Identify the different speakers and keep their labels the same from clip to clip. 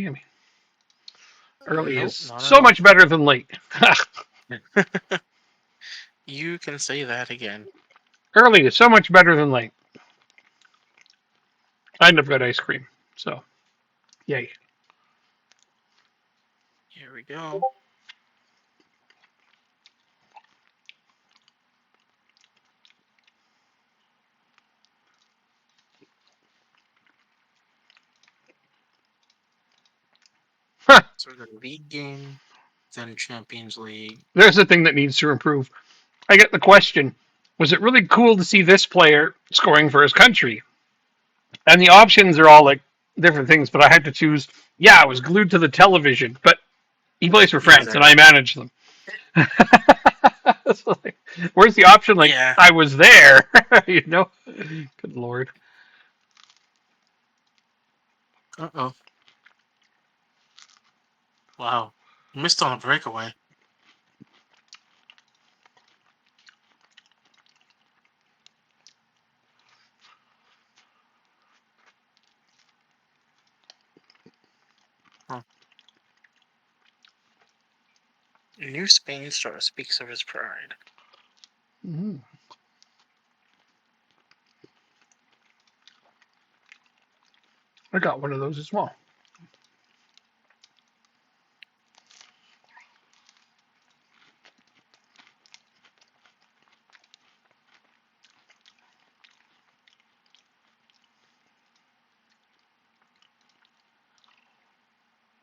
Speaker 1: I mean, early
Speaker 2: Nope,
Speaker 1: is
Speaker 2: not at
Speaker 1: so
Speaker 2: all.
Speaker 1: much better than late.
Speaker 2: You can say that again.
Speaker 1: Early is so much better than late. I end up got ice cream, so yay.
Speaker 2: Here we go.
Speaker 1: Huh.
Speaker 2: So we got a league game, then Champions League.
Speaker 1: There's the thing that needs to improve. I get the question: was it really cool to see this player scoring for his country? And the options are all like different things, but I had to choose. Yeah, I was glued to the television, but he plays for France, and I
Speaker 2: Exactly.
Speaker 1: manage them. So, like, where's the option? Like
Speaker 2: Yeah.
Speaker 1: I was there, you know? Good lord.
Speaker 2: Uh-oh. Wow. Missed on a breakaway. Huh. New Spain star speaks of his pride.
Speaker 1: Mm, I got one of those as well.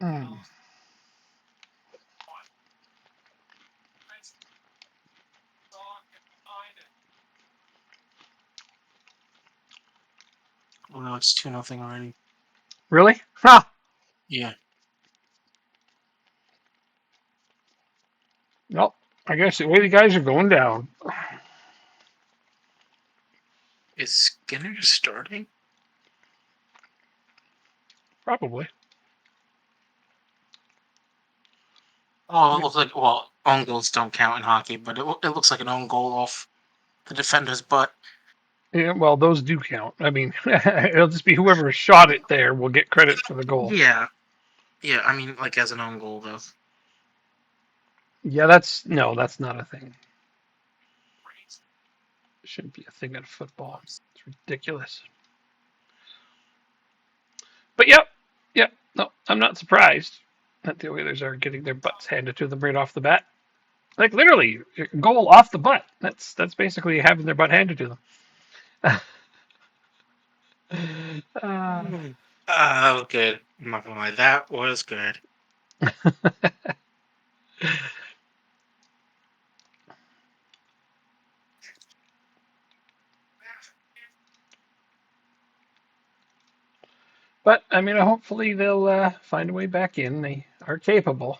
Speaker 1: Mm.
Speaker 2: Oh no, it's 2-0 already.
Speaker 1: Really? Huh.
Speaker 2: Yeah.
Speaker 1: Well, I guess the way the guys are going down.
Speaker 2: Is Skinner starting?
Speaker 1: Probably.
Speaker 2: Oh, it looks like, well, own goals don't count in hockey, but it looks like an own goal off the defender's butt.
Speaker 1: Yeah, well, those do count. I mean, it'll just be whoever shot it there will get credit for the goal.
Speaker 2: Yeah. Yeah, I mean, like as an own goal, though.
Speaker 1: Yeah, that's no, that's not a thing. It shouldn't be a thing in football. It's ridiculous. But yep. No, I'm not surprised that the Oilers are getting their butts handed to them right off the bat. Like literally, goal off the butt. That's basically having their butt handed to them. uh,
Speaker 2: That was good. I'm not gonna lie, that was good.
Speaker 1: but I mean, hopefully they'll find a way back in. They are capable.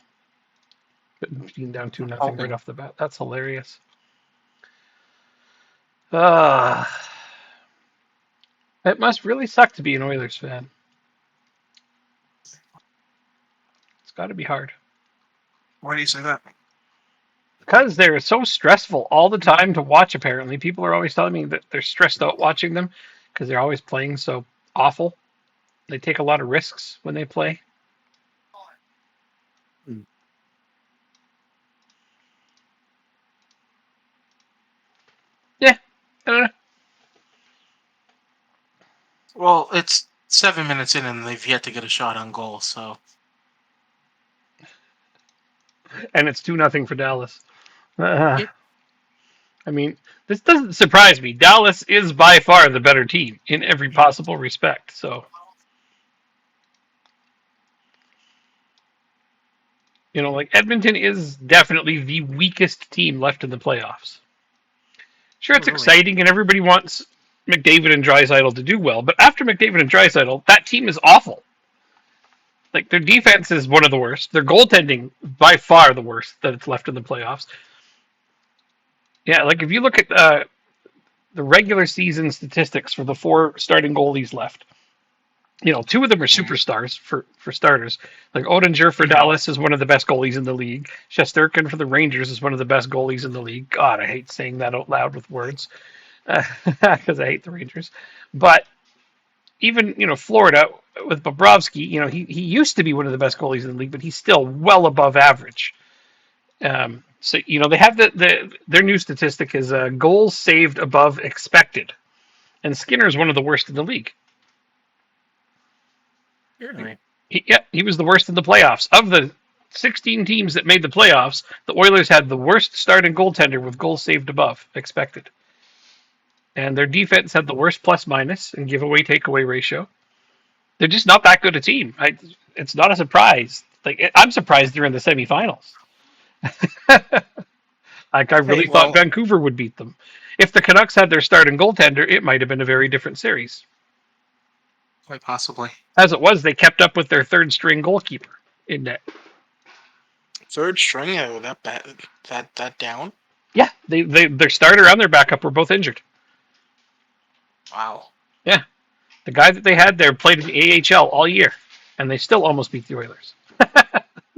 Speaker 1: But being down two
Speaker 2: I'm
Speaker 1: nothing right
Speaker 2: hoping.
Speaker 1: off the bat, that's hilarious. Uh, it must really suck to be an Oilers fan. It's got to be hard
Speaker 2: Why do you say that?
Speaker 1: because they're so stressful all the time to watch. Apparently, people are always telling me that they're stressed out watching them because they're always playing so awful. They take a lot of risks when they play.
Speaker 2: Hmm.
Speaker 1: Yeah, I don't know.
Speaker 2: Well, it's 7 minutes in and they've yet to get a shot on goal, so.
Speaker 1: And it's 2-0 for Dallas. Uh,
Speaker 2: Yep.
Speaker 1: I mean, this doesn't surprise me. Dallas is by far the better team in every possible respect. So, like Edmonton is definitely the weakest team left in the playoffs. Sure, it's
Speaker 2: Absolutely.
Speaker 1: exciting and everybody wants McDavid and Drysaitel to do well, but after McDavid and Drysaitel, that team is awful. Like their defense is one of the worst. Their goaltending by far the worst that it's left in the playoffs. Yeah, like if you look at the regular season statistics for the four starting goalies left, two of them are
Speaker 2: Hmm.
Speaker 1: superstars for starters. Like Odinger for
Speaker 2: Hmm.
Speaker 1: Dallas is one of the best goalies in the league. Shesterkin for the Rangers is one of the best goalies in the league. God, I hate saying that out loud with words because I hate the Rangers. But even Florida. with Bobrovsky, he used to be one of the best goalies in the league, but he's still well above average. So they have their new statistic is goals saved above expected, and Skinner's one of the worst in the league.
Speaker 2: Really?
Speaker 1: He was the worst in the playoffs. Of the 16 teams that made the playoffs, the Oilers had the worst starting goaltender with goals saved above expected. And their defense had the worst plus minus and giveaway takeaway ratio. They're just not that good a team. It's not a surprise. I'm surprised they're in the semifinals. I really thought Vancouver would beat them. If the Canucks had their starting goaltender, it might have been a very different series.
Speaker 2: Quite possibly.
Speaker 1: As it was, they kept up with their third string goalkeeper in net.
Speaker 2: Third string? That bad? That down?
Speaker 1: Yeah, their starter and their backup were both injured.
Speaker 2: Wow.
Speaker 1: Yeah, the guy that they had there played in the AHL all year, and they still almost beat the Oilers.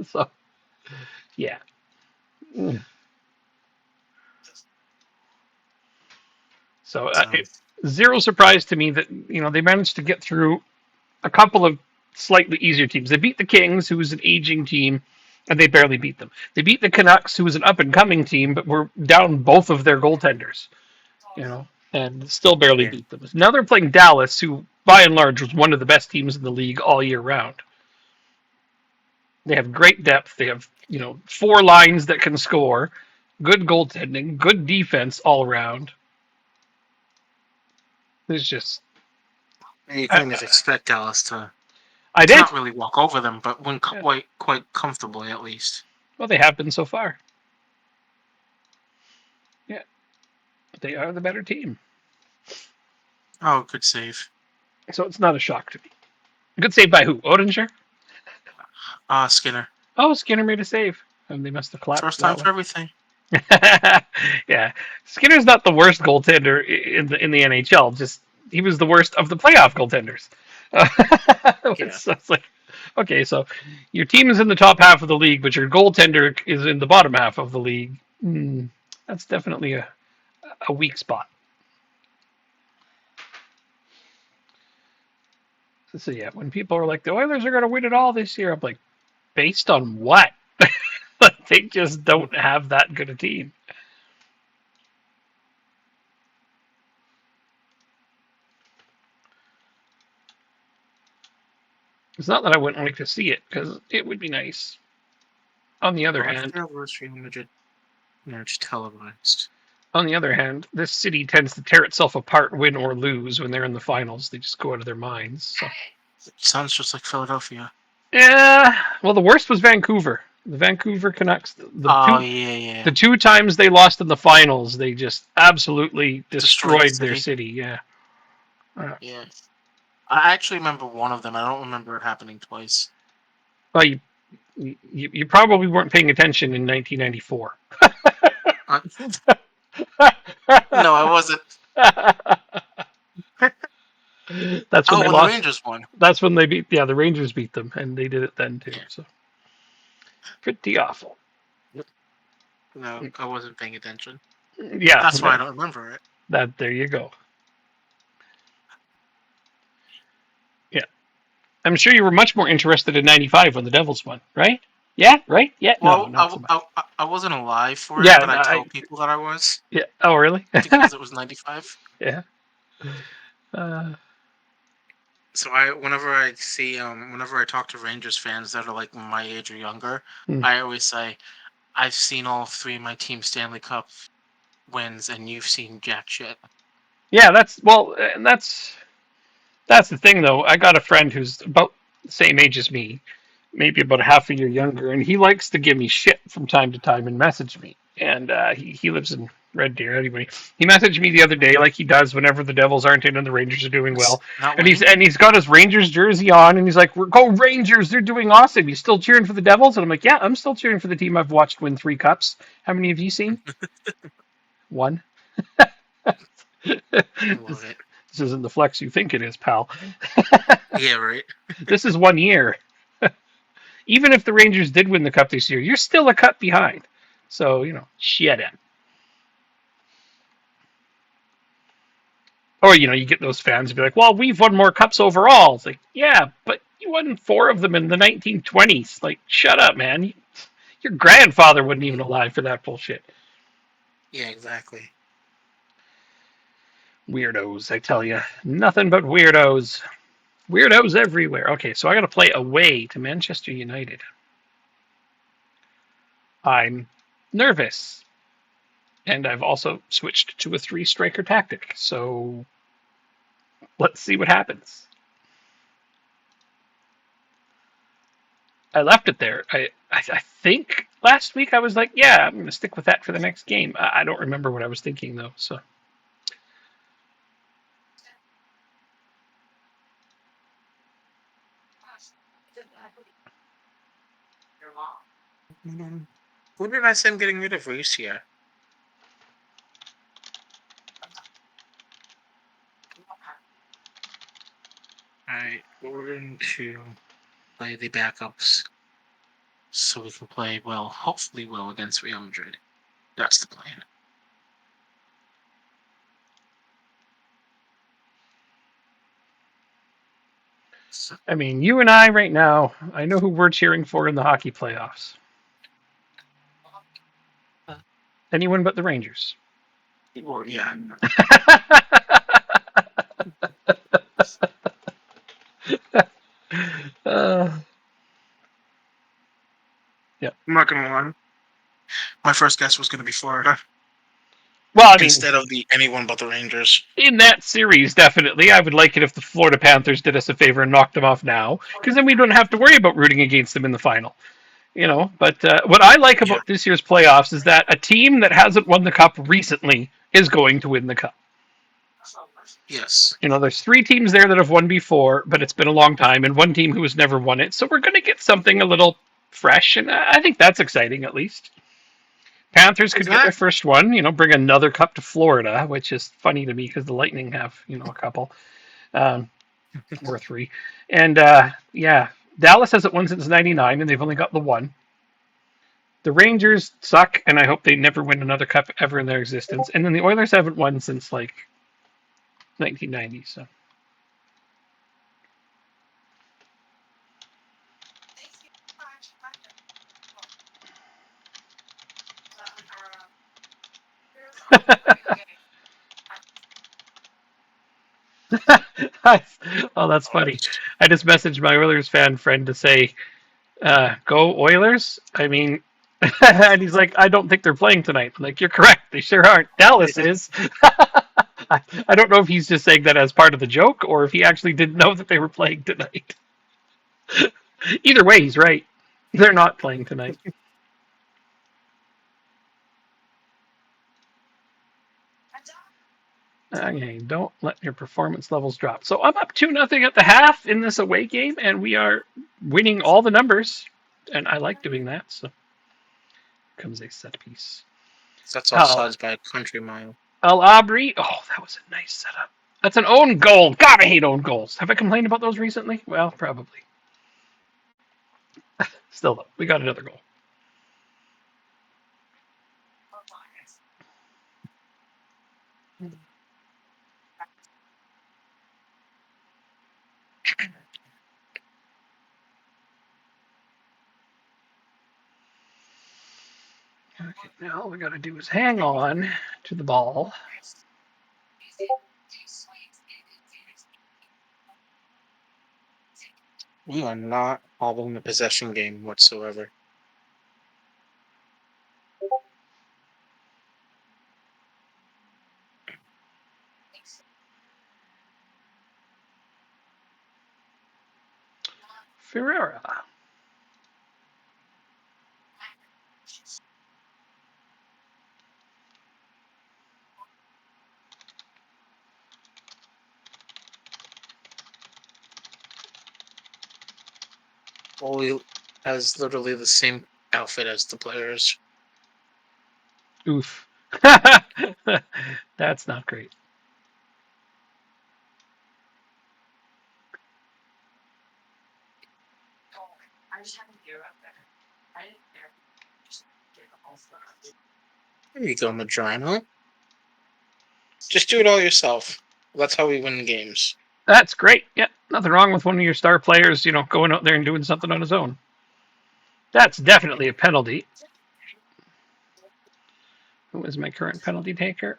Speaker 1: So, yeah. So zero surprise to me that they managed to get through a couple of slightly easier teams. They beat the Kings, who was an aging team, and they barely beat them. They beat the Canucks, who was an up-and-coming team, but were down both of their goaltenders, and still barely beat them. Now they're playing Dallas, who, by and large, was one of the best teams in the league all year round. They have great depth. They have, 4 lines that can score, good goaltending, good defense all around. It's just...
Speaker 2: You kind of expect Dallas to not really walk over them, but win quite comfortably at least.
Speaker 1: Well, they have been so far. Yeah. They are the better team.
Speaker 2: Oh, good save.
Speaker 1: So it's not a shock to me. Good save by who? Oettinger?
Speaker 2: Skinner.
Speaker 1: Oh, Skinner made a save. And they must have clapped.
Speaker 2: First time for everything.
Speaker 1: Yeah. Skinner's not the worst goaltender in the NHL. Just he was the worst of the playoff goaltenders. So it's like, okay, so your team is in the top half of the league, but your goaltender is in the bottom half of the league. That's definitely a weak spot. So yeah, when people are like, the Oilers are going to win it all this year, I'm like, based on what? They just don't have that good a team. It's not that I wouldn't like to see it, because it would be nice. On the other hand,
Speaker 2: televised.
Speaker 1: On the other hand, this city tends to tear itself apart, win or lose, when they're in the finals. They just go out of their minds. So.
Speaker 2: It sounds just like Philadelphia.
Speaker 1: Yeah, well, the worst was Vancouver. The Vancouver Canucks. The 2 times they lost in the finals, they just absolutely destroyed their city. Yeah.
Speaker 2: Yeah. I actually remember one of them. I don't remember it happening twice.
Speaker 1: Well, you probably weren't paying attention in 1994.
Speaker 2: No, I wasn't.
Speaker 1: That's when they lost.
Speaker 2: The Rangers won.
Speaker 1: That's when they beat. Yeah, the Rangers beat them, and they did it then too. So pretty awful.
Speaker 2: No, I wasn't paying attention.
Speaker 1: Yeah,
Speaker 2: that's why I don't remember it.
Speaker 1: There you go. Yeah, I'm sure you were much more interested in '95 when the Devils won, right? Yeah, right. Yeah.
Speaker 2: Well, no, I wasn't alive for it, but I told people that I was.
Speaker 1: Yeah. Oh, really?
Speaker 2: Because it was '95.
Speaker 1: Yeah.
Speaker 2: So whenever I talk to Rangers fans that are like my age or younger, I always say, I've seen all 3 of my team's Stanley Cup wins, and you've seen jack shit. Yeah, that's
Speaker 1: the thing, though. I got a friend who's about the same age as me, maybe about a half a year younger, and he likes to give me shit from time to time and message me. And he lives in Red Deer anyway. He messaged me the other day, like he does whenever the Devils aren't in and the Rangers are doing well. And he's got his Rangers jersey on, and he's like, "Go Rangers! They're doing awesome. You still cheering for the Devils?" And I'm like, "Yeah, I'm still cheering for the team I've watched win 3 cups. How many have you seen?" 1. This isn't the flex you think it is, pal.
Speaker 2: Yeah, right.
Speaker 1: This is 1 year. Even if the Rangers did win the cup this year, you're still a cup behind. So, shut up. Or, you get those fans who be like, well, we've won more cups overall. It's like, yeah, but you won 4 of them in the 1920s. Like, shut up, man. Your grandfather wasn't even alive for that bullshit.
Speaker 2: Yeah, exactly.
Speaker 1: Weirdos, I tell you. Nothing but weirdos. Weirdos everywhere. Okay, so I got to play away to Manchester United. I'm nervous. And I've also switched to a 3-striker tactic. So let's see what happens. I left it there. I think last week I was like, yeah, I'm going to stick with that for the next game. I don't remember what I was thinking, though. So
Speaker 2: Would be nice him getting rid of Reese here. Alright, we're going to play the backups so we can play well, hopefully well against Real Madrid. That's the plan.
Speaker 1: I mean, you and I right now, I know who we're cheering for in the hockey playoffs. Anyone but the Rangers.
Speaker 2: Well, yeah.
Speaker 1: Yeah.
Speaker 2: I'm not gonna lie. My first guess was gonna be Florida.
Speaker 1: Well, I mean,
Speaker 2: instead of the anyone but the Rangers.
Speaker 1: In that series, definitely. I would like it if the Florida Panthers did us a favor and knocked them off now, because then we don't have to worry about rooting against them in the final. But what I like about this year's playoffs is that a team that hasn't won the cup recently is going to win the cup.
Speaker 2: Yes.
Speaker 1: There's 3 teams there that have won before, but it's been a long time, and 1 team who has never won it. So we're going to get something a little fresh, and I think that's exciting at least. Panthers could get their first one, bring another cup to Florida, which is funny to me because the Lightning have, a couple, or 3. And yeah, Dallas hasn't won since '99, and they've only got the 1. The Rangers suck, and I hope they never win another cup ever in their existence. And then the Oilers haven't won since like 1990. So. Oh, that's funny. I just messaged my Oilers fan friend to say, go Oilers. I mean, and he's like, I don't think they're playing tonight. I'm like, you're correct. They sure aren't. Dallas is. I don't know if he's just saying that as part of the joke or if he actually didn't know that they were playing tonight. Either way, he's right. They're not playing tonight. Okay, don't let your performance levels drop. So I'm up 2-0 at the half in this away game, and we are winning all the numbers, and I like doing that. So comes a set piece.
Speaker 2: That's offsides by a country mile.
Speaker 1: El Abri. Oh, that was a nice setup. That's an own goal. God, I hate own goals. Have I complained about those recently? Well, probably. Still, though, we got another goal. Okay, now all we got to do is hang on to the ball.
Speaker 2: We are not having the possession game whatsoever.
Speaker 1: Ferreira.
Speaker 2: Oli has literally the same outfit as the players.
Speaker 1: Oof. That's not great.
Speaker 2: There you go, Madrino. Just do it all yourself. That's how we win games.
Speaker 1: That's great. Yeah, nothing wrong with one of your star players, going out there and doing something on his own. That's definitely a penalty. Who is my current penalty taker?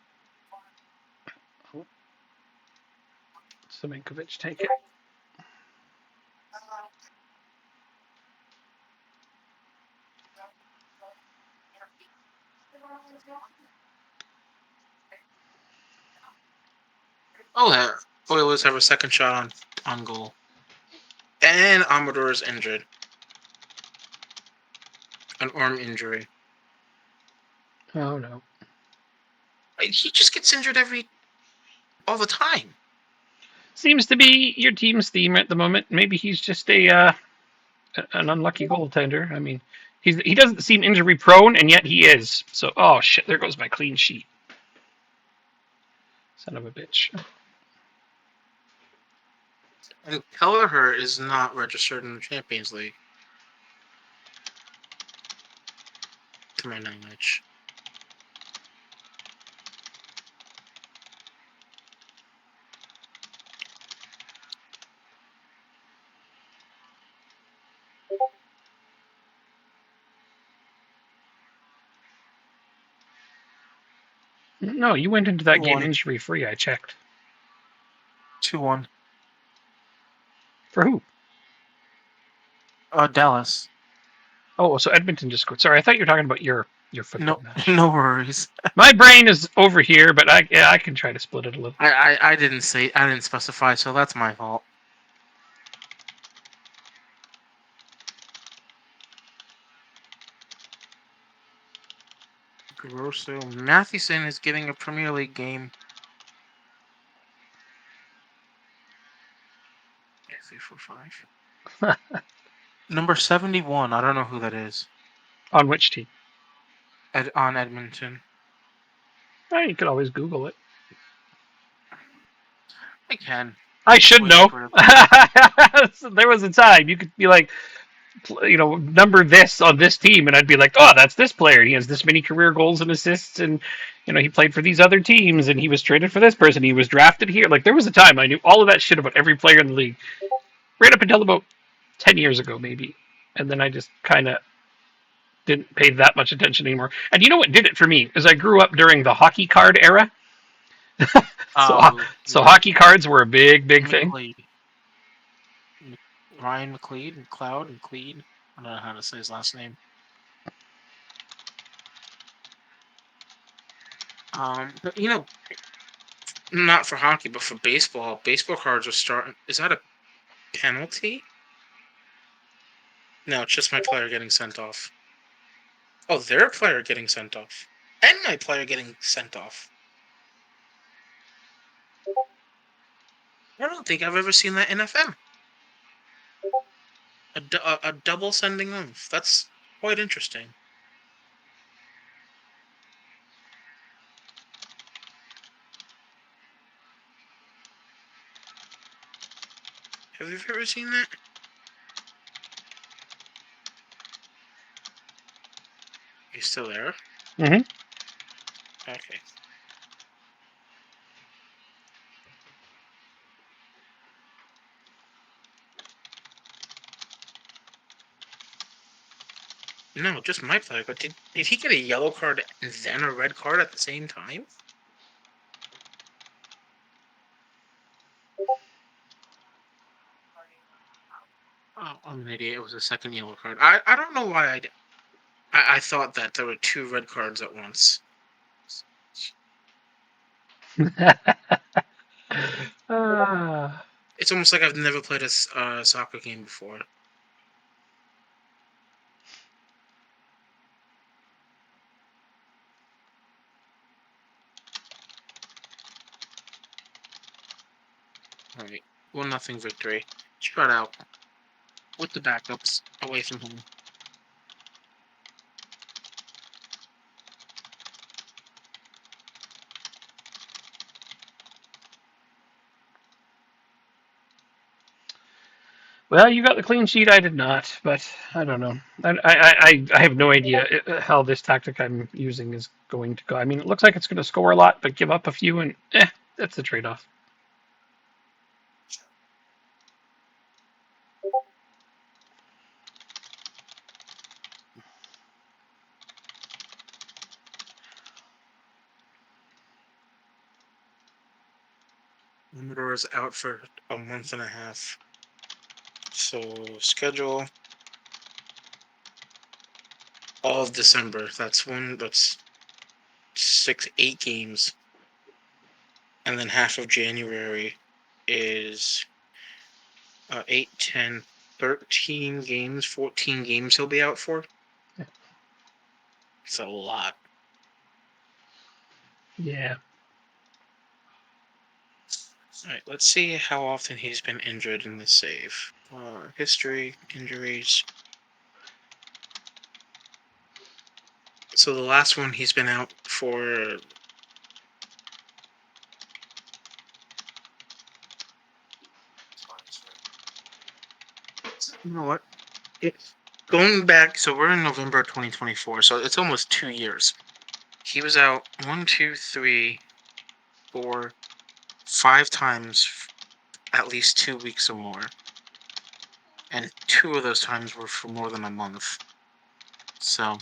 Speaker 1: Semenkovic take it.
Speaker 2: Oh, yeah. Oilers have a second shot on goal. And Amador is injured. An arm injury.
Speaker 1: Oh, no.
Speaker 2: He just gets injured all the time.
Speaker 1: Seems to be your team's theme at the moment. Maybe he's just an unlucky goaltender. I mean, he doesn't seem injury prone, and yet he is. So, oh shit! There goes my clean sheet. Son of a bitch.
Speaker 2: And Kelleher is not registered in the Champions League. To my knowledge.
Speaker 1: No, you went into that
Speaker 2: 2-1.
Speaker 1: game injury free. I checked.
Speaker 2: 2-1.
Speaker 1: For who?
Speaker 2: Dallas.
Speaker 1: Oh, so Edmonton just scored. Sorry, I thought you were talking about your football match.
Speaker 2: No worries.
Speaker 1: My brain is over here, but I can try to split it a little.
Speaker 2: I didn't specify, so that's my fault. Grosso. Matheson is getting a Premier League game. 3, 4, 5. Number 71. I don't know who that is.
Speaker 1: On which team?
Speaker 2: On Edmonton.
Speaker 1: Oh, you could always Google it.
Speaker 2: I can.
Speaker 1: I should know. There was a time you could be like, number this on this team, and I'd be like, oh, that's this player. He has this many career goals and assists, and he played for these other teams, and he was traded for this person. He was drafted here. Like there was a time I knew all of that shit about every player in the league, right up until about 10 years ago, maybe, and then I just kind of didn't pay that much attention anymore. And you know what did it for me is I grew up during the hockey card era. So hockey cards were a big thing.
Speaker 2: Ryan McLeod and Cloud and Cleed. I don't know how to say his last name. But not for hockey, but for baseball. Baseball cards are starting. Is that a penalty? No, it's just my player getting sent off. Oh, their player getting sent off. And my player getting sent off. I don't think I've ever seen that in FM. A double sending off. That's quite interesting. Have you ever seen that? You still there?
Speaker 1: Mm-hmm.
Speaker 2: Okay. No, just my player. But did he get a yellow card and then a red card at the same time? Oh, I'm an idiot. It was a second yellow card. I don't know why I thought that there were 2 red cards at once. It's almost like I've never played a soccer game before. Alright, 1-0 victory. Spread out. With the backups away from home.
Speaker 1: Well, you got the clean sheet. I did not, but I don't know. I have no idea how this tactic I'm using is going to go. I mean, it looks like it's going to score a lot, but give up a few, and that's the trade-off.
Speaker 2: Amador is out for a month and a half. So schedule all of December. That's 8 games. And then half of January is 8, 10, 13 games, 14 games he'll be out for.
Speaker 1: Yeah.
Speaker 2: It's a lot.
Speaker 1: Yeah.
Speaker 2: All right, let's see how often he's been injured in the save. History, injuries. So the last one he's been out for. You know what? Going back, so we're in November 2024, so it's almost 2 years. He was out 1, 2, 3, 4, 5 times, at least 2 weeks or more. And 2 of those times were for more than a month. So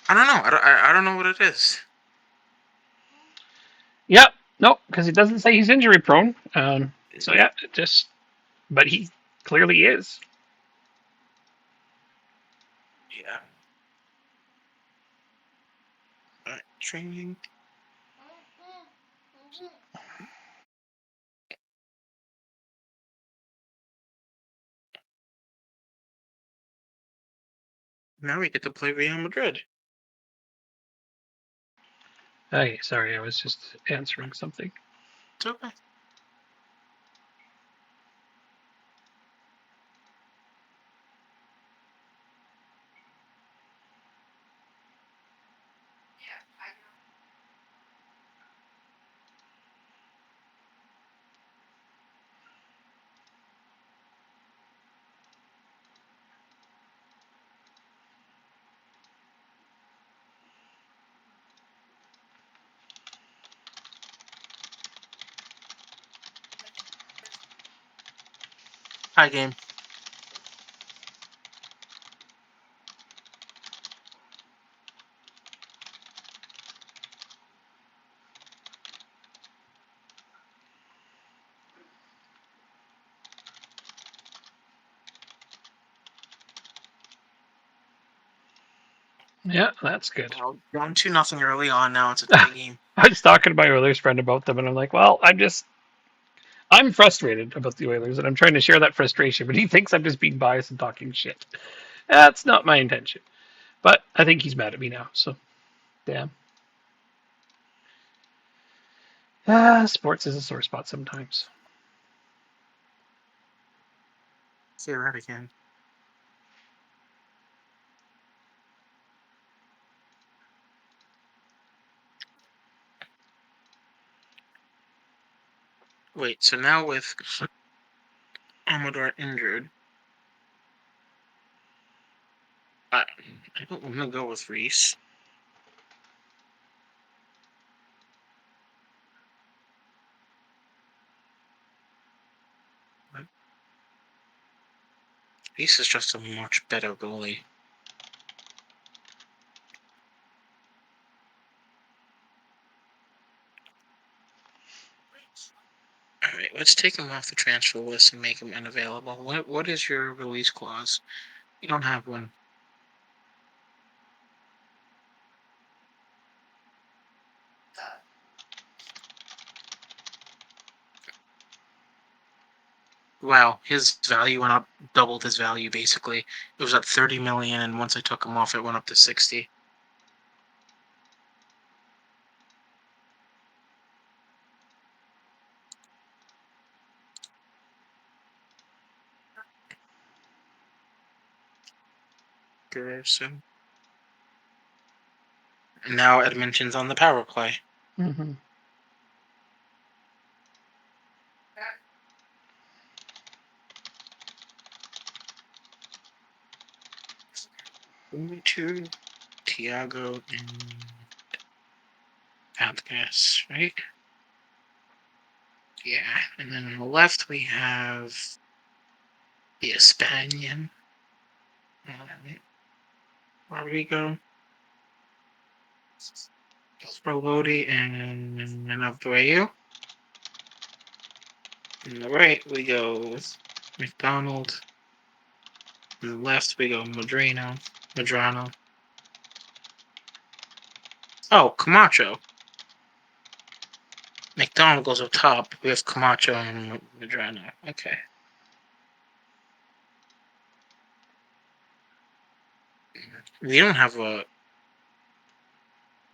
Speaker 2: I don't know. I don't know what it is.
Speaker 1: Yep. No, because it doesn't say he's injury prone. So yeah, but he clearly is.
Speaker 2: Yeah. All right, training. Now we get to play Real Madrid.
Speaker 1: Hey, sorry, I was just answering something.
Speaker 2: It's okay. Hi, game.
Speaker 1: Yeah, that's good.
Speaker 2: Well, down 2-0 early on. Now it's a tie game.
Speaker 1: I was talking to my Oilers friend about them, and I'm like, well, I'm frustrated about the Oilers, and I'm trying to share that frustration, but he thinks I'm just being biased and talking shit. That's not my intention. But I think he's mad at me now, so damn. Sports is a sore spot sometimes.
Speaker 2: Say that again. Wait, so now with Amador injured, I don't want to go with Reese. Reese is just a much better goalie. All right, let's take him off the transfer list and make him unavailable. What is your release clause? You don't have one. Wow, his value went up, doubled his value basically. It was at 30 million, and once I took him off, it went up to 60. Good, so. And now Edmonton's on the power play.
Speaker 1: Mm-hmm.
Speaker 2: 2, Tiago and Outcast, right? Yeah, and then on the left we have the Espanian. Rodrigo. Sprolodi and Abreu. On the right, we go McDonald. On the left, we go Madrano. Oh, Camacho. McDonald goes up top. We have Camacho and Madrano. Okay. We don't have a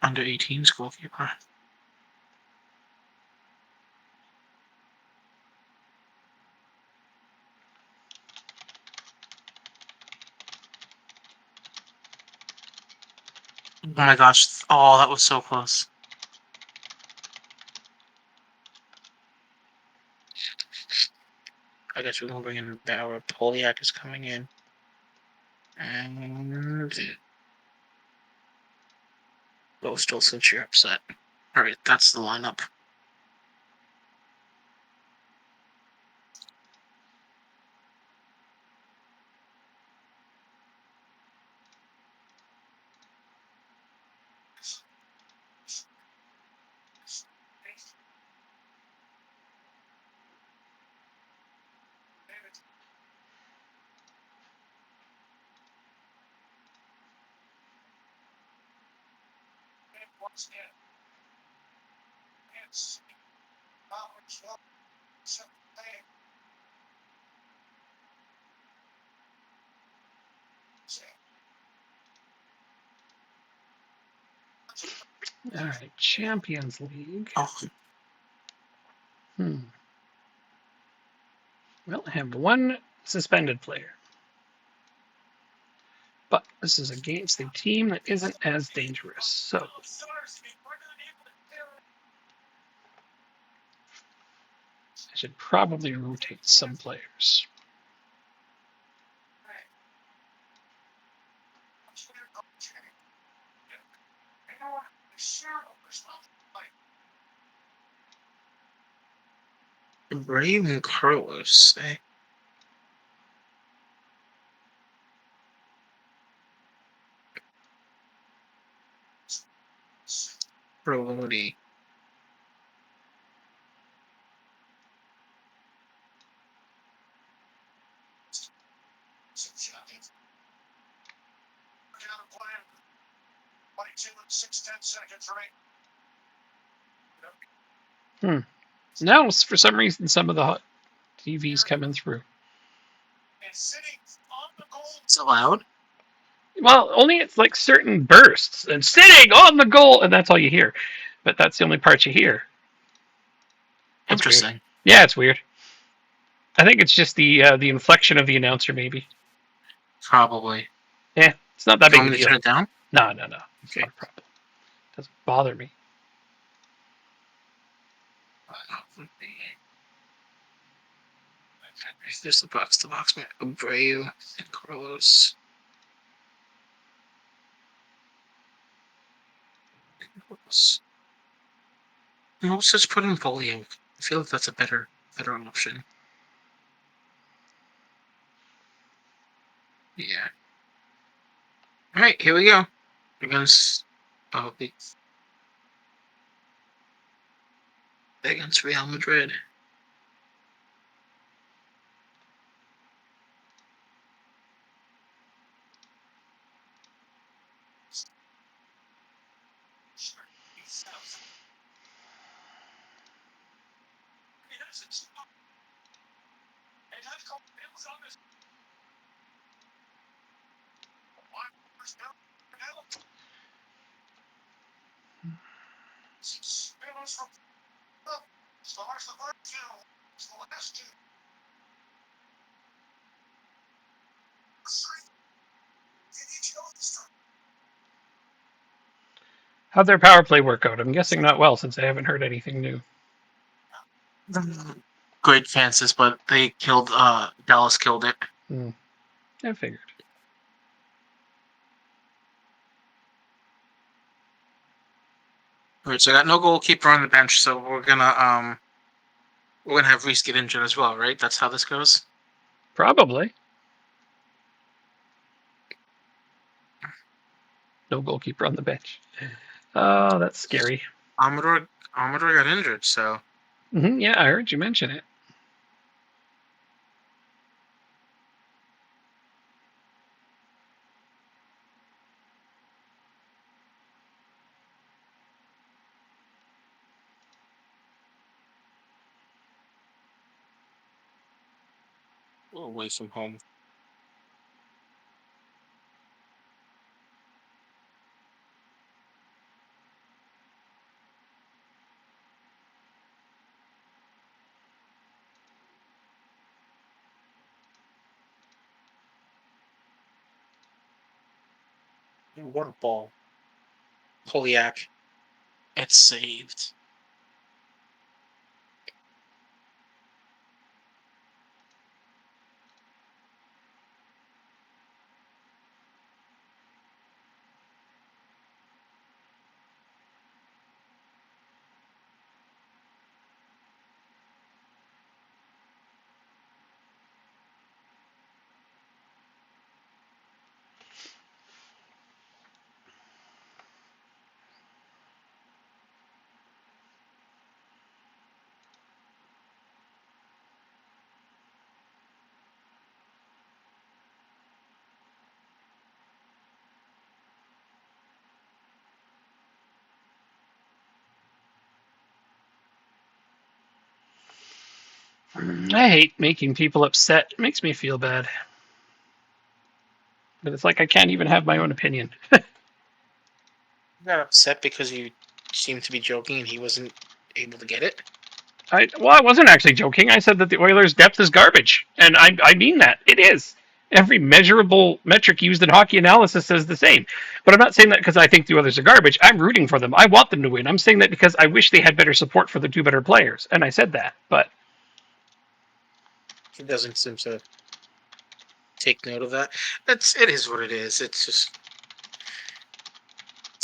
Speaker 2: under 18s goalkeeper. Oh my gosh. Oh, that was so close. I guess we're going to bring in Bauer. Poliak is coming in. And... Oh, still, since you're upset. Alright, that's the lineup.
Speaker 1: All right, Champions League.
Speaker 2: Oh.
Speaker 1: Well, I have one suspended player. But this is against a team that isn't as dangerous, so... I should probably rotate some players.
Speaker 2: Brave and Carlos, eh? Lodi.
Speaker 1: Now, for some reason, some of the TV's coming through.
Speaker 2: It's allowed?
Speaker 1: Well, only it's like certain bursts and sitting on the goal, and that's all you hear. But that's the only part you hear. That's
Speaker 2: Interesting.
Speaker 1: Weird. Yeah, it's weird. I think it's just the inflection of the announcer, maybe.
Speaker 2: Probably.
Speaker 1: Yeah, it's not that big
Speaker 2: a
Speaker 1: a deal.
Speaker 2: Turn it down?
Speaker 1: No. It's
Speaker 2: Okay.
Speaker 1: not a problem. It doesn't bother me.
Speaker 2: There's the box man. Abreu and Carlos. No, let's just put in Poliak. I feel like that's a better option. Yeah. Alright, here we go. Against Real Madrid.
Speaker 1: How'd their power play work out? I'm guessing not well, since I haven't heard anything new.
Speaker 2: Great chances, but they killed. Dallas killed it.
Speaker 1: I figured.
Speaker 2: Alright, so I got no goalkeeper on the bench, so we're gonna have Reese get injured as well, right? That's how this goes.
Speaker 1: Probably. No goalkeeper on the bench. Oh, that's scary.
Speaker 2: Amador got injured, so.
Speaker 1: Yeah, I heard you mention it.
Speaker 2: away from home. What a ball. Poliak. It's saved.
Speaker 1: I hate making people upset. It makes me feel bad. But it's like I can't even have my own opinion.
Speaker 2: You got upset because you seemed to be joking and he wasn't able to get it?
Speaker 1: I wasn't actually joking. I said that the Oilers' depth is garbage. And I mean that. It is. Every measurable metric used in hockey analysis says the same. But I'm not saying that because I think the Oilers are garbage. I'm rooting for them. I want them to win. I'm saying that because I wish they had better support for the two better players. And I said that. But
Speaker 2: He doesn't seem to take note of that. It is what it is. It's just,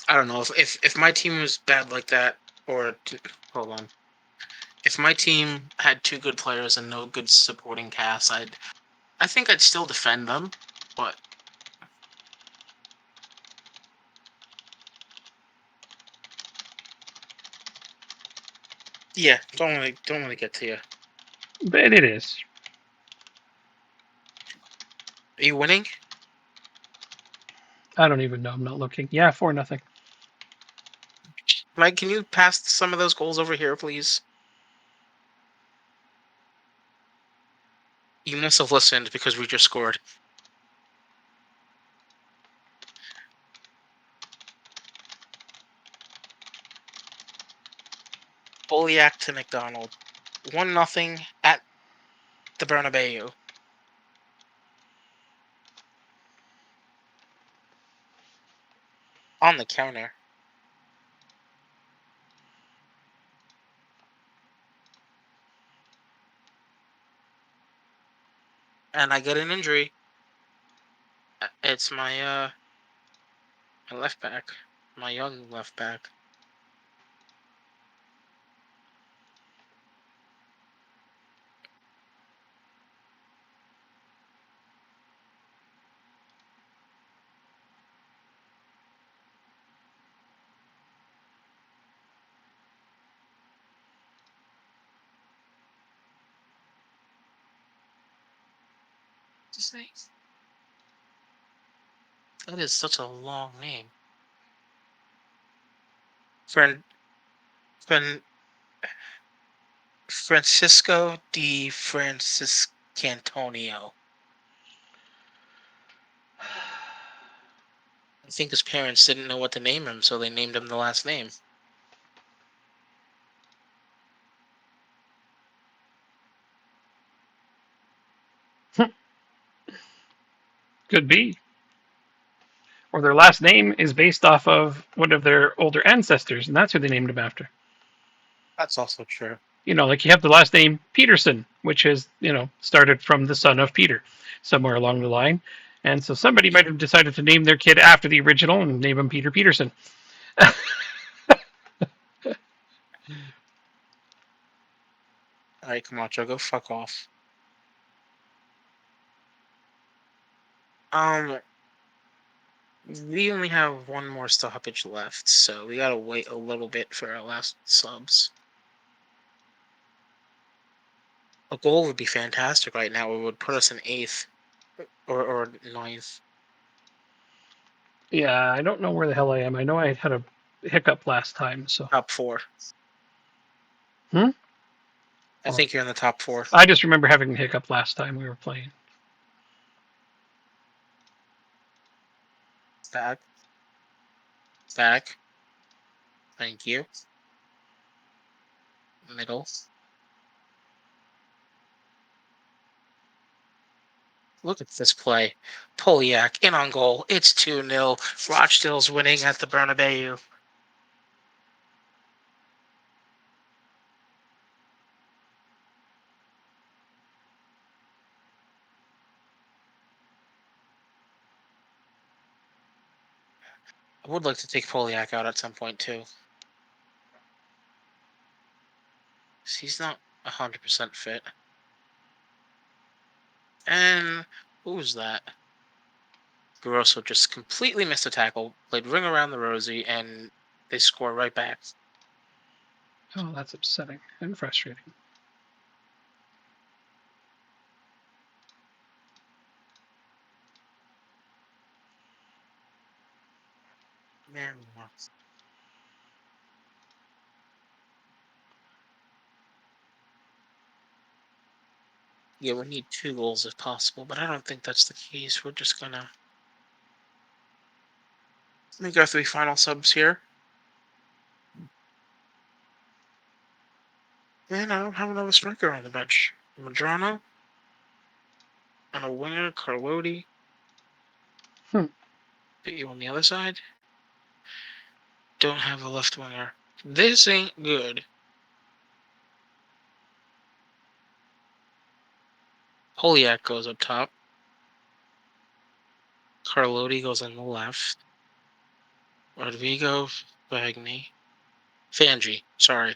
Speaker 2: I don't know, if my team was bad like that, or hold on, if my team had two good players and no good supporting cast, I think I'd still defend them, but yeah, don't want to get to you.
Speaker 1: it is.
Speaker 2: Are you winning?
Speaker 1: I don't even know. I'm not looking. Yeah, 4-0.
Speaker 2: Mike, can you pass some of those goals over here, please? You must have listened because we just scored. Poliak to McDonald. 1-0 at the Bernabeu. On the counter. And I get an injury. It's my left back. My young left back. What's his name? That is such a long name. Francisco de Franciscantonio. I think his parents didn't know what to name him, so they named him the last name.
Speaker 1: Could be. Or their last name is based off of one of their older ancestors, and that's who they named him after.
Speaker 2: That's also true.
Speaker 1: Like you have the last name Peterson, which is, started from the son of Peter, somewhere along the line. And so somebody might have decided to name their kid after the original and name him Peter Peterson.
Speaker 2: Alright, Camacho, go fuck off. We only have one more stoppage left, so we gotta wait a little bit for our last subs. A goal would be fantastic right now. It would put us in 8th or 9th.
Speaker 1: Yeah, I don't know where the hell I am. I know I had a hiccup last time, so.
Speaker 2: Top 4.
Speaker 1: Hmm?
Speaker 2: I think you're in the top 4.
Speaker 1: I just remember having a hiccup last time we were playing.
Speaker 2: Back. Back. Thank you. Middle. Look at this play. Polyak in on goal. It's 2-0. Rochdale's winning at the Bernabeu. I would like to take Polyak out at some point too. He's not 100% fit. And who was that? Grosso just completely missed a tackle, played ring around the rosy, and they score right back.
Speaker 1: Oh, that's upsetting and frustrating.
Speaker 2: Man, yeah, we need 2 goals if possible, but I don't think that's the case. We're just gonna make our 3 final subs here. And I don't have another striker on the bench. Madrano and a winger, Carlotti. Put you on the other side. Don't have a left winger. This ain't good. Polyak goes up top. Carlotti goes on the left. Rodrigo, Bagni. Fanji, sorry.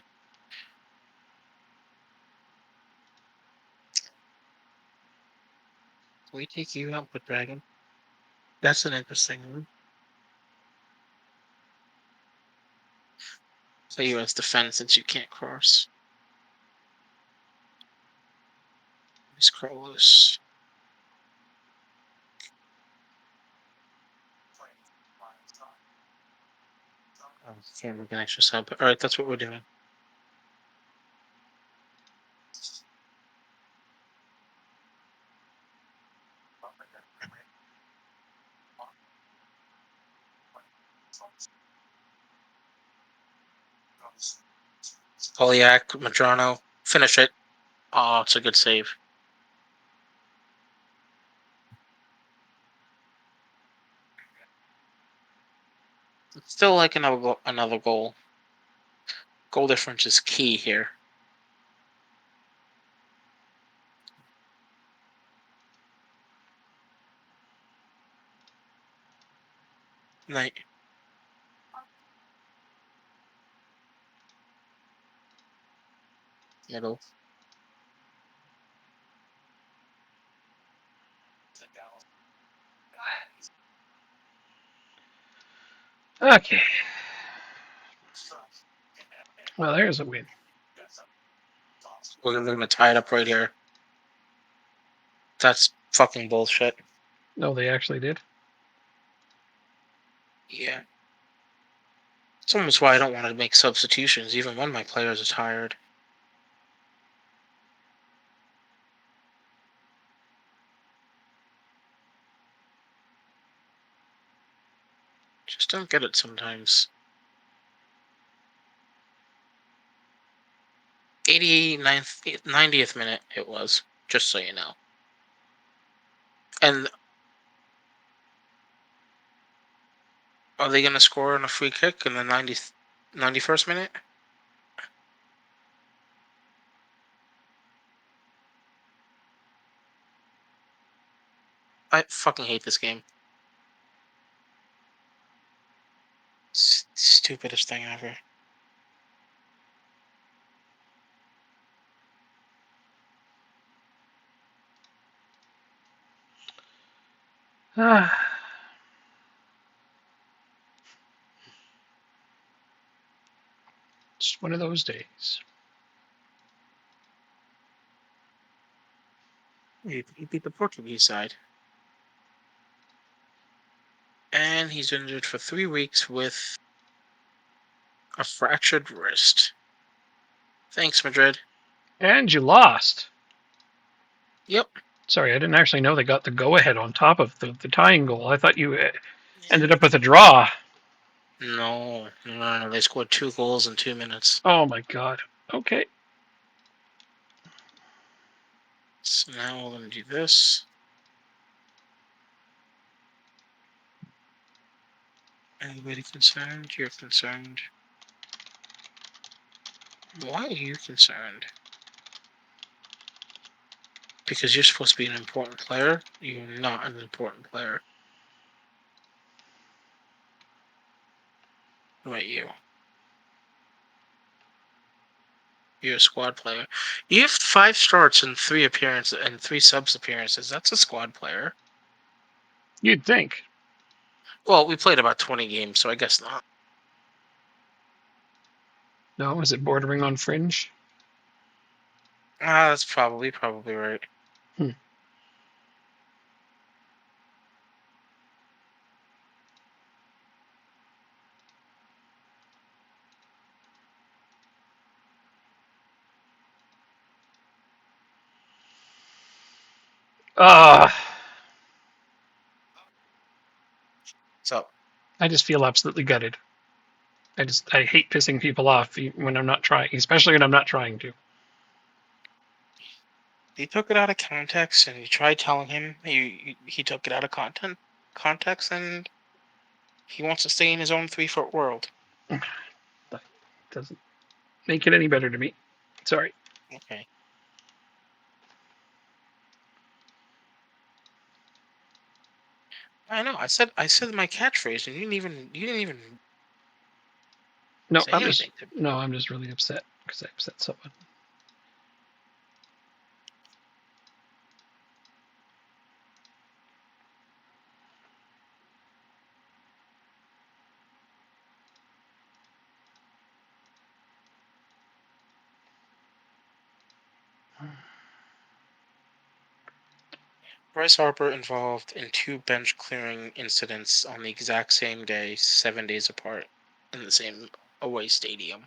Speaker 2: Can we take you out with Dragon? That's an interesting one. Play you as defense since you can't cross. Luis Carlos. Oh, can't make an extra sub. Alright, that's what we're doing. Polyak, Madrano, finish it. Oh, it's a good save. It's still like another goal. Goal difference is key here. Night. Middle.
Speaker 1: Okay. Well, there's a win.
Speaker 2: We're gonna tie it up right here. That's fucking bullshit.
Speaker 1: No, they actually did.
Speaker 2: Yeah. It's almost why I don't want to make substitutions, even when my players are tired. Just don't get it sometimes. 89th, 90th minute it was, just so you know. And are they going to score on a free kick in the 91st minute? I fucking hate this game. Stupidest thing ever.
Speaker 1: Just one of those days.
Speaker 2: He beat the Portuguese side. And he's injured for 3 weeks with a fractured wrist. Thanks, Madrid.
Speaker 1: And you lost.
Speaker 2: Yep.
Speaker 1: Sorry, I didn't actually know they got the go-ahead on top of the tying goal. I thought you... Ended up with a draw.
Speaker 2: No. They scored 2 goals in 2 minutes.
Speaker 1: Oh my god. Okay.
Speaker 2: So now we're going to do this. Anybody concerned? You're concerned. Why are you concerned? Because you're supposed to be an important player? You're not an important player. What about you? You're a squad player. You have 5 starts and 3 appearances and 3 subs appearances. That's a squad player.
Speaker 1: You'd think.
Speaker 2: Well, we played about 20 games, so I guess not.
Speaker 1: No, is it bordering on fringe?
Speaker 2: That's probably right.
Speaker 1: Hmm.
Speaker 2: So
Speaker 1: I just feel absolutely gutted. I hate pissing people off when I'm not trying, especially when I'm not trying to.
Speaker 2: he took it out of context, and you tried telling him he took it out of context, and he wants to stay in his own 3-foot world.
Speaker 1: That doesn't make it any better to me. Sorry.
Speaker 2: Okay. I know. I said my catchphrase, and you didn't even
Speaker 1: No,
Speaker 2: say anything to me.
Speaker 1: I'm just really upset because I upset someone.
Speaker 2: Bryce Harper involved in 2 bench clearing incidents on the exact same day, 7 days apart, in the same away stadium.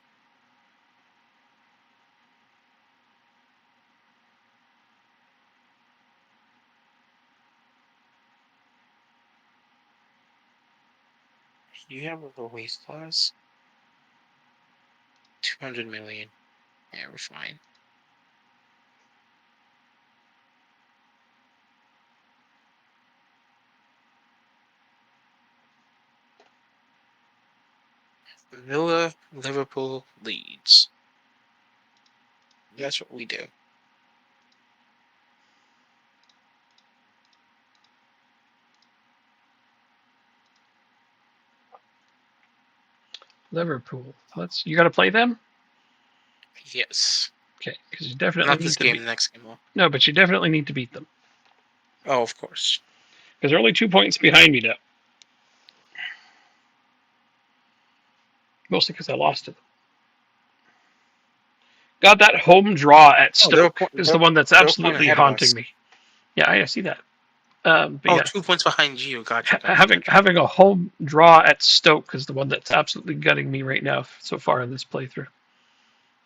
Speaker 2: You have a release clause? 200 million. Yeah, we're fine. Villa, Liverpool, Leeds. That's what we do.
Speaker 1: Liverpool. You got to play them.
Speaker 2: Yes.
Speaker 1: Okay, because you definitely
Speaker 2: Not
Speaker 1: need
Speaker 2: this
Speaker 1: to
Speaker 2: game,
Speaker 1: beat.
Speaker 2: next game.
Speaker 1: No, but you definitely need to beat them
Speaker 2: Oh, of course.
Speaker 1: because they're only 2 points behind me now. Mostly because I lost it. God, that home draw at Stoke is the one that's
Speaker 2: they're a point
Speaker 1: absolutely
Speaker 2: ahead of
Speaker 1: haunting
Speaker 2: us.
Speaker 1: me. Yeah, I see that. But
Speaker 2: Oh,
Speaker 1: yeah,
Speaker 2: 2 points behind you. Gotcha.
Speaker 1: having a home draw at Stoke is the one that's absolutely gutting me right now so far in this playthrough.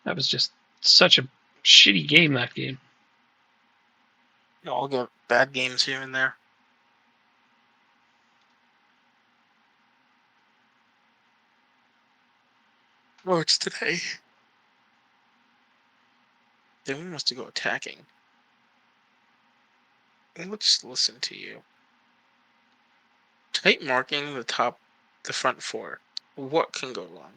Speaker 1: That was just such a shitty game. That game.
Speaker 2: I'll get bad games here and there. Oh, it's today. Then we must go attacking. Let's listen to you. Tight marking the front 4. What can go wrong?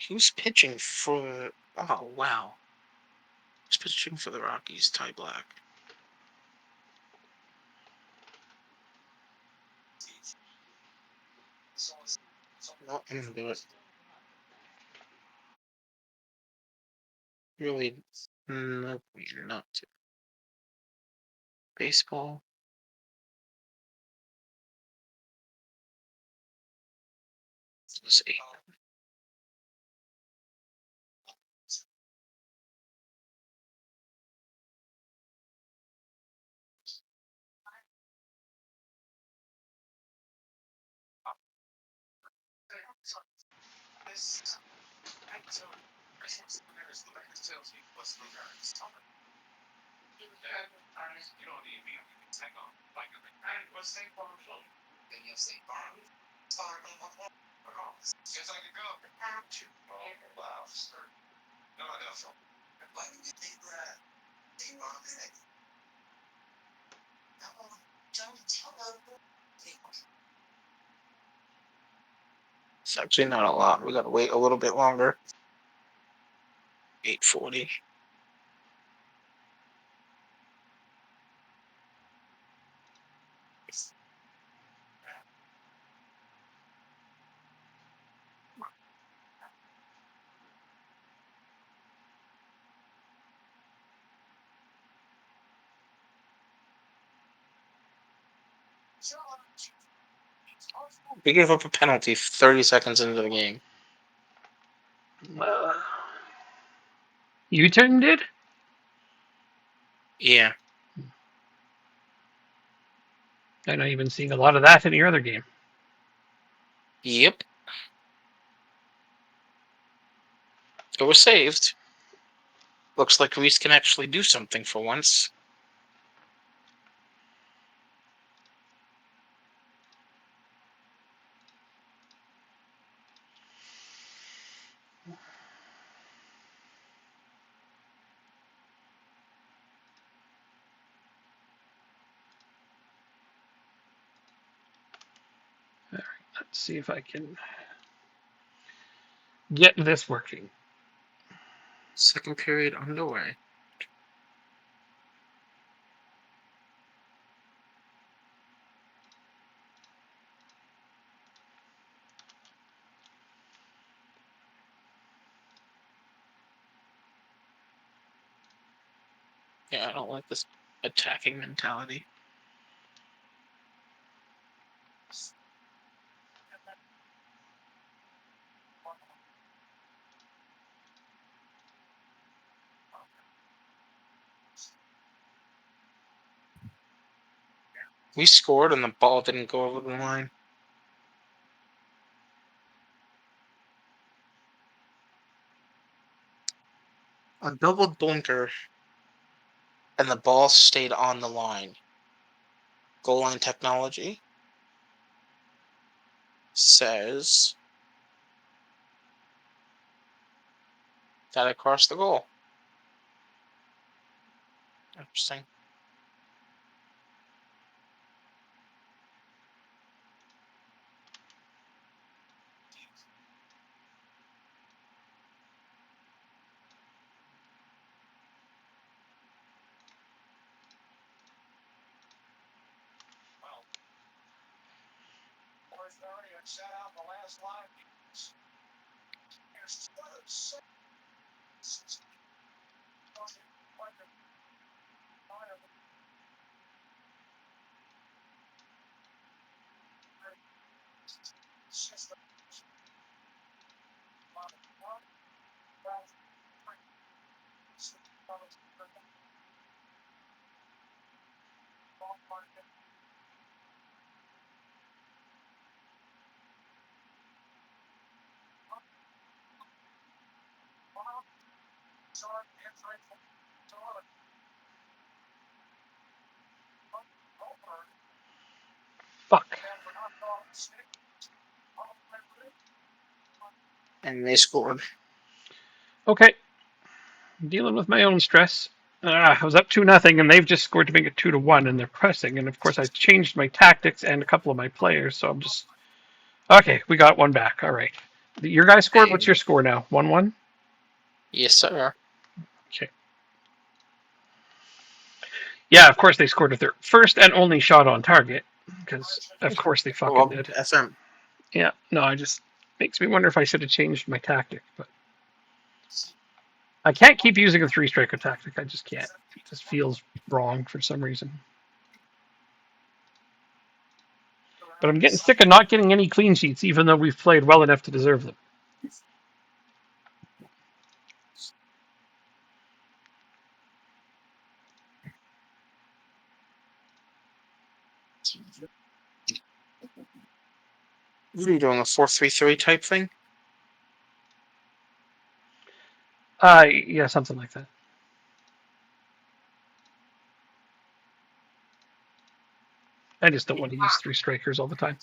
Speaker 2: Who's pitching for? Oh wow, who's pitching for the Rockies? Ty Black. No, I'm gonna do it. Really, no, not to. Baseball. Let's see. It's actually not a lot. We gotta wait a little bit longer. 8:40. We gave up a penalty 30 seconds into the game.
Speaker 1: U-turn did?
Speaker 2: Yeah.
Speaker 1: I'm not even seeing a lot of that in your other game.
Speaker 2: Yep. It was saved. Looks like Reese can actually do something for once.
Speaker 1: All right, let's see if I can get this working.
Speaker 2: Second period underway. Yeah, I don't like this attacking mentality. We scored and the ball didn't go over the line. A double blinker and the ball stayed on the line. Goal line technology says that I crossed the goal. Interesting.
Speaker 1: Fuck.
Speaker 2: And they scored.
Speaker 1: Okay. I'm dealing with my own stress. I was up 2-0, and they've just scored to make it 2-1, and they're pressing. And of course, I changed my tactics and a couple of my players, so I'm just okay. We got one back. All right. Your guy scored. What's your score now? 1-1.
Speaker 2: Yes, sir.
Speaker 1: Okay. Yeah, of course they scored with their first and only shot on target, because of course they fucking did.
Speaker 2: FM.
Speaker 1: Yeah. No, I just makes me wonder if I should have changed my tactic, but I can't keep using a 3-striker tactic. I just can't. It just feels wrong for some reason. But I'm getting sick of not getting any clean sheets, even though we've played well enough to deserve them.
Speaker 2: What are you doing, a 4-3-3 type thing?
Speaker 1: Yeah, something like that. I just don't want to use 3 strikers all the time.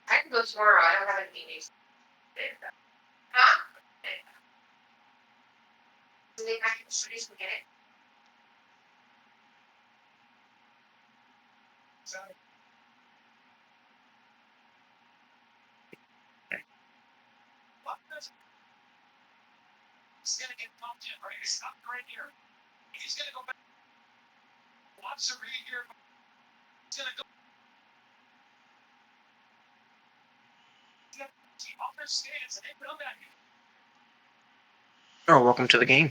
Speaker 3: I can go tomorrow. I don't have any meetings. Huh? I can produce and get it. He's gonna get pumped in, right? He's not right here. He's gonna go back. Wants to read here. He's gonna go. Off their stance and they put him back.
Speaker 2: Oh, welcome to the game.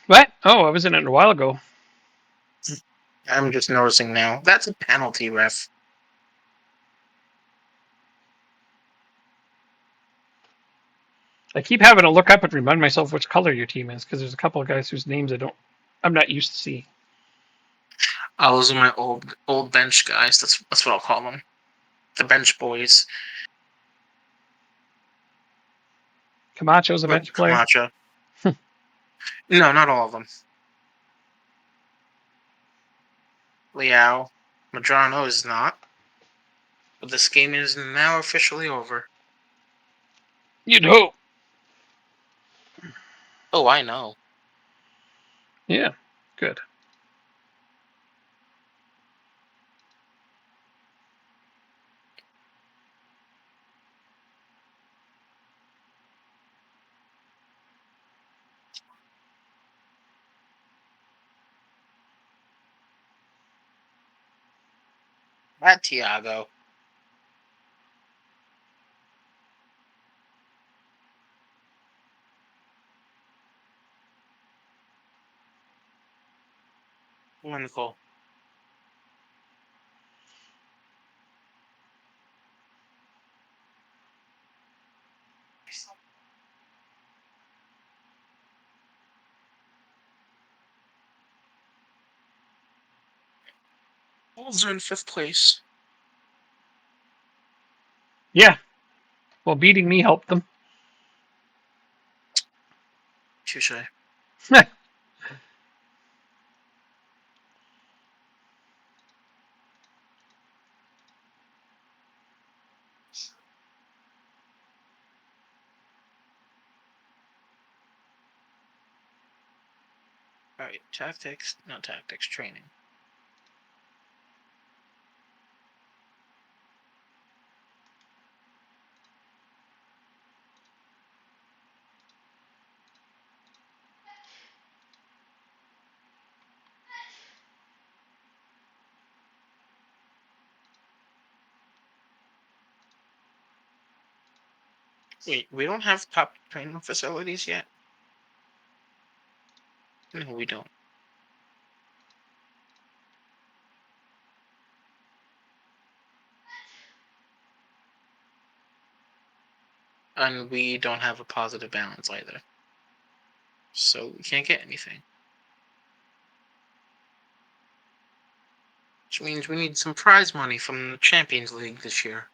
Speaker 1: What? Oh, I was in it a while ago.
Speaker 2: I'm just noticing now. That's a penalty, ref.
Speaker 1: I keep having to look up and remind myself which color your team is, because there's a couple of guys whose names I'm not used to seeing.
Speaker 2: Oh, those are my old bench guys. That's what I'll call them. The bench boys.
Speaker 1: Camacho's a bench player.
Speaker 2: Camacho. No, not all of them. Liao. Madrano is not. But this game is now officially over.
Speaker 1: You'd hope.
Speaker 2: Oh, I know.
Speaker 1: Yeah, good.
Speaker 2: At Tiago. Wonderful. Wolves are in 5th place.
Speaker 1: Yeah. Well, beating me helped them.
Speaker 2: Touche. Alright, tactics, not tactics, training. Wait, we don't have top training facilities yet? No, we don't. And we don't have a positive balance either. So we can't get anything. Which means we need some prize money from the Champions League this year.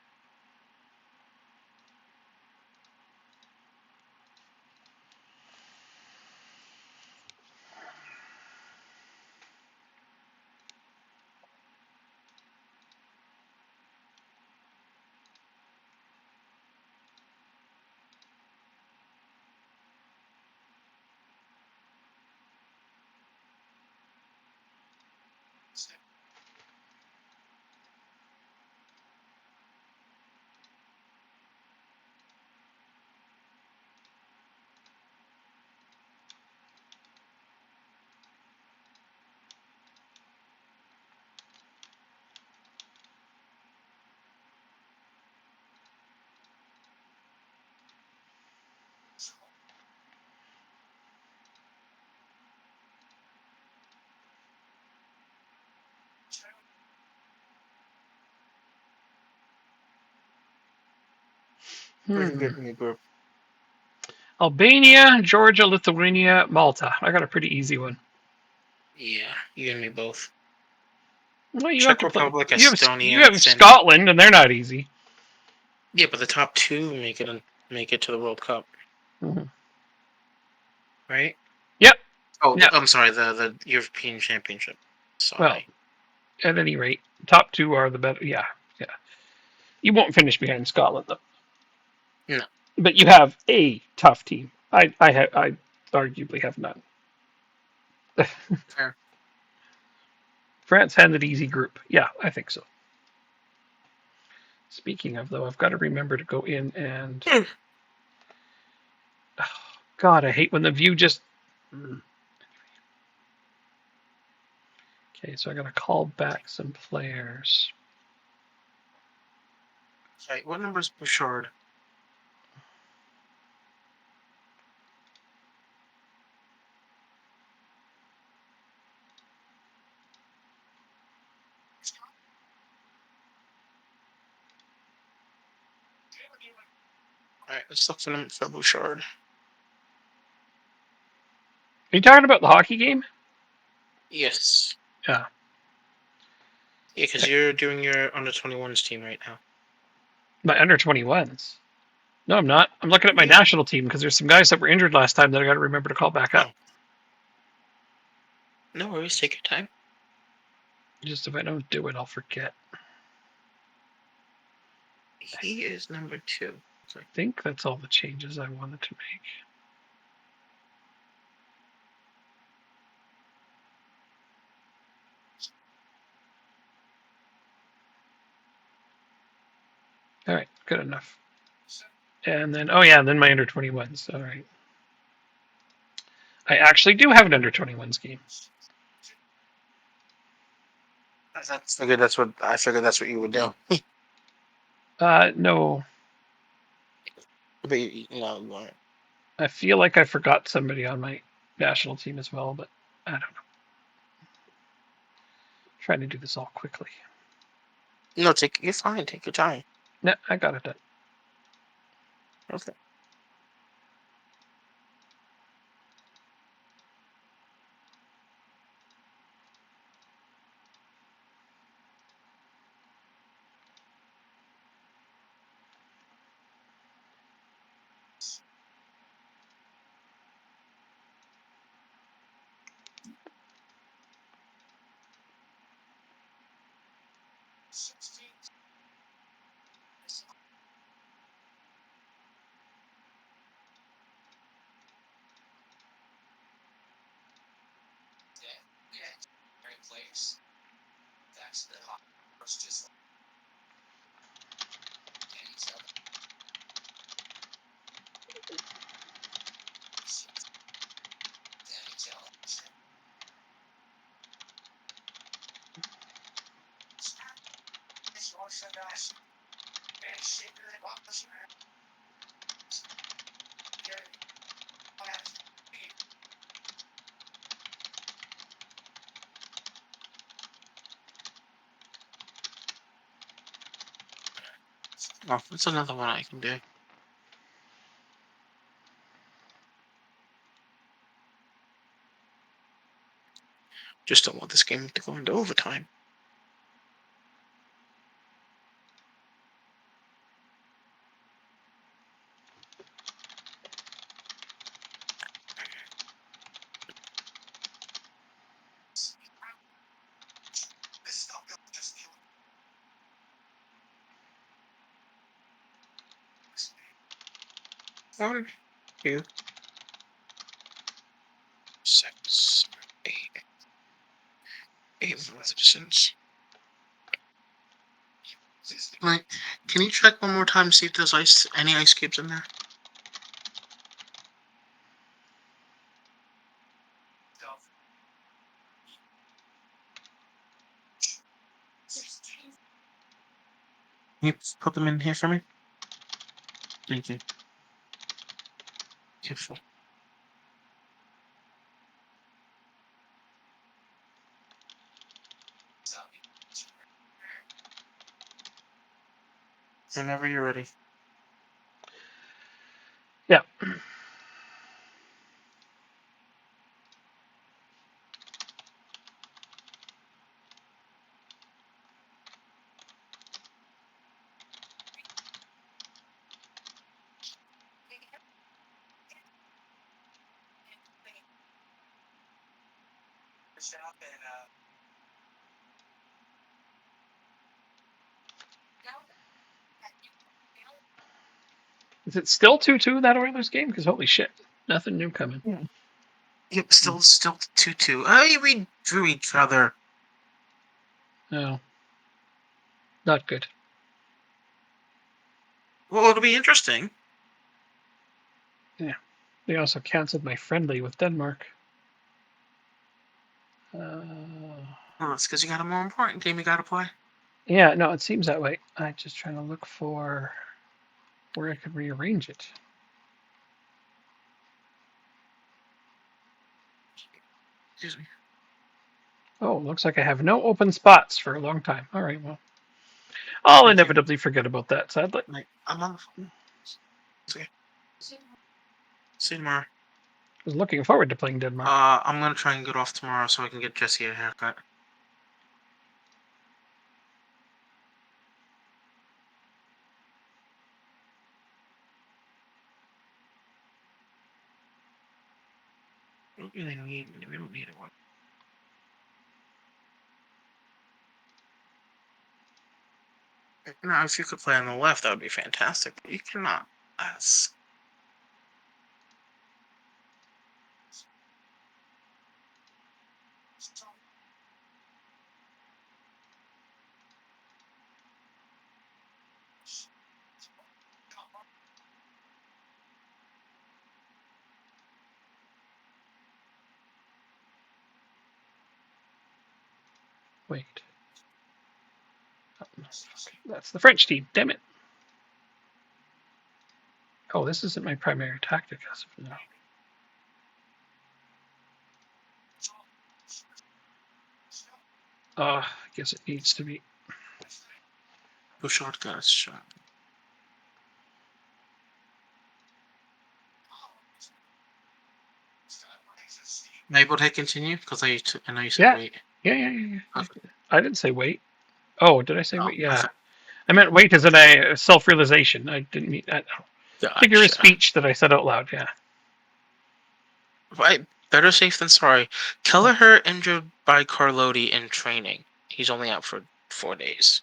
Speaker 2: Pretty good in the group.
Speaker 1: Albania, Georgia, Lithuania, Malta. I got a pretty easy one.
Speaker 2: Yeah, you and me both.
Speaker 1: Well, you
Speaker 2: Czech
Speaker 1: have to play.
Speaker 2: Republic,
Speaker 1: You
Speaker 2: Estonia,
Speaker 1: have Scotland, and they're not easy.
Speaker 2: Yeah, but the top two make it to the World Cup, right?
Speaker 1: Yep.
Speaker 2: Oh,
Speaker 1: Yep.
Speaker 2: I'm sorry, the European Championship. Sorry.
Speaker 1: Well, at any rate, top two are the better. Yeah. You won't finish behind Scotland though.
Speaker 2: No.
Speaker 1: But you have a tough team. I arguably have none.
Speaker 2: Fair.
Speaker 1: France had an easy group. Yeah, I think so. Speaking of though, I've got to remember to go in and. Oh, God, I hate when the view just. Okay, so I got to call back some players.
Speaker 2: Okay, what number is Bouchard? Alright, let's look for Bouchard.
Speaker 1: Are you talking about the hockey game?
Speaker 2: Yes.
Speaker 1: Yeah.
Speaker 2: Yeah, because you're doing your under 21s team right now.
Speaker 1: My under 21s. No, I'm not. I'm looking at my national team because there's some guys that were injured last time that I got to remember to call back up.
Speaker 2: Oh. No worries, take your time.
Speaker 1: Just if I don't do it, I'll forget.
Speaker 2: He is number 2.
Speaker 1: I think that's all the changes I wanted to make. All right, good enough. And then, oh yeah, then my under 21s. All right. I actually do have an under 21s game.
Speaker 2: I figured that's what you would do.
Speaker 1: No.
Speaker 2: But you weren't.
Speaker 1: I feel like I forgot somebody on my national team as well, but I don't know. Trying to do this all quickly.
Speaker 2: No, you're fine. Take your time.
Speaker 1: No, I got it done.
Speaker 2: Okay.
Speaker 3: That's the hot first just
Speaker 2: Oh, that's another one I can do. Just don't want this game to go into overtime. One, 2, 6, 8. 8 citizens. Like, can you check one more time, see if there's any ice cubes in there? Can you put them in here for me? Thank you. Careful. Whenever you're ready.
Speaker 1: Yeah. Is it still 2-2 that Oilers game? Because holy shit, nothing new coming.
Speaker 2: Yeah. Yep, still 2-2. Hey, we drew each other.
Speaker 1: No. Not good.
Speaker 2: Well, it'll be interesting.
Speaker 1: Yeah. They also canceled my friendly with Denmark.
Speaker 2: Well, that's because you got a more important game you got to play.
Speaker 1: Yeah, no, it seems that way. I'm just trying to look for where I could rearrange it.
Speaker 2: Excuse me.
Speaker 1: Oh, looks like I have no open spots for a long time. All right, well, I'll inevitably forget about that, sadly.
Speaker 2: I'm on the phone. It's okay. See you tomorrow.
Speaker 1: I was looking forward to playing Denmark.
Speaker 2: I'm gonna try and get off tomorrow so I can get Jesse a haircut. We don't need it. Now, if you could play on the left, that would be fantastic. But you cannot. That's...
Speaker 1: Wait. Oh, that's the French team. Damn it. Oh, this isn't my primary tactic as of now. I guess it needs to be.
Speaker 2: Go shotgun a shot. Am I able to continue? Because I know you said wait.
Speaker 1: Yeah. I didn't say wait. Oh, did I say wait? Yeah.
Speaker 2: Perfect.
Speaker 1: I meant wait as in a self-realization. I didn't mean that. Figure of speech that I said out loud, yeah.
Speaker 2: Right. Better safe than sorry. Kelleher injured by Carlotti in training. He's only out for 4 days.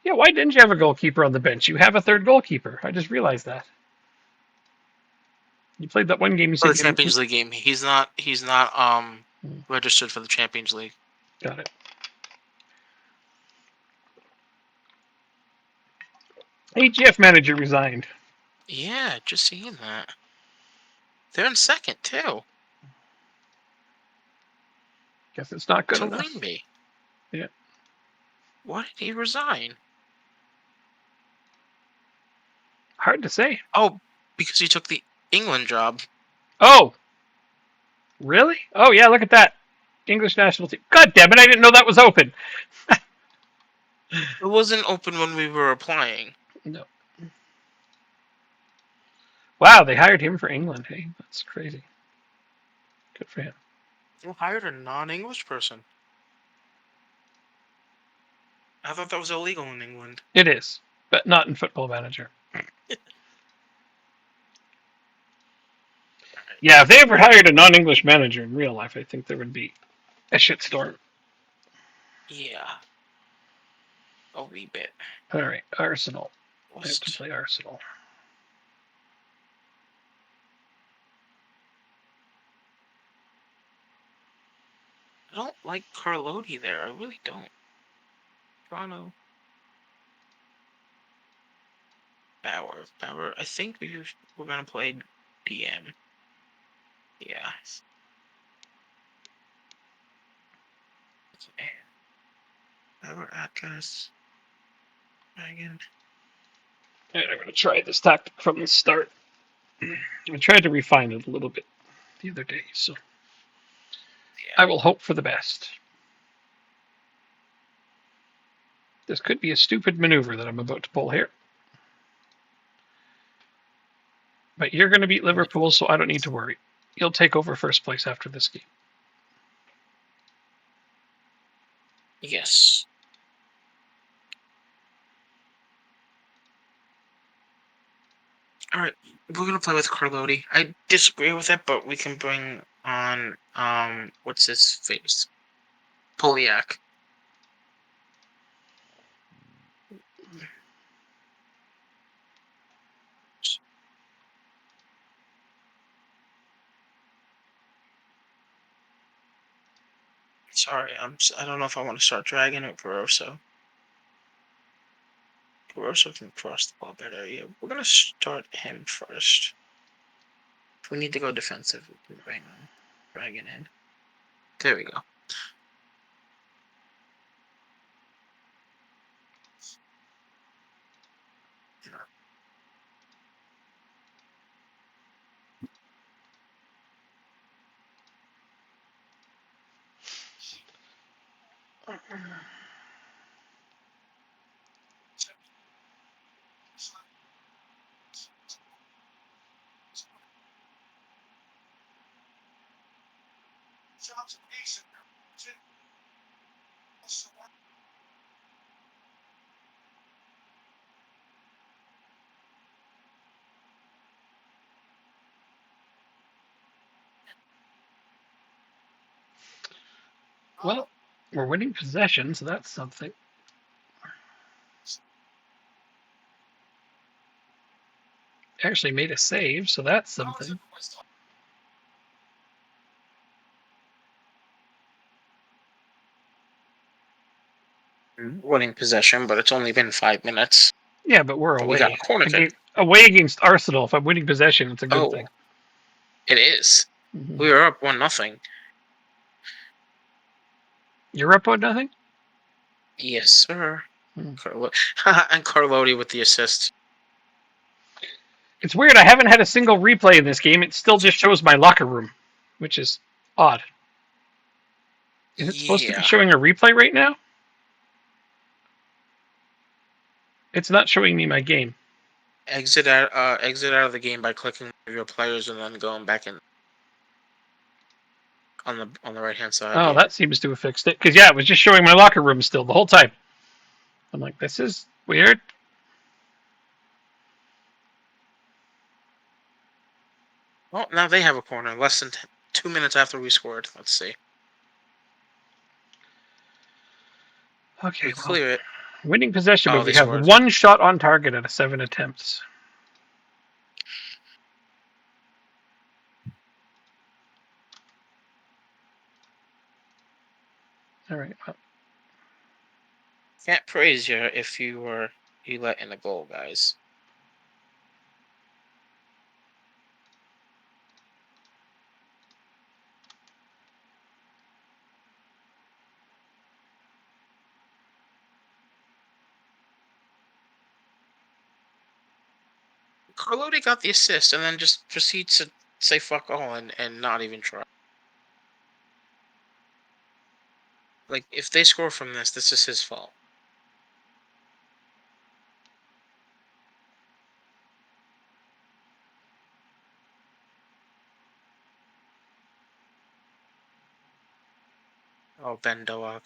Speaker 1: Yeah, why didn't you have a goalkeeper on the bench? You have a third goalkeeper. I just realized that. You played that one game. You said
Speaker 2: the Champions League game. He's not registered for the Champions League.
Speaker 1: Got it. AGF manager resigned.
Speaker 2: Yeah, just seeing that. They're in second too.
Speaker 1: Guess it's not good
Speaker 2: to
Speaker 1: enough.
Speaker 2: Wingby.
Speaker 1: Yeah.
Speaker 2: Why did he resign?
Speaker 1: Hard to say.
Speaker 2: Oh, because he took the England job.
Speaker 1: Oh. Really? Oh yeah, look at that. English national team. God damn it, I didn't know that was open.
Speaker 2: It wasn't open when we were applying.
Speaker 1: No. Wow, they hired him for England. Hey, that's crazy. Good for him.
Speaker 2: You hired a non-English person. I thought that was illegal in England.
Speaker 1: It is, but not in Football Manager. Yeah, if they ever hired a non-English manager in real life, I think there would be a shitstorm.
Speaker 2: Yeah. A wee bit.
Speaker 1: All right, Arsenal. I have to play Arsenal.
Speaker 2: I don't like Carlotti there. I really don't. Toronto. Bauer. I think we're gonna play DM. Yeah. Okay. Bauer, Atkas. Dragon.
Speaker 1: All right, I'm going to try this tactic from the start. I tried to refine it a little bit the other day, so I will hope for the best. This could be a stupid maneuver that I'm about to pull here. But you're going to beat Liverpool, so I don't need to worry. You'll take over first place after this game.
Speaker 2: Yes. All right, we're gonna play with Carlotti. I disagree with it, but we can bring on what's his face, Poliak. Sorry, I don't know if I want to start Dragon or Barroso. Barroso can cross the ball better. Yeah, we're gonna start him first. If we need to go defensive, we can bring Dragon in. There we go.
Speaker 1: Well, we're winning possession, so that's something. Actually made a save, so that's something.
Speaker 2: Winning possession, but it's only been 5 minutes.
Speaker 1: Yeah, but we're
Speaker 2: But
Speaker 1: away.
Speaker 2: we got a corner kick.
Speaker 1: Away against Arsenal, if I'm winning possession, it's a good thing.
Speaker 2: It is.
Speaker 1: Mm-hmm.
Speaker 2: We were up 1-0.
Speaker 1: You're up 1-0?
Speaker 2: Yes, sir. And Carlotti with the assist.
Speaker 1: It's weird. I haven't had a single replay in this game. It still just shows my locker room, which is odd. Is it supposed to be showing a replay right now? It's not showing me my game.
Speaker 2: Exit out of the game by clicking your players and then going back in on the right hand side.
Speaker 1: Oh, that seems to have fixed it. Because it was just showing my locker room still the whole time. I'm like, this is weird.
Speaker 2: Well, now they have a corner. Less than 2 minutes after we scored. Let's see.
Speaker 1: Okay,
Speaker 2: we clear it.
Speaker 1: Winning possession, but we have one shot on target out of 7 attempts. All right. Well.
Speaker 2: Can't praise you if you let in a goal, guys. Carlotti got the assist and then just proceeds to say fuck all and not even try. Like, if they score from this is his fault. Oh, Ben Doak.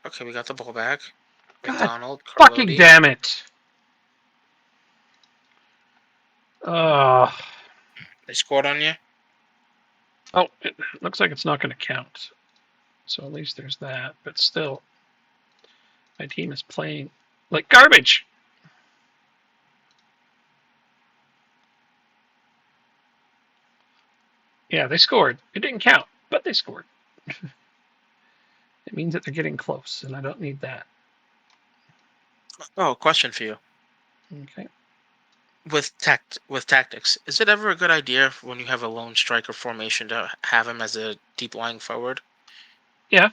Speaker 2: Okay, we got the ball back.
Speaker 1: God
Speaker 2: McDonald,
Speaker 1: fucking
Speaker 2: Carlotti.
Speaker 1: damn it!
Speaker 2: They scored on you?
Speaker 1: Oh, it looks like it's not going to count. So at least there's that. But still, my team is playing like garbage. Yeah, they scored. It didn't count, but they scored. It means that they're getting close, and I don't need that.
Speaker 2: Oh, question for you.
Speaker 1: Okay.
Speaker 2: With tactics, is it ever a good idea when you have a lone striker formation to have him as a deep lying forward?
Speaker 1: Yeah.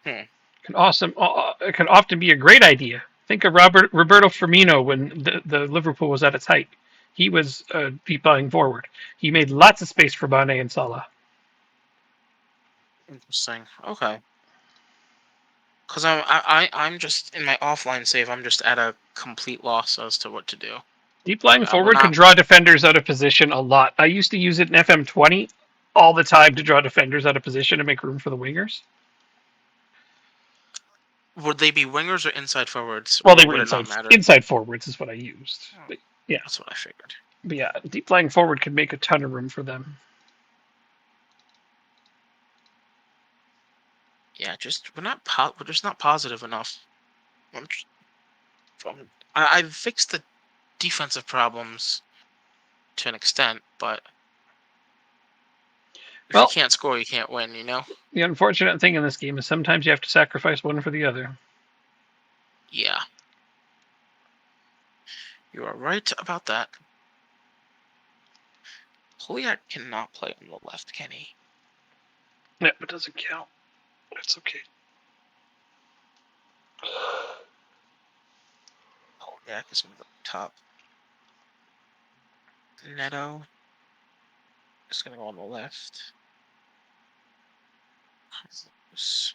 Speaker 2: Hmm.
Speaker 1: It can often be a great idea. Think of Roberto Firmino when the Liverpool was at its height. He was deep lying forward. He made lots of space for Mane and Salah.
Speaker 2: Interesting. Okay. Because I'm just in my offline save. I'm just at a complete loss as to what to do.
Speaker 1: Deep lying
Speaker 2: We're
Speaker 1: forward can
Speaker 2: not.
Speaker 1: draw defenders out of position a lot. I used to use it in FM20 all the time to draw defenders out of position to make room for the wingers.
Speaker 2: Would they be wingers or inside forwards,
Speaker 1: Well, they
Speaker 2: or
Speaker 1: were
Speaker 2: would it not matter?
Speaker 1: inside forwards is what I used.
Speaker 2: Oh,
Speaker 1: But yeah,
Speaker 2: that's what I figured.
Speaker 1: deep lying forward could make a ton of room for them.
Speaker 2: Yeah, we're just not positive enough. I'm, just- I've fixed the defensive problems to an extent, but if you
Speaker 1: Well,
Speaker 2: can't score, you can't win. You know?
Speaker 1: the unfortunate thing in this game is sometimes you have to sacrifice one for the other.
Speaker 2: Yeah. You are right about that. Poliak cannot play on the left, can he?
Speaker 1: Yeah, it doesn't count. It's okay.
Speaker 2: Poliak is moving up top. Neto is going to go on the left. Carlos.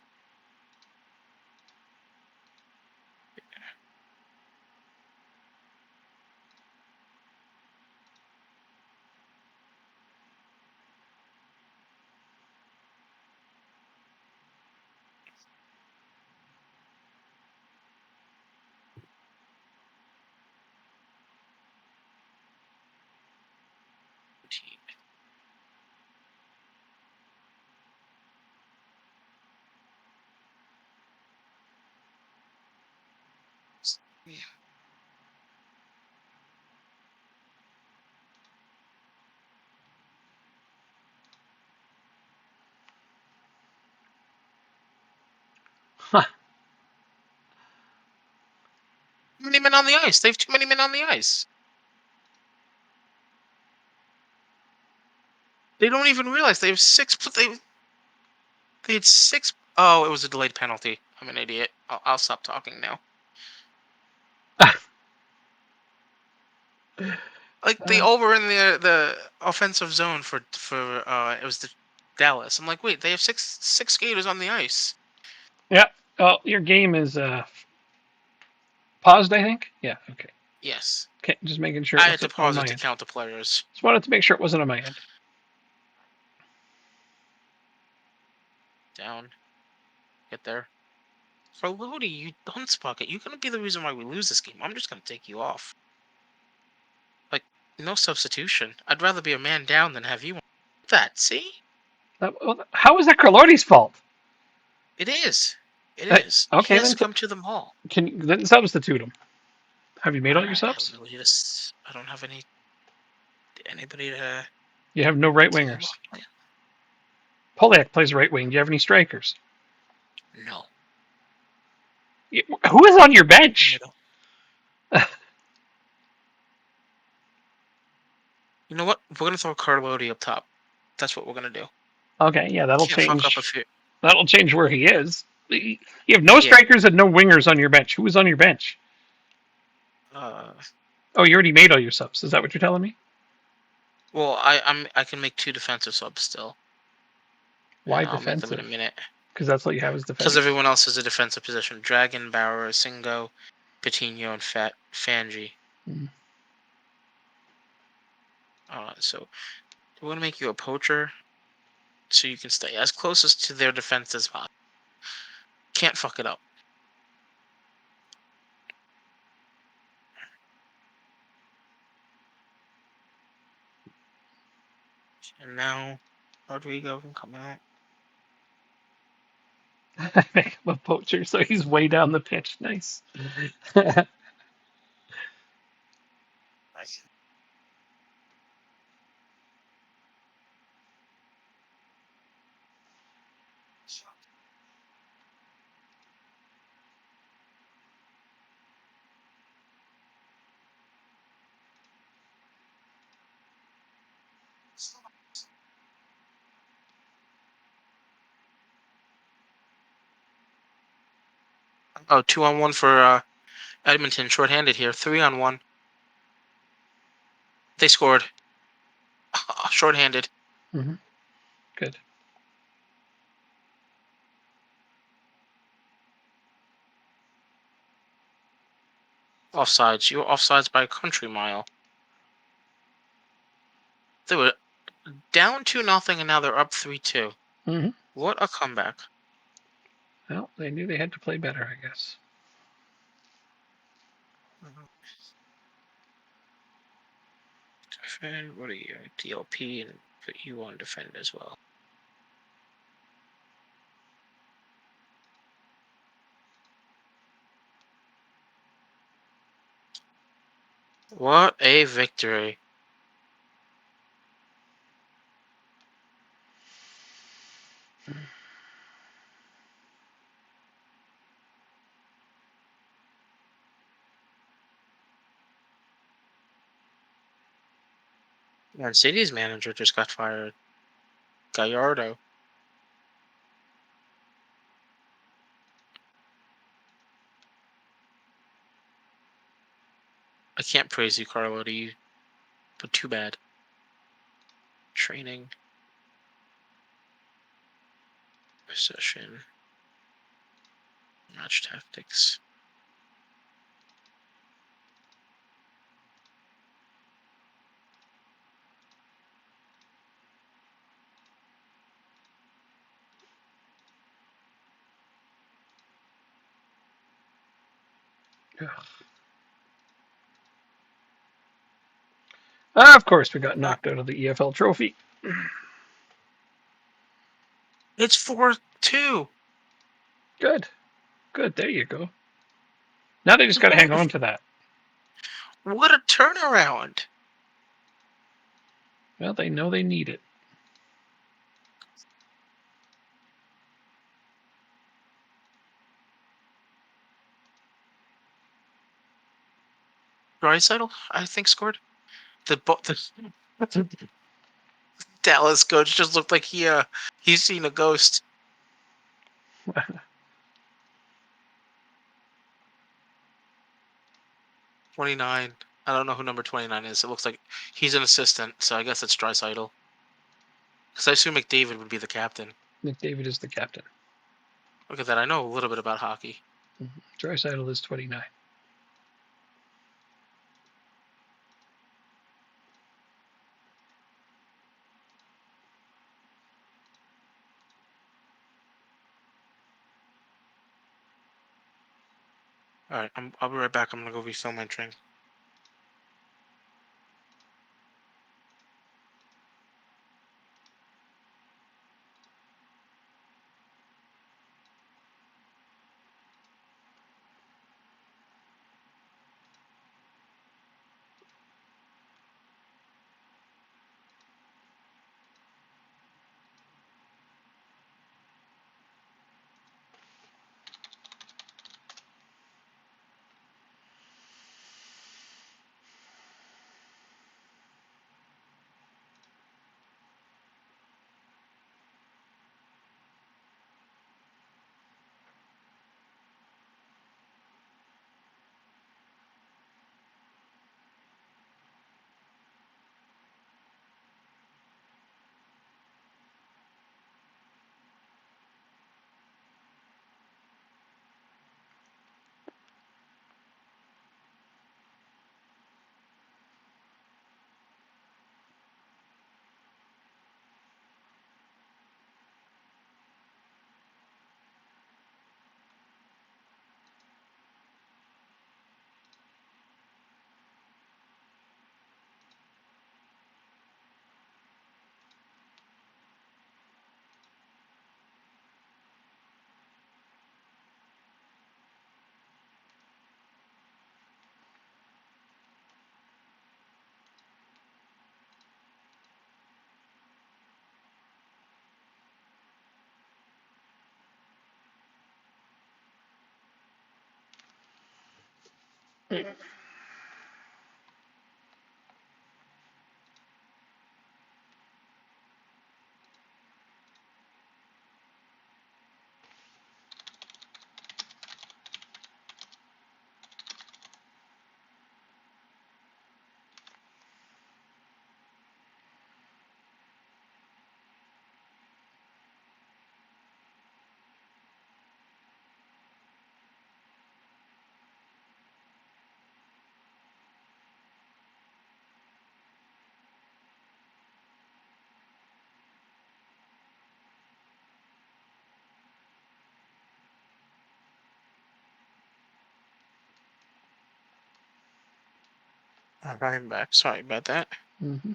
Speaker 2: Yeah.
Speaker 1: Huh.
Speaker 2: Too many men on the ice. They have too many men on the ice. They don't even realize they have six. They had six. Oh, it was a delayed penalty. I'm an idiot. I'll stop talking now. Like they all were in the offensive zone for it was the Dallas. I'm like, wait, they have six skaters on the ice.
Speaker 1: Yeah. Oh, your game is paused, I think. Yeah. Okay.
Speaker 2: Yes,
Speaker 1: Okay. Just making sure it
Speaker 2: I had to
Speaker 1: wasn't on
Speaker 2: pause it
Speaker 1: my
Speaker 2: to
Speaker 1: end.
Speaker 2: count the players.
Speaker 1: Just wanted to make sure it wasn't on my end.
Speaker 2: Down, get there. For Lodi, you dunce bucket. You're gonna be the reason why we lose this game. I'm just gonna take you off. Like no substitution. I'd rather be a man down than have you on that. See,
Speaker 1: How is that Carlotti's fault?
Speaker 2: it is. It is. He
Speaker 1: Okay,
Speaker 2: has
Speaker 1: then
Speaker 2: to come to the mall.
Speaker 1: can you then substitute him? Have you made all your
Speaker 2: I
Speaker 1: subs?
Speaker 2: really just. I don't have anybody to.
Speaker 1: You have no right
Speaker 2: Team
Speaker 1: wingers.
Speaker 2: up.
Speaker 1: Polyak plays right wing. Do you have any strikers?
Speaker 2: No.
Speaker 1: Who is on your bench?
Speaker 2: You know what? We're gonna throw Carlotti up top. That's what we're gonna do.
Speaker 1: Okay, yeah, that'll
Speaker 2: Can't fuck up a
Speaker 1: change.
Speaker 2: few.
Speaker 1: That'll change where he is. You have no
Speaker 2: Yeah.
Speaker 1: strikers and no wingers on your bench. Who is on your bench? Oh, you already made all your subs. Is that what you're telling me?
Speaker 2: Well, I can make two defensive subs still.
Speaker 1: Why
Speaker 2: I'll make them in
Speaker 1: defensive?
Speaker 2: a minute.
Speaker 1: Because that's all you have is
Speaker 2: Because
Speaker 1: defense.
Speaker 2: everyone else is a defensive position. Dragon, Bauer, Singo, Patino, and Fanji.
Speaker 1: Mm.
Speaker 2: So we're gonna make you a poacher. so you can stay as closest to their defense as possible. Can't fuck it up. And now Rodrigo can come out.
Speaker 1: Make him a poacher, so he's way down the pitch. Nice.
Speaker 2: Nice. Oh, 2-on-1 for Edmonton. Shorthanded here. 3-on-1. They scored. Shorthanded.
Speaker 1: Mm-hmm. Good.
Speaker 2: Offsides. You were offsides by a country mile. They were down 2-0, and now they're up 3-2.
Speaker 1: Mm-hmm.
Speaker 2: What a comeback!
Speaker 1: Well, they knew they had to play better, I guess.
Speaker 2: Defend. What are you? DLP, and put you on defend as well. What a victory! Man City's manager just got fired. Gallardo. I can't praise you, Carlo, to you, but too bad. Training. Possession. Match tactics.
Speaker 1: Ugh. Of course, we got knocked out of the EFL trophy.
Speaker 2: It's 4-2.
Speaker 1: Good. Good. There you go. Now they just got to hang on to that.
Speaker 2: What a turnaround!
Speaker 1: Well, they know they need it.
Speaker 2: Draisaitl, I think, scored. The Dallas coach just looked like he's seen a ghost. 29. I don't know who number 29 is. It looks like he's an assistant, so I guess it's Draisaitl. Because I assume McDavid would be the captain.
Speaker 1: McDavid is the captain.
Speaker 2: Look at that. I know a little bit about hockey.
Speaker 1: Mm-hmm. Draisaitl is 29.
Speaker 2: All right, I'll be right back. I'm gonna go refill my drink. I'm back. Sorry about that.
Speaker 1: Mm-hmm.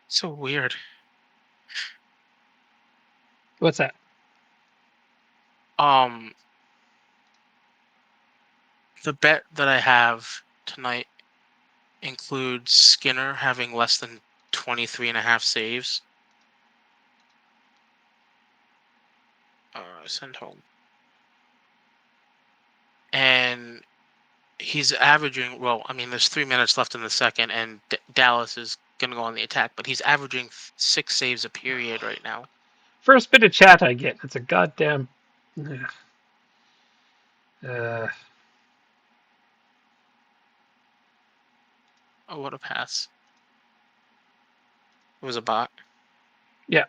Speaker 2: So weird.
Speaker 1: What's that?
Speaker 2: The bet that I have tonight includes Skinner having less than 23.5 saves. Send home. And he's averaging, well, I mean, there's 3 minutes left in the second, and Dallas is going to go on the attack, but he's averaging 6 saves a period right now.
Speaker 1: First bit of chat I get. It's a goddamn.
Speaker 2: Oh, what a pass. It was a bot.
Speaker 1: Yeah.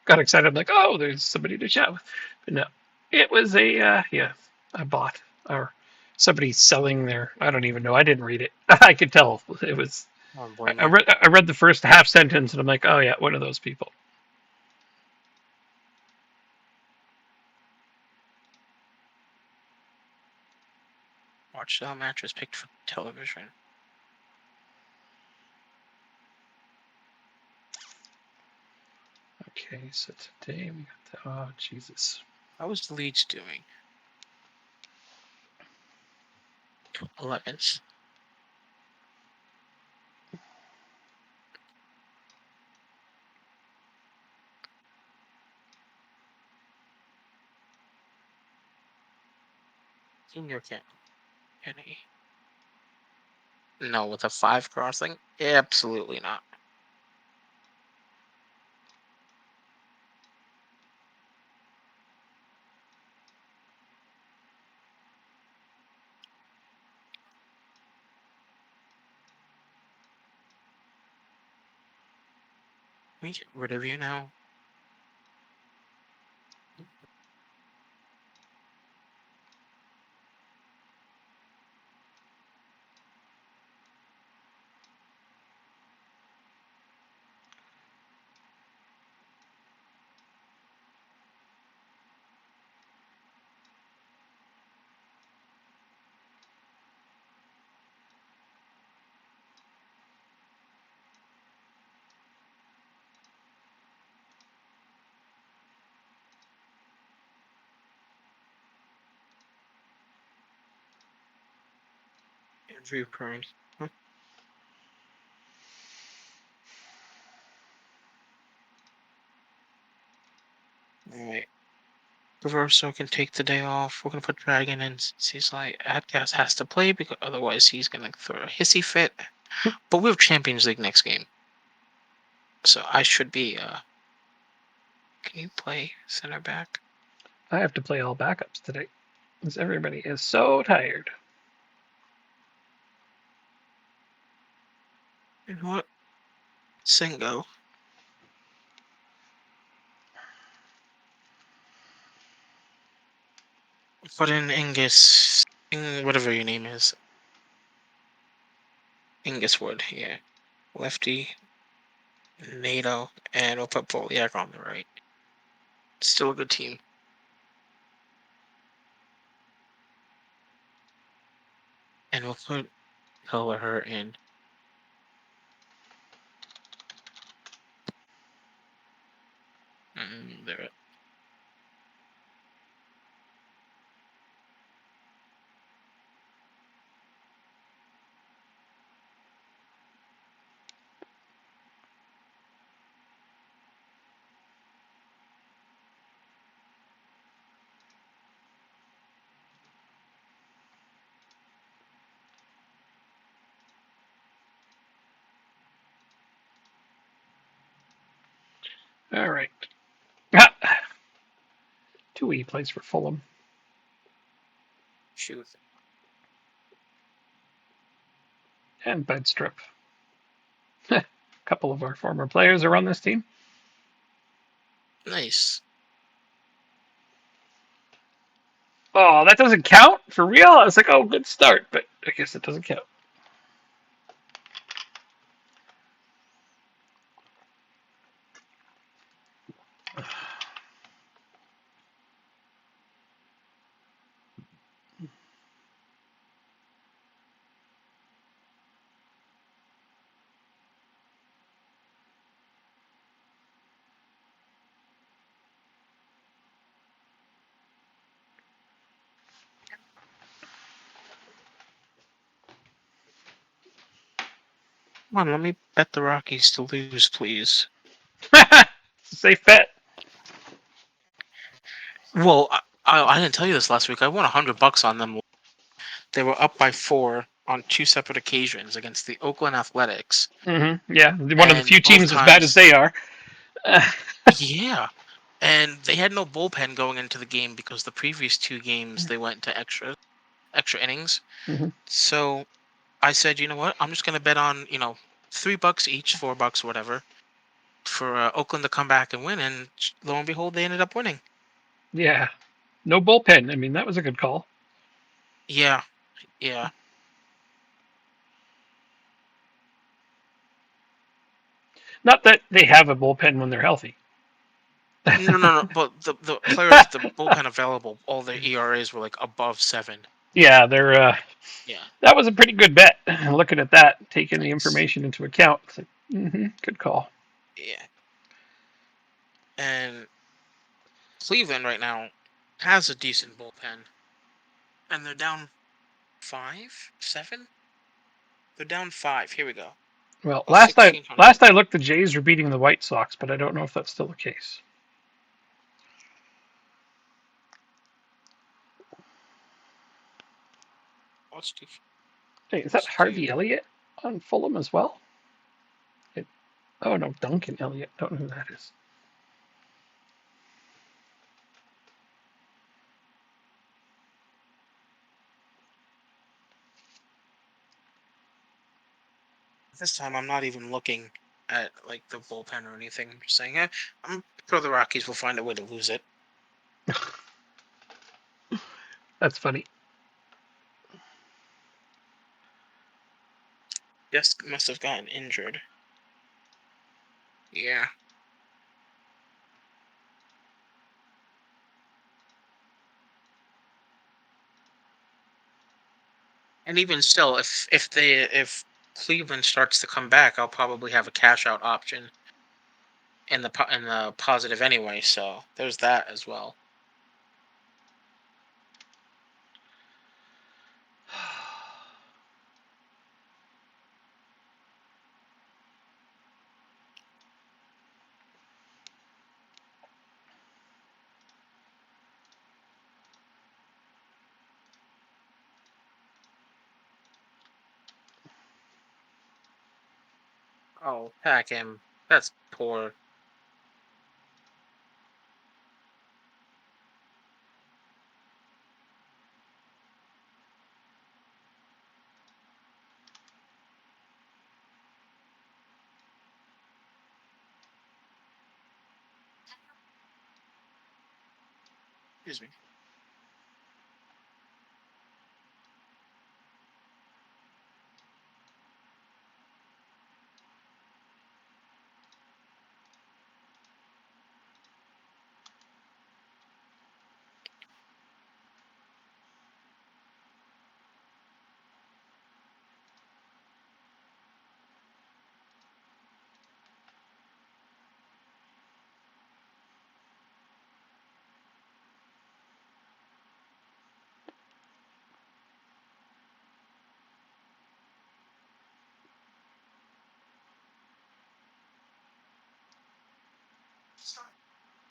Speaker 1: Got excited. I'm like, oh, there's somebody to chat with. But no, it was a bot or somebody selling their. I don't even know. I didn't read it. I could tell it was.
Speaker 2: I don't blame
Speaker 1: I
Speaker 2: you.
Speaker 1: read the first half sentence and I'm like, oh yeah, one of those people.
Speaker 2: Watch Cell mattress picked for television.
Speaker 1: Okay, so today we got the. Oh Jesus.
Speaker 2: How was the Leeds doing? 11th. Senior Kenny. No, with a 5 crossing? Absolutely not. Can we get rid of you now? Injury prone. Huh? Alright. Gaverso can take the day off. We're gonna put Dragon in since he's like Adcast has to play because otherwise he's gonna throw a hissy fit. But we have Champions League next game. So I should be can you play center back?
Speaker 1: I have to play all backups today because everybody is so tired.
Speaker 2: You know what? Singo. Put in Ingus, whatever your name is. Ingus Wood, yeah. Lefty, NATO, and we'll put Boliak on the right. Still a good team. And we'll put Kelleher in. There.
Speaker 1: All right. Ah, Tui plays for Fulham.
Speaker 2: Shoot.
Speaker 1: And Bedstrip. A couple of our former players are on this team.
Speaker 2: Nice.
Speaker 1: Oh, that doesn't count? For real? I was like, oh, good start, but I guess it doesn't count.
Speaker 2: Come on, let me bet the Rockies to lose, please.
Speaker 1: It's a safe bet.
Speaker 2: Well, I didn't tell you this last week. I won $100 on them. They were up by 4 on 2 separate occasions against the Oakland Athletics.
Speaker 1: Mm-hmm. Yeah, one of the
Speaker 2: And
Speaker 1: few
Speaker 2: both
Speaker 1: teams as bad as
Speaker 2: times,
Speaker 1: they are.
Speaker 2: yeah. And they had no bullpen going into the game because the previous 2 games they went to extra innings.
Speaker 1: Mhm.
Speaker 2: So I said, you know what? I'm just gonna bet on $3 each, $4, whatever, for Oakland to come back and win. And lo and behold, they ended up winning.
Speaker 1: Yeah. No bullpen. I mean, that was a good call.
Speaker 2: Yeah, yeah.
Speaker 1: Not that they have a bullpen when they're healthy.
Speaker 2: No. But the players with the bullpen available, all their ERAs were like above 7.
Speaker 1: Yeah, they're.
Speaker 2: Yeah,
Speaker 1: That was a pretty good bet. Looking at that, taking the
Speaker 2: nice.
Speaker 1: information into account, it's like, good call.
Speaker 2: Yeah, and Cleveland right now has a decent bullpen, and they're down 5, 7. They're down 5. Here we go.
Speaker 1: Well,
Speaker 2: Oh,
Speaker 1: last I
Speaker 2: 1,600.
Speaker 1: last I looked, the Jays were beating the White Sox, but I don't know if that's still the case.
Speaker 2: Let's do.
Speaker 1: Hey, is that
Speaker 2: Let's
Speaker 1: Harvey
Speaker 2: do.
Speaker 1: Elliott on Fulham as well? Oh no, Duncan Elliott. Don't know who that is.
Speaker 2: This time, I'm not even looking at like the bullpen or anything. I'm just saying, I'm sure the Rockies will find a way to lose it.
Speaker 1: That's funny.
Speaker 2: Just must have gotten injured. Yeah. And even still, if Cleveland starts to come back, I'll probably have a cash out option in the positive anyway. So there's that as well. Oh, pack him. That's poor. Excuse me.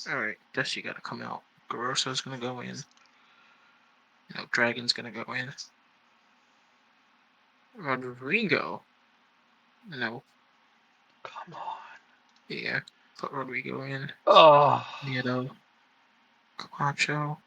Speaker 2: Alright, Dusty gotta come out. Garosso's gonna go in. Dragon's gonna go in. Rodrigo. No.
Speaker 1: Come on.
Speaker 2: Yeah. Put Rodrigo in.
Speaker 1: Oh.
Speaker 2: Nieto. Camacho.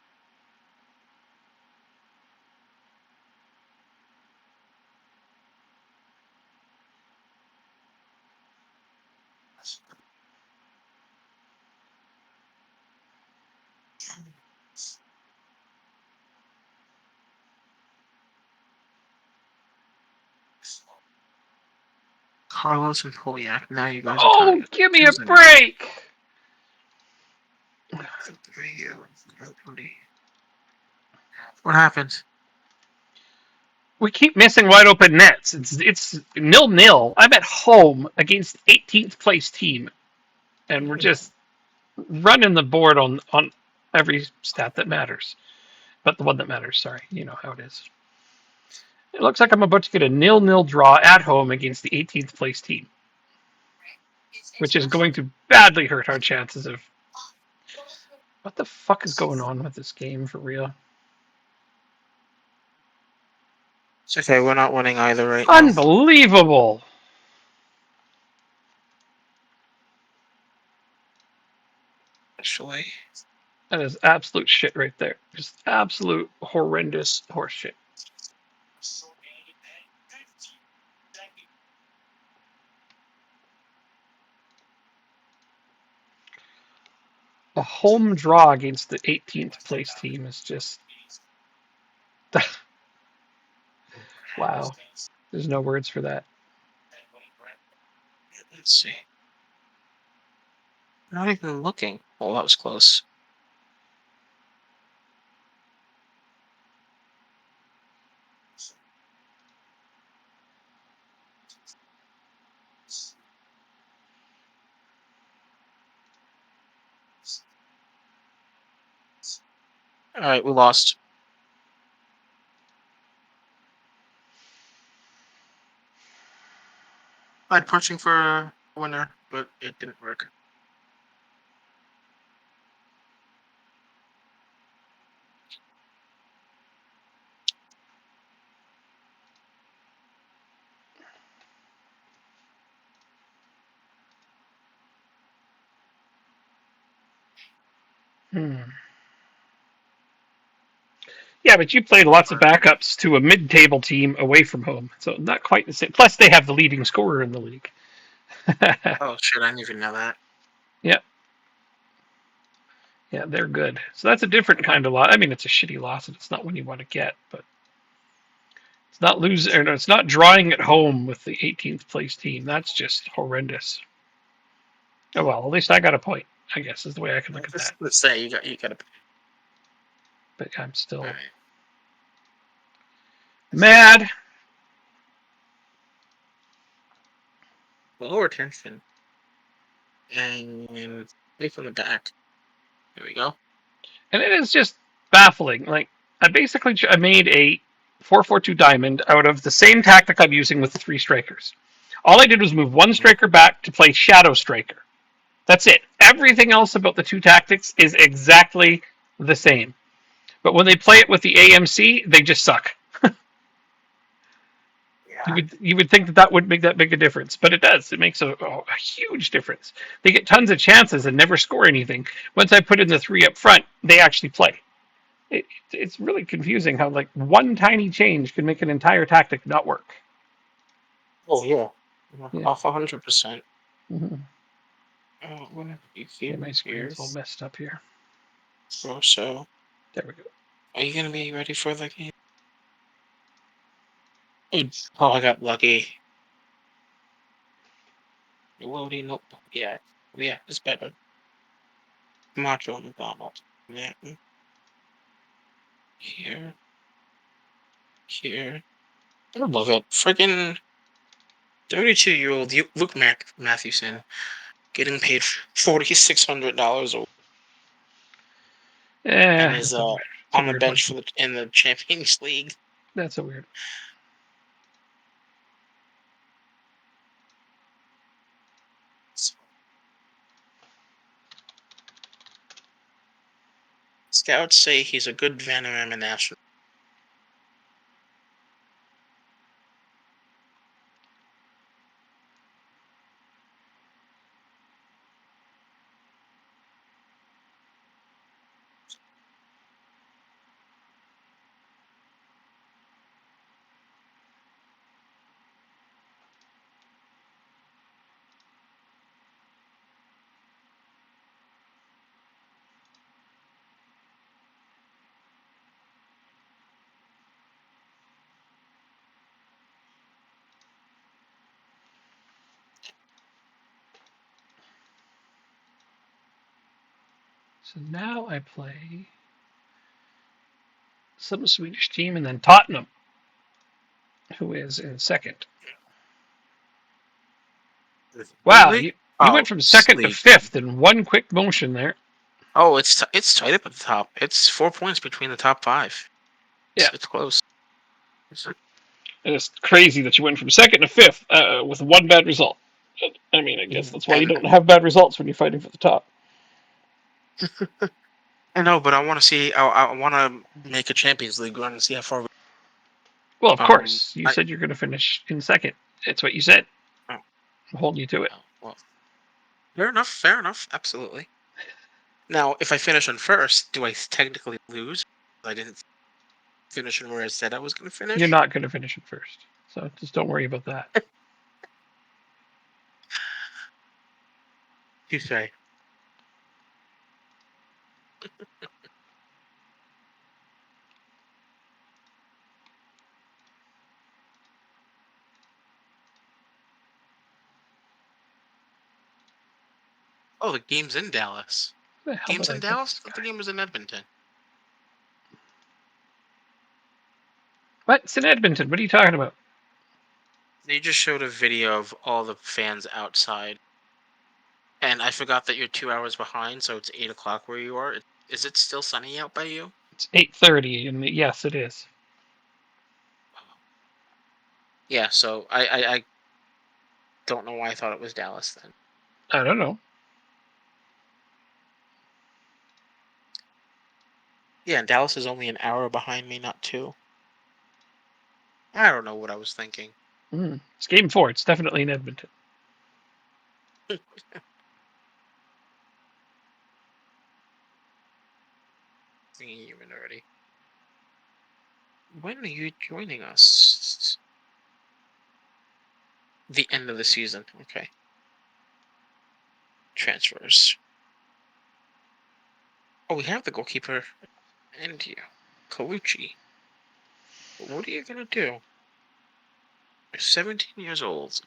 Speaker 2: Carlos and Polyak. Now you guys are
Speaker 1: Oh,
Speaker 2: tied.
Speaker 1: give me a break.
Speaker 2: What happened?
Speaker 1: We keep missing wide open nets. It's 0-0. I'm at home against 18th place team, and we're just running the board on every stat that matters. But the one that matters, sorry, you know how it is. It looks like I'm about to get a 0-0 draw at home against the 18th place team, which is going to badly hurt our chances of. What the fuck is going on with this game for real?
Speaker 2: It's okay, we're not winning either right now.
Speaker 1: Unbelievable!
Speaker 2: Actually.
Speaker 1: That is absolute shit right there. Just absolute horrendous horse shit. A home draw against the 18th place team is just. Wow. There's no words for that.
Speaker 2: Let's see. Not even looking. Oh, that was close. Alright, we lost. I tried pushing for a winner, but it didn't work.
Speaker 1: Yeah, but you played lots of backups to a mid-table team away from home, so not quite the same. Plus, they have the leading scorer in the league.
Speaker 2: Oh shit, I didn't even know that.
Speaker 1: Yeah. Yeah, they're good. So that's a different kind of loss. I mean, it's a shitty loss, and it's not one you want to get, but it's not losing, or it's not drawing at home with the 18th place team. That's just horrendous. Oh well, at least I got a point, I guess, is the way I can look at that.
Speaker 2: Let's say you got a.
Speaker 1: But I'm still
Speaker 2: Right.
Speaker 1: mad.
Speaker 2: Lower tension. And play from the back. There we go.
Speaker 1: And it is just baffling. Like, I made a 4-4-2 diamond out of the same tactic I'm using with the 3 strikers. All I did was move 1 striker back to play Shadow Striker. That's it. Everything else about the 2 tactics is exactly the same. But when they play it with the AMC, they just suck.
Speaker 2: Yeah.
Speaker 1: You would think that wouldn't make that big a difference, but it does. It makes a huge difference. They get tons of chances and never score anything. Once I put in the 3 up front, they actually play. It's really confusing how like one tiny change can make an entire tactic not work.
Speaker 2: Oh yeah.
Speaker 1: Yeah.
Speaker 2: Off 100%.
Speaker 1: Mm-hmm.
Speaker 2: Yeah,
Speaker 1: my screen's all messed up here.
Speaker 2: So
Speaker 1: there we go.
Speaker 2: Are you gonna be ready for the game? Oh, I got lucky. Loading. Nope. Yeah, it's better. Macho McDonald. Yeah. Here. I love it. Friggin' 32-year-old Luke Matthewson getting paid $4,600 and is on the bench in the Champions League.
Speaker 1: That's a weird.
Speaker 2: Scouts say he's a good Vanarama national.
Speaker 1: So now I play some Swedish team and then Tottenham, who is in second. Wow, you went from second to fifth in one quick motion there.
Speaker 2: Oh, it's tight up at the top. It's 4 points between the top 5.
Speaker 1: Yeah.
Speaker 2: It's close.
Speaker 1: And it's crazy that you went from second to fifth with one bad result. I mean, I guess that's why you don't have bad results when you're fighting for the top.
Speaker 2: I know, but I want to see. I want to make a Champions League run and see how far.
Speaker 1: Well, of course. You said you're going to finish in second. That's what you said.
Speaker 2: Oh.
Speaker 1: I'm holding you to it.
Speaker 2: Well, fair enough. Fair enough. Absolutely. Now, if I finish on first, do I technically lose? I didn't finish in where I said I was going to finish.
Speaker 1: You're not going to finish it first, so just don't worry about that.
Speaker 2: You say. Oh, the game's in Dallas.
Speaker 1: The hell
Speaker 2: Game's
Speaker 1: did I
Speaker 2: in
Speaker 1: get
Speaker 2: Dallas?
Speaker 1: this
Speaker 2: I thought
Speaker 1: guy?
Speaker 2: the game was in Edmonton.
Speaker 1: What? It's in Edmonton. What are you talking about?
Speaker 2: They just showed a video of all the fans outside. And I forgot that you're 2 hours behind, so it's 8 o'clock where you are. Is it still sunny out by you?
Speaker 1: It's 8:30, and yes, it is.
Speaker 2: Yeah, so I don't know why I thought it was Dallas then.
Speaker 1: I don't know.
Speaker 2: Yeah, and Dallas is only an hour behind me, not 2. I don't know what I was thinking.
Speaker 1: It's game 4. It's definitely in Edmonton.
Speaker 2: Even already. When are you joining us? The end of the season. Okay. Transfers. Oh, we have the goalkeeper. And you. Colucci. What are you going to do? You're 17 years old.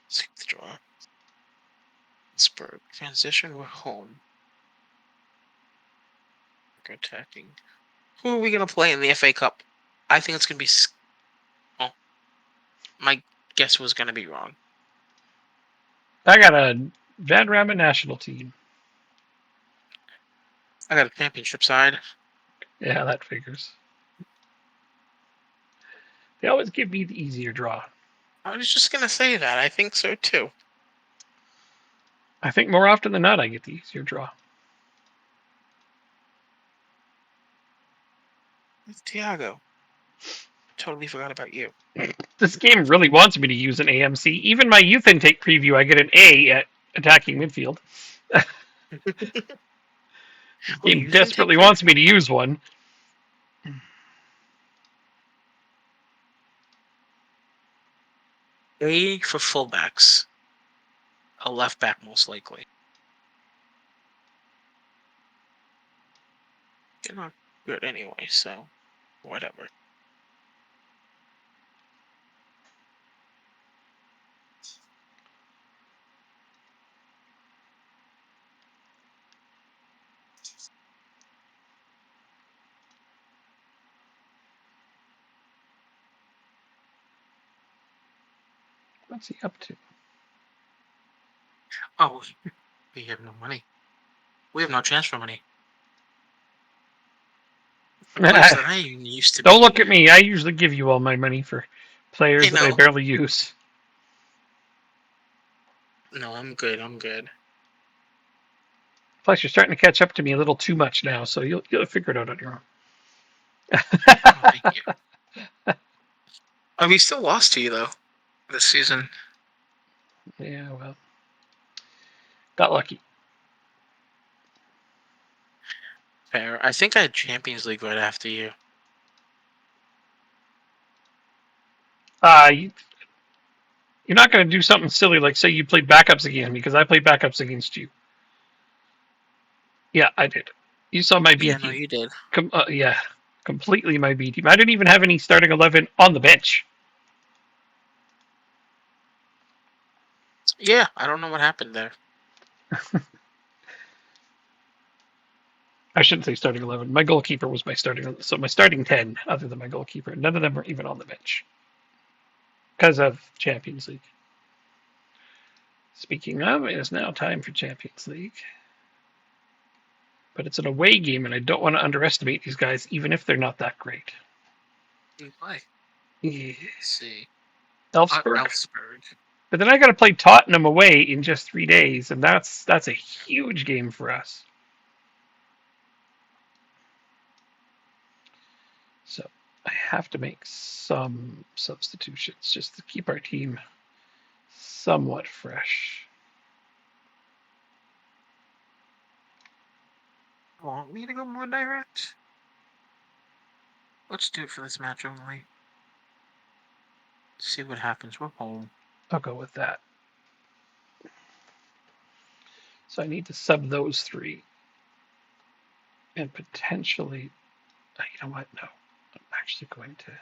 Speaker 2: Sixth draw. Pittsburgh. Transition. We're home. We're attacking. Who are we going to play in the FA Cup? I think it's going to be... Oh. My guess was going to be wrong.
Speaker 1: I got a Vanarama national team.
Speaker 2: I got a championship side.
Speaker 1: Yeah, that figures. They always give me the easier draw.
Speaker 2: I was just going to say that. I think so, too.
Speaker 1: I think more often than not, I get the easier draw.
Speaker 2: It's Thiago. Totally forgot about you.
Speaker 1: This game really wants me to use an AMC. Even my youth intake preview, I get an A at attacking midfield. This game desperately wants me to use one.
Speaker 2: A for fullbacks. A left back, most likely. They're not good anyway, so whatever.
Speaker 1: What's he up to?
Speaker 2: Oh, we have no money. We have no transfer money. I used to
Speaker 1: Don't look at me. I usually give you all my money for players that I barely use.
Speaker 2: No, I'm good. I'm good.
Speaker 1: Plus, you're starting to catch up to me a little too much now, so you'll figure it out on your own.
Speaker 2: Oh, thank you. We still lost to you though this season.
Speaker 1: Yeah, well, got lucky.
Speaker 2: Fair. I think I had Champions League right after you.
Speaker 1: You're not going to do something silly like say you played backups again because I played backups against you. Yeah, I did. You saw my B
Speaker 2: Yeah,
Speaker 1: team.
Speaker 2: no, you did.
Speaker 1: Yeah, completely my B team. I didn't even have any starting 11 on the bench.
Speaker 2: Yeah, I don't know what happened there.
Speaker 1: I shouldn't say starting 11. My goalkeeper was my starting. So my starting 10, other than my goalkeeper, none of them were even on the bench because of Champions League. Speaking of, it is now time for Champions League. But it's an away game, and I don't want to underestimate these guys, even if they're not that great.
Speaker 2: Why?
Speaker 1: Yeah.
Speaker 2: Let's see.
Speaker 1: Elfsborg.
Speaker 2: Elfsborg.
Speaker 1: But then I got to play Tottenham away in just 3 days, and that's a huge game for us. So I have to make some substitutions just to keep our team somewhat fresh.
Speaker 2: Want me to go more direct? Let's do it for this match only. See what happens. We're home.
Speaker 1: I'll go with that. So I need to sub those 3. And potentially, you know what? No, I'm actually going to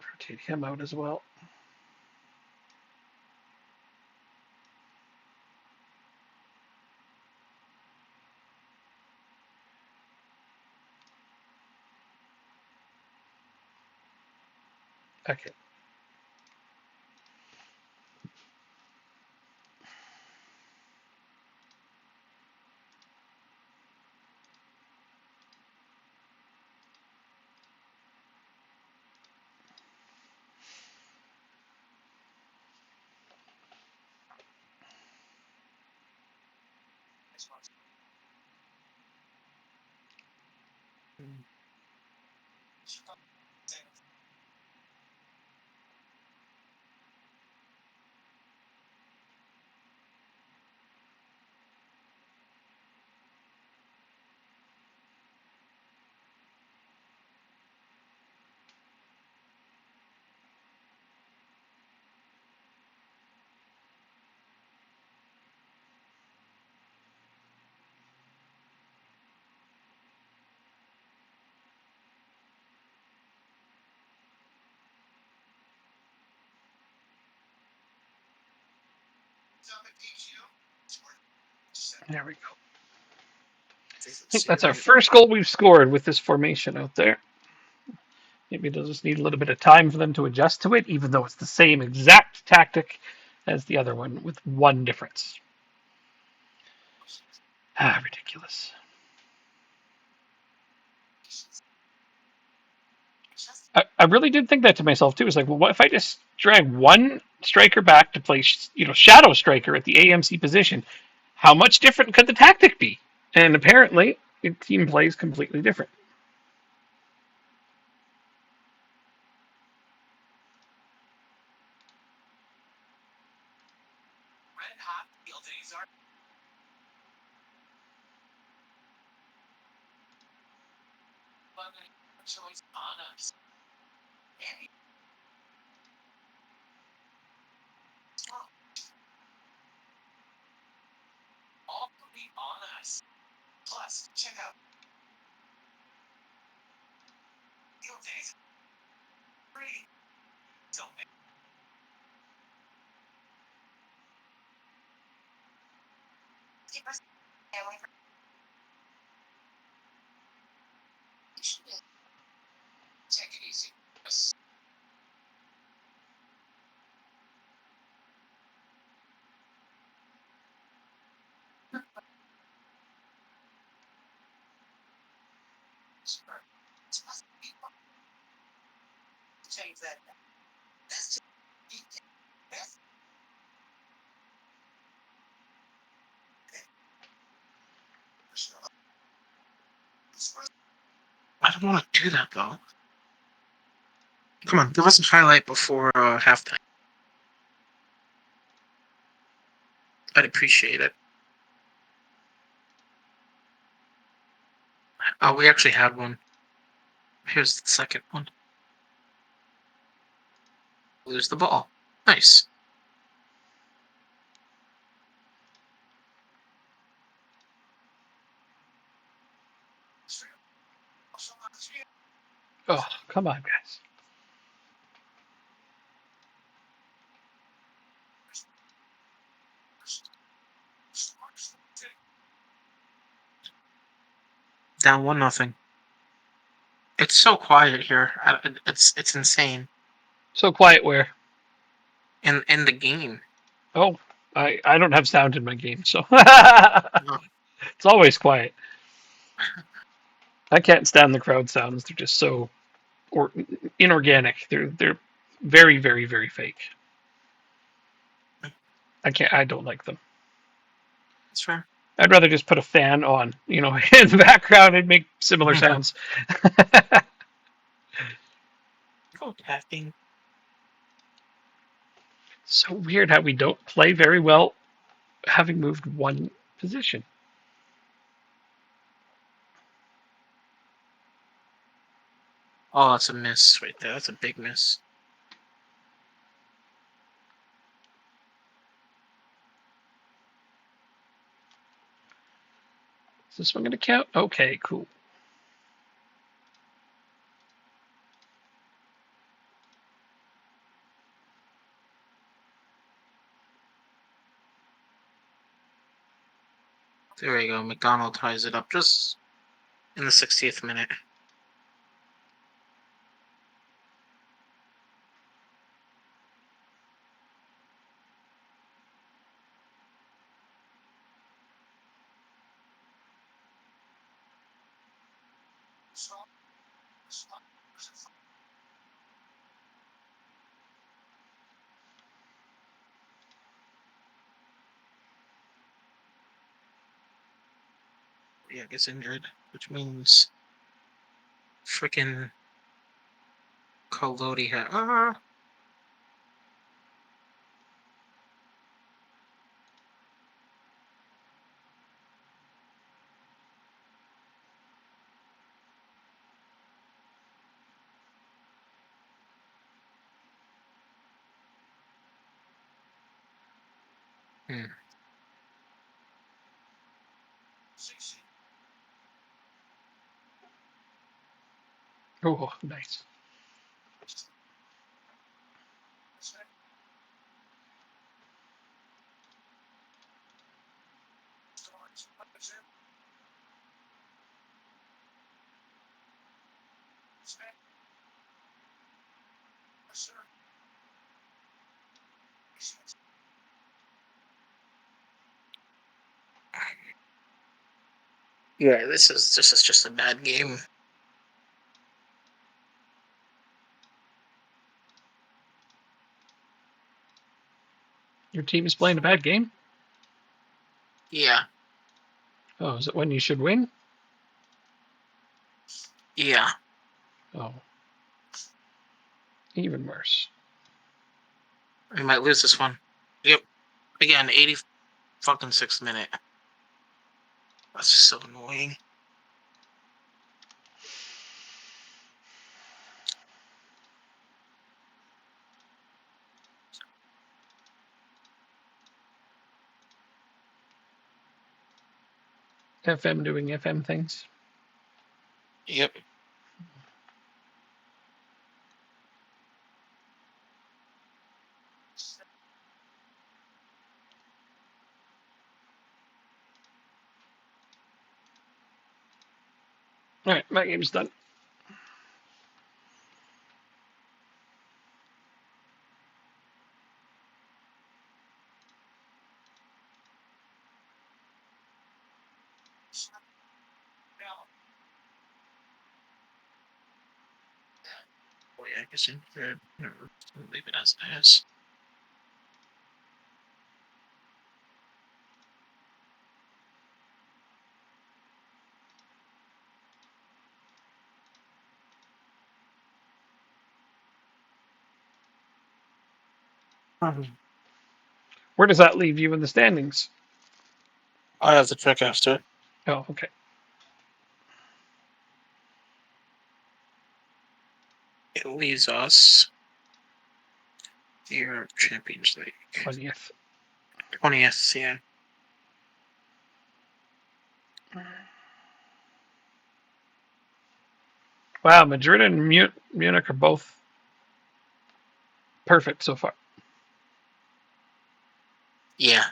Speaker 1: rotate him out as well. Okay. There we go. I think that's our first goal we've scored with this formation out there. Maybe it'll just need a little bit of time for them to adjust to it, even though it's the same exact tactic as the other one with one difference. Ridiculous. I really did think that to myself too. It's like, well, what if I just drag one striker back to play, shadow striker at the AMC position? How much different could the tactic be? And apparently, the team plays completely different.
Speaker 3: Red hot field days are. Choice on us. All will be on us. Plus, check out field days. Free. Don't make. Keep us family. Take it easy. Change that. That's
Speaker 2: don't want to do that though. Come on, give us a highlight before halftime. I'd appreciate it. Oh, we actually had one. Here's the second one. Lose the ball. Nice.
Speaker 1: Oh, come on, guys.
Speaker 2: Down 1-0. It's so quiet here. It's insane.
Speaker 1: So quiet where?
Speaker 2: In the game.
Speaker 1: Oh, I don't have sound in my game, so
Speaker 2: No.
Speaker 1: it's always quiet. I can't stand the crowd sounds. They're just so inorganic. They're very, very, very fake. I don't like them.
Speaker 2: That's fair.
Speaker 1: I'd rather just put a fan on, in the background and make similar sounds.
Speaker 2: Go tapping.
Speaker 1: So weird how we don't play very well having moved one position.
Speaker 2: Oh, that's a miss right there. That's a big miss.
Speaker 1: Is this one going to count? Okay, cool.
Speaker 2: There we go. McDonald ties it up just in the 60th minute. Yeah, gets injured, which means freaking Colodi had.
Speaker 1: Oh, nice.
Speaker 2: Yeah, this is just a bad game.
Speaker 1: Your team is playing a bad game?
Speaker 2: Yeah.
Speaker 1: Oh, is it when you should win?
Speaker 2: Yeah.
Speaker 1: Oh. Even worse.
Speaker 2: We might lose this one. Yep. Again, 80 fucking 6th minute. That's just so annoying.
Speaker 1: FM doing FM things.
Speaker 2: Yep.
Speaker 1: All right, my game's done.
Speaker 2: Oh yeah, I guess leave it as it is.
Speaker 1: Where does that leave you in the standings?
Speaker 2: I have to check after.
Speaker 1: Oh, okay.
Speaker 2: It leaves us Europe Champions League.
Speaker 1: 20th.
Speaker 2: 20th, yeah.
Speaker 1: Wow, Madrid and Munich are both perfect so far.
Speaker 2: Yeah.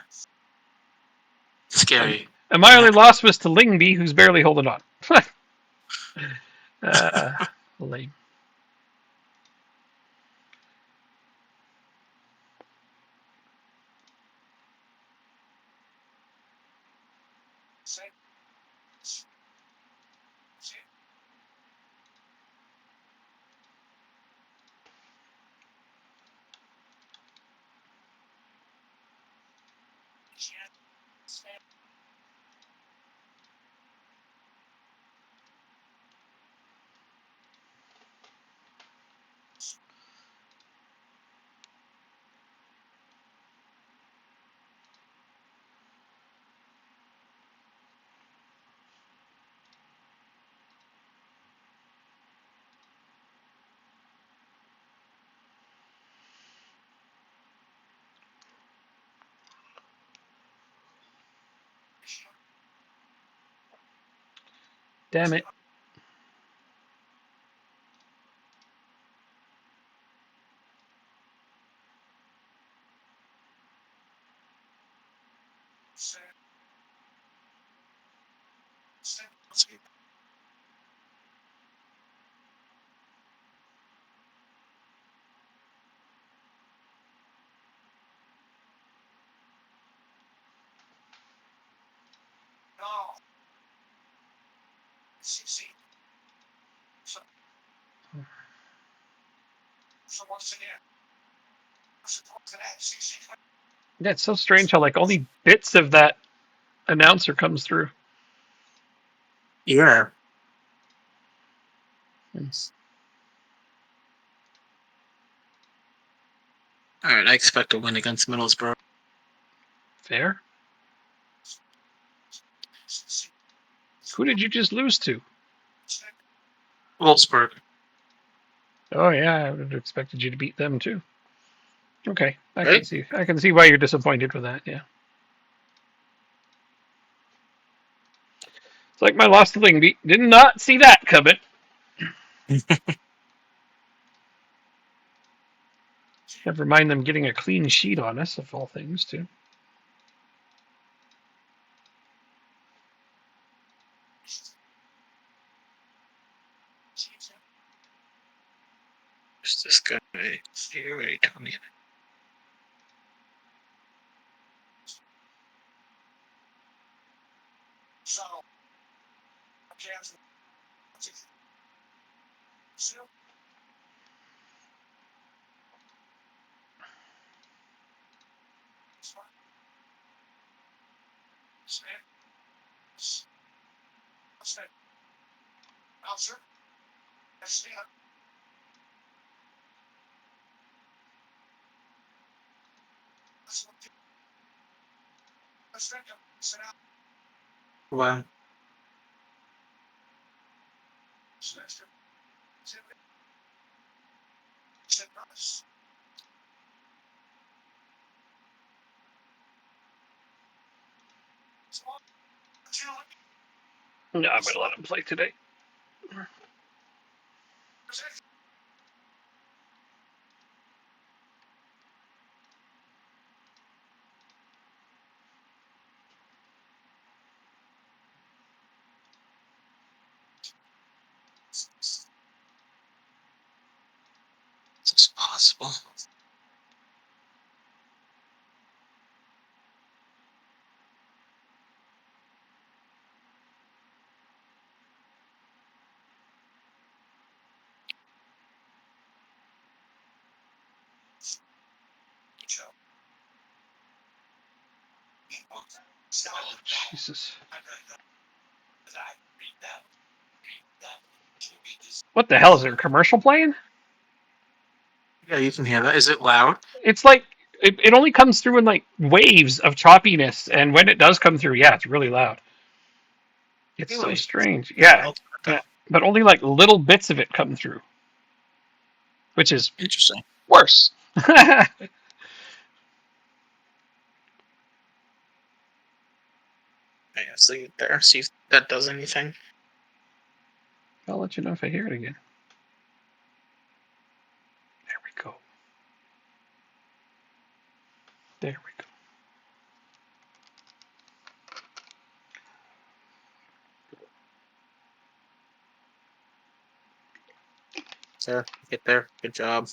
Speaker 2: Scary.
Speaker 1: And my only loss was to Lingby, who's barely holding on. Lame. Damn it. Yeah, it's so strange how like only bits of that announcer comes through.
Speaker 2: Yeah. Alright, I expect a win against Middlesbrough.
Speaker 1: Fair. Who did you just lose to?
Speaker 2: Wolfsburg.
Speaker 1: Oh yeah, I would have expected you to beat them too. Okay, I
Speaker 2: Right?
Speaker 1: can see why you're disappointed with that. Yeah, it's like my loss to Lingby. Did not see that coming. Never mind them getting a clean sheet on us, of all things, too.
Speaker 2: Who's this guy? Here, wait, tell me. Wow.
Speaker 1: No, I'm gonna let him play today.
Speaker 2: Is this possible?
Speaker 1: Oh, Jesus. What the hell is there? A commercial playing?
Speaker 2: Yeah, you can hear that. Is it loud?
Speaker 1: It's like it only comes through in like waves of choppiness, and when it does come through, yeah, it's really loud. It's so
Speaker 2: Really?
Speaker 1: strange. Yeah,
Speaker 2: Well,
Speaker 1: yeah, but only like little bits of it come through, which is
Speaker 2: interesting.
Speaker 1: worse.
Speaker 2: Yeah, see there. See if that does anything.
Speaker 1: I'll let you know if I hear it again. There we go. There we go.
Speaker 2: There, get there. Good job.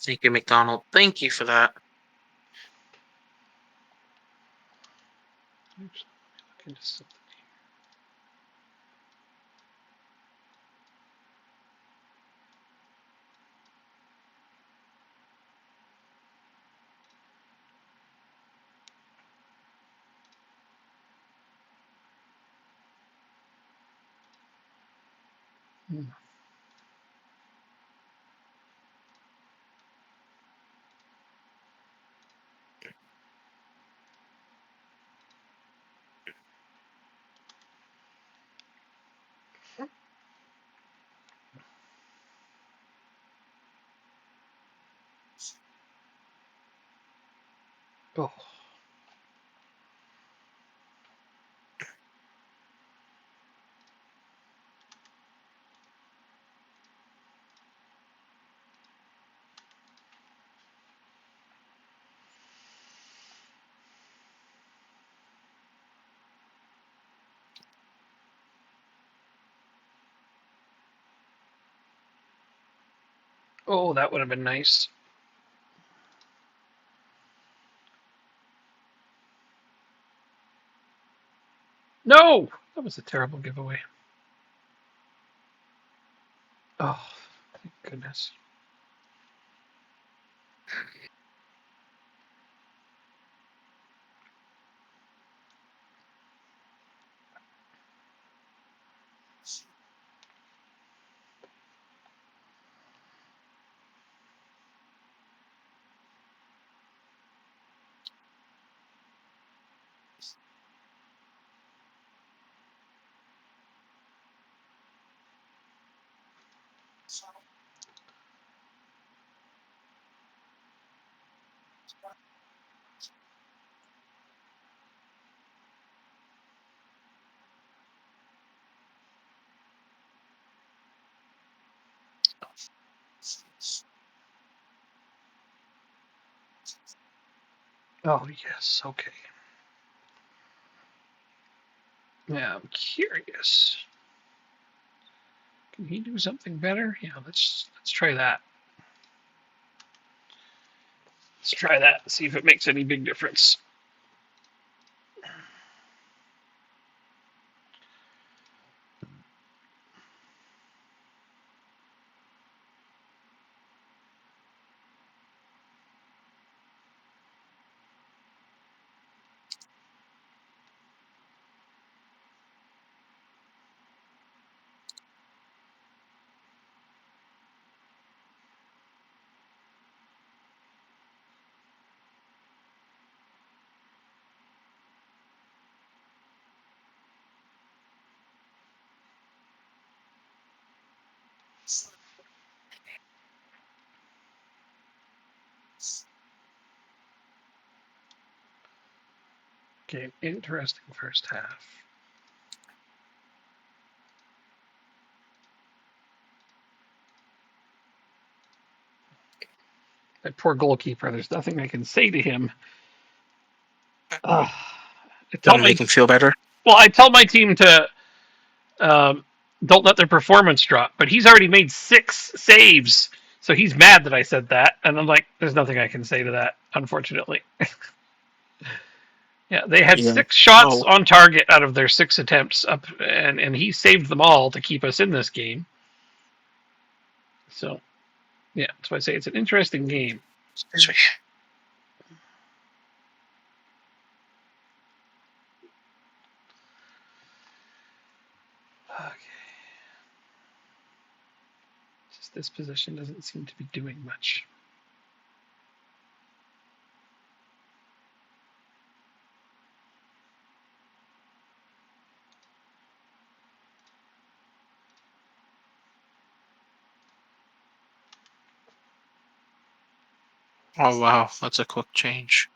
Speaker 2: Thank you, McDonald. Thank you for that.
Speaker 1: Oops. Let me look into something. Oh. Oh, that would have been nice. No! That was a terrible giveaway. Oh, thank goodness. Oh, yes, okay. Yeah, I'm curious. Can he do something better? Yeah, let's try that. Let's try that and see if it makes any big difference. Okay, interesting first half. That poor goalkeeper, there's nothing I can say to him. I tell
Speaker 2: Doesn't
Speaker 1: my
Speaker 2: make him feel better.
Speaker 1: well, I tell my team to don't let their performance drop, but he's already made 6 saves, so he's mad that I said that, and I'm like, there's nothing I can say to that, unfortunately. Yeah, they had
Speaker 2: Yeah.
Speaker 1: 6 shots
Speaker 2: Oh,
Speaker 1: on target out of their 6 attempts up, and he saved them all to keep us in this game. So, yeah, that's why I say it's an interesting game.
Speaker 2: this way.
Speaker 1: Okay. This position doesn't seem to be doing much.
Speaker 2: Oh wow, that's a quick change.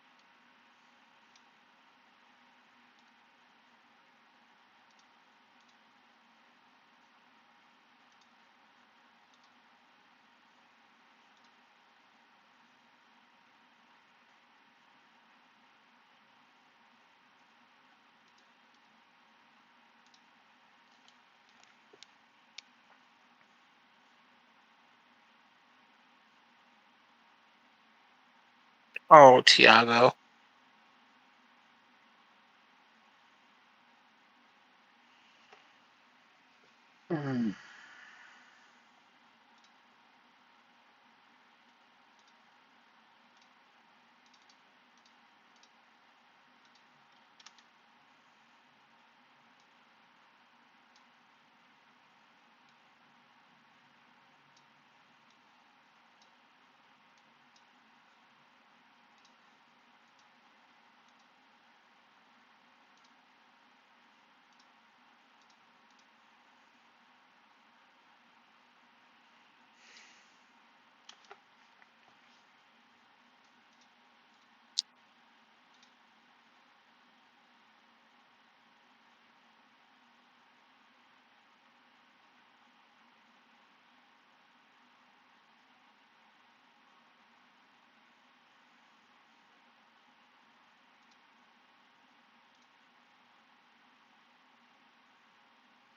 Speaker 2: Oh, Tiago.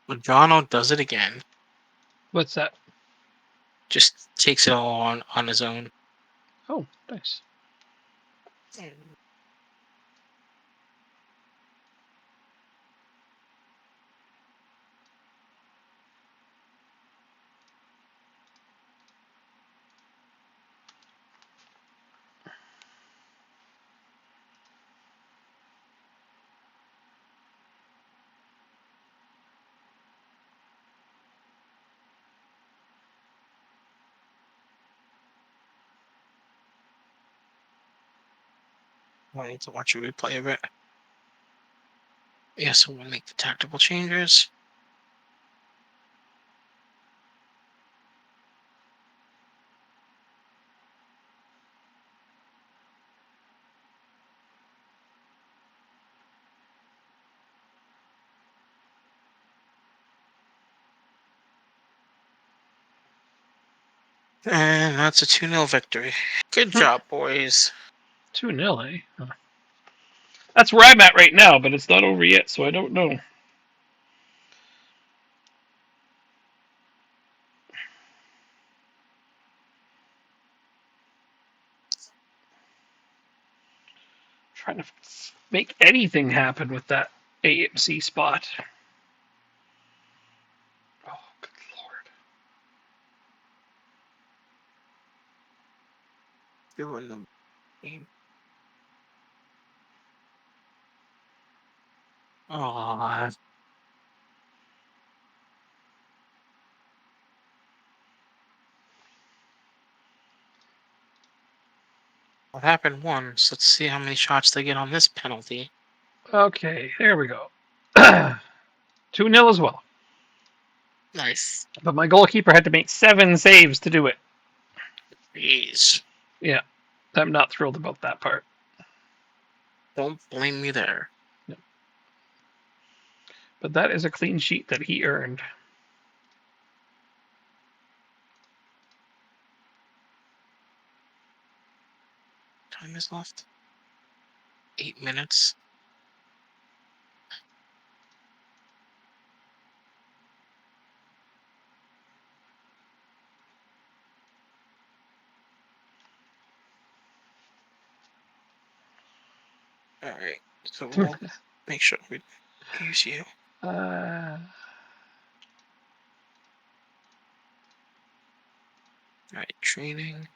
Speaker 2: Logano does it again.
Speaker 1: What's that?
Speaker 2: Just takes it all on his own.
Speaker 1: Oh, nice.
Speaker 2: I need to watch a replay of it. Yeah, so we'll make the tactical changes. And that's a 2-0 victory. Good job, boys.
Speaker 1: 2-0, eh? Huh. That's where I'm at right now, but it's not over yet, so I don't know. Trying to make anything happen with that AMC spot. Oh, good lord.
Speaker 2: Doing the game. Aww. What happened once? Let's see how many shots they get on this penalty.
Speaker 1: Okay, there we go. 2-0 as well.
Speaker 2: Nice.
Speaker 1: But my goalkeeper had to make 7 saves to do it.
Speaker 2: Jeez.
Speaker 1: Yeah, I'm not thrilled about that part.
Speaker 2: Don't blame me there.
Speaker 1: Yep. But that is a clean sheet that he earned.
Speaker 2: Time is left. 8 minutes. Alright, so we'll make sure we use you. Alright, training.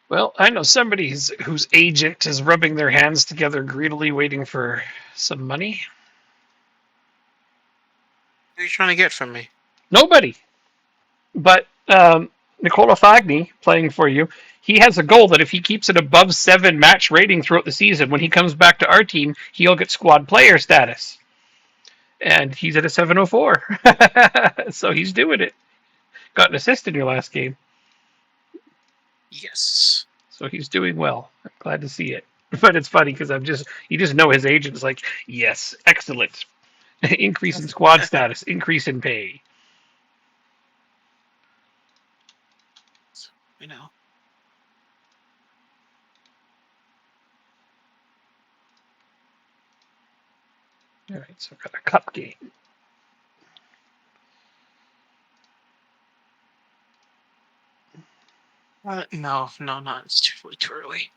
Speaker 1: Well, I know somebody whose agent is rubbing their hands together greedily waiting for some money.
Speaker 2: Who are you trying to get from me?
Speaker 1: Nobody. But Nicola Fagni, playing for you, he has a goal that if he keeps an above 7 match rating throughout the season, when he comes back to our team, he'll get squad player status. And he's at a 704. So he's doing it. Got an assist in your last game.
Speaker 2: Yes.
Speaker 1: So he's doing well. I'm glad to see it. But it's funny because you just know his agent is like, yes, excellent. Increase in squad status, increase in pay.
Speaker 2: You know.
Speaker 1: All right, so I've got a cup game.
Speaker 2: No, it's way too early.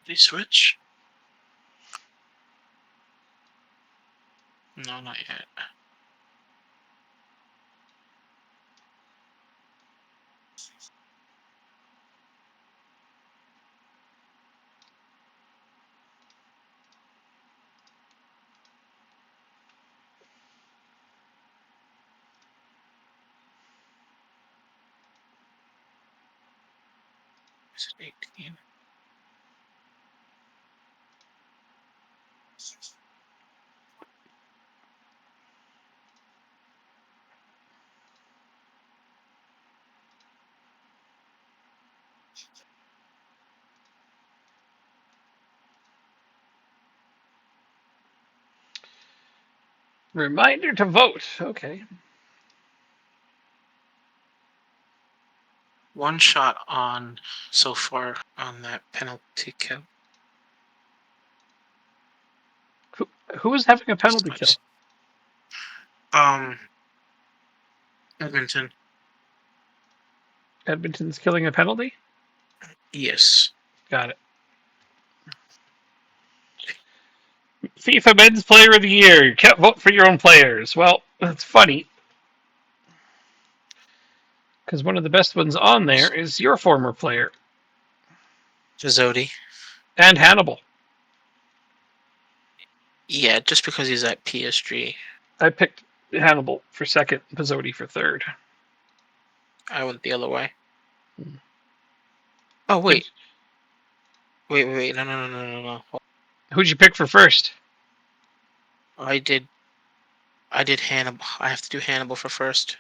Speaker 2: They switch? No, not yet. Is it 18?
Speaker 1: Reminder to vote. Okay.
Speaker 2: One shot on so far on that penalty kill.
Speaker 1: Who is having a penalty kill?
Speaker 2: Edmonton.
Speaker 1: Edmonton's killing a penalty?
Speaker 2: Yes.
Speaker 1: Got it. FIFA Men's Player of the Year. You can't vote for your own players. Well, that's funny. Because one of the best ones on there is your former player.
Speaker 2: Jazodi.
Speaker 1: And Hannibal.
Speaker 2: Yeah, just because he's at PSG.
Speaker 1: I picked Hannibal for second, Pizzotti for third.
Speaker 2: I went the other way. Oh, wait. Wait. No.
Speaker 1: Who'd you pick for first?
Speaker 2: I did Hannibal. I have to do Hannibal for first.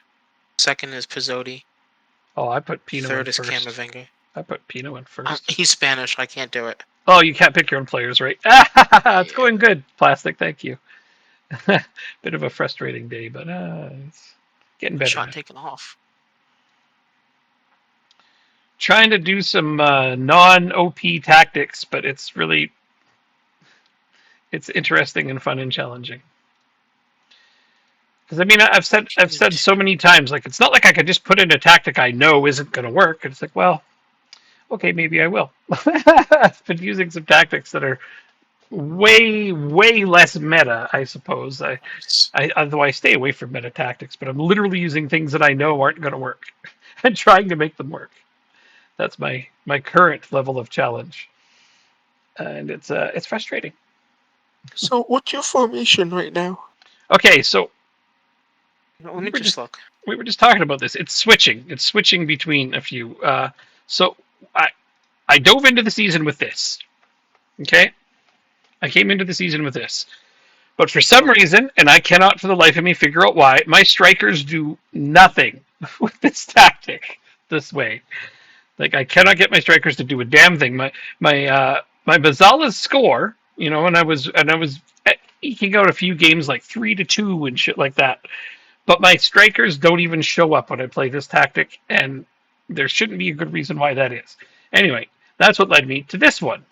Speaker 2: Second is Pizzotti.
Speaker 1: Oh, I put Pino
Speaker 2: Third
Speaker 1: in
Speaker 2: is
Speaker 1: first.
Speaker 2: Camavinga.
Speaker 1: I put Pino in first.
Speaker 2: He's Spanish. I can't do it.
Speaker 1: Oh, you can't pick your own players, right? It's going good, Plastic. Thank you. Bit of a frustrating day, but it's getting better.
Speaker 2: Shot taken off.
Speaker 1: Trying to do some non-OP tactics, but it's interesting and fun and challenging. Because I mean, I've said so many times, like it's not like I could just put in a tactic I know isn't going to work. It's like, well, okay, maybe I will. I've been using some tactics that are way less meta, I suppose. Although I stay away from meta tactics, but I'm literally using things that I know aren't going to work and trying to make them work. That's my current level of challenge, and it's frustrating.
Speaker 2: So, what's your formation right now?
Speaker 1: Okay, so
Speaker 2: let me just look.
Speaker 1: We were just talking about this. It's switching. It's switching between a few. So I dove into the season with this. Okay, I came into the season with this, but for some reason, and I cannot for the life of me figure out why, my strikers do nothing with this tactic this way. Like I cannot get my strikers to do a damn thing. My Bazala's score, and I was eking out a few games like 3-2 and shit like that. But my strikers don't even show up when I play this tactic, and there shouldn't be a good reason why that is. Anyway, that's what led me to this one.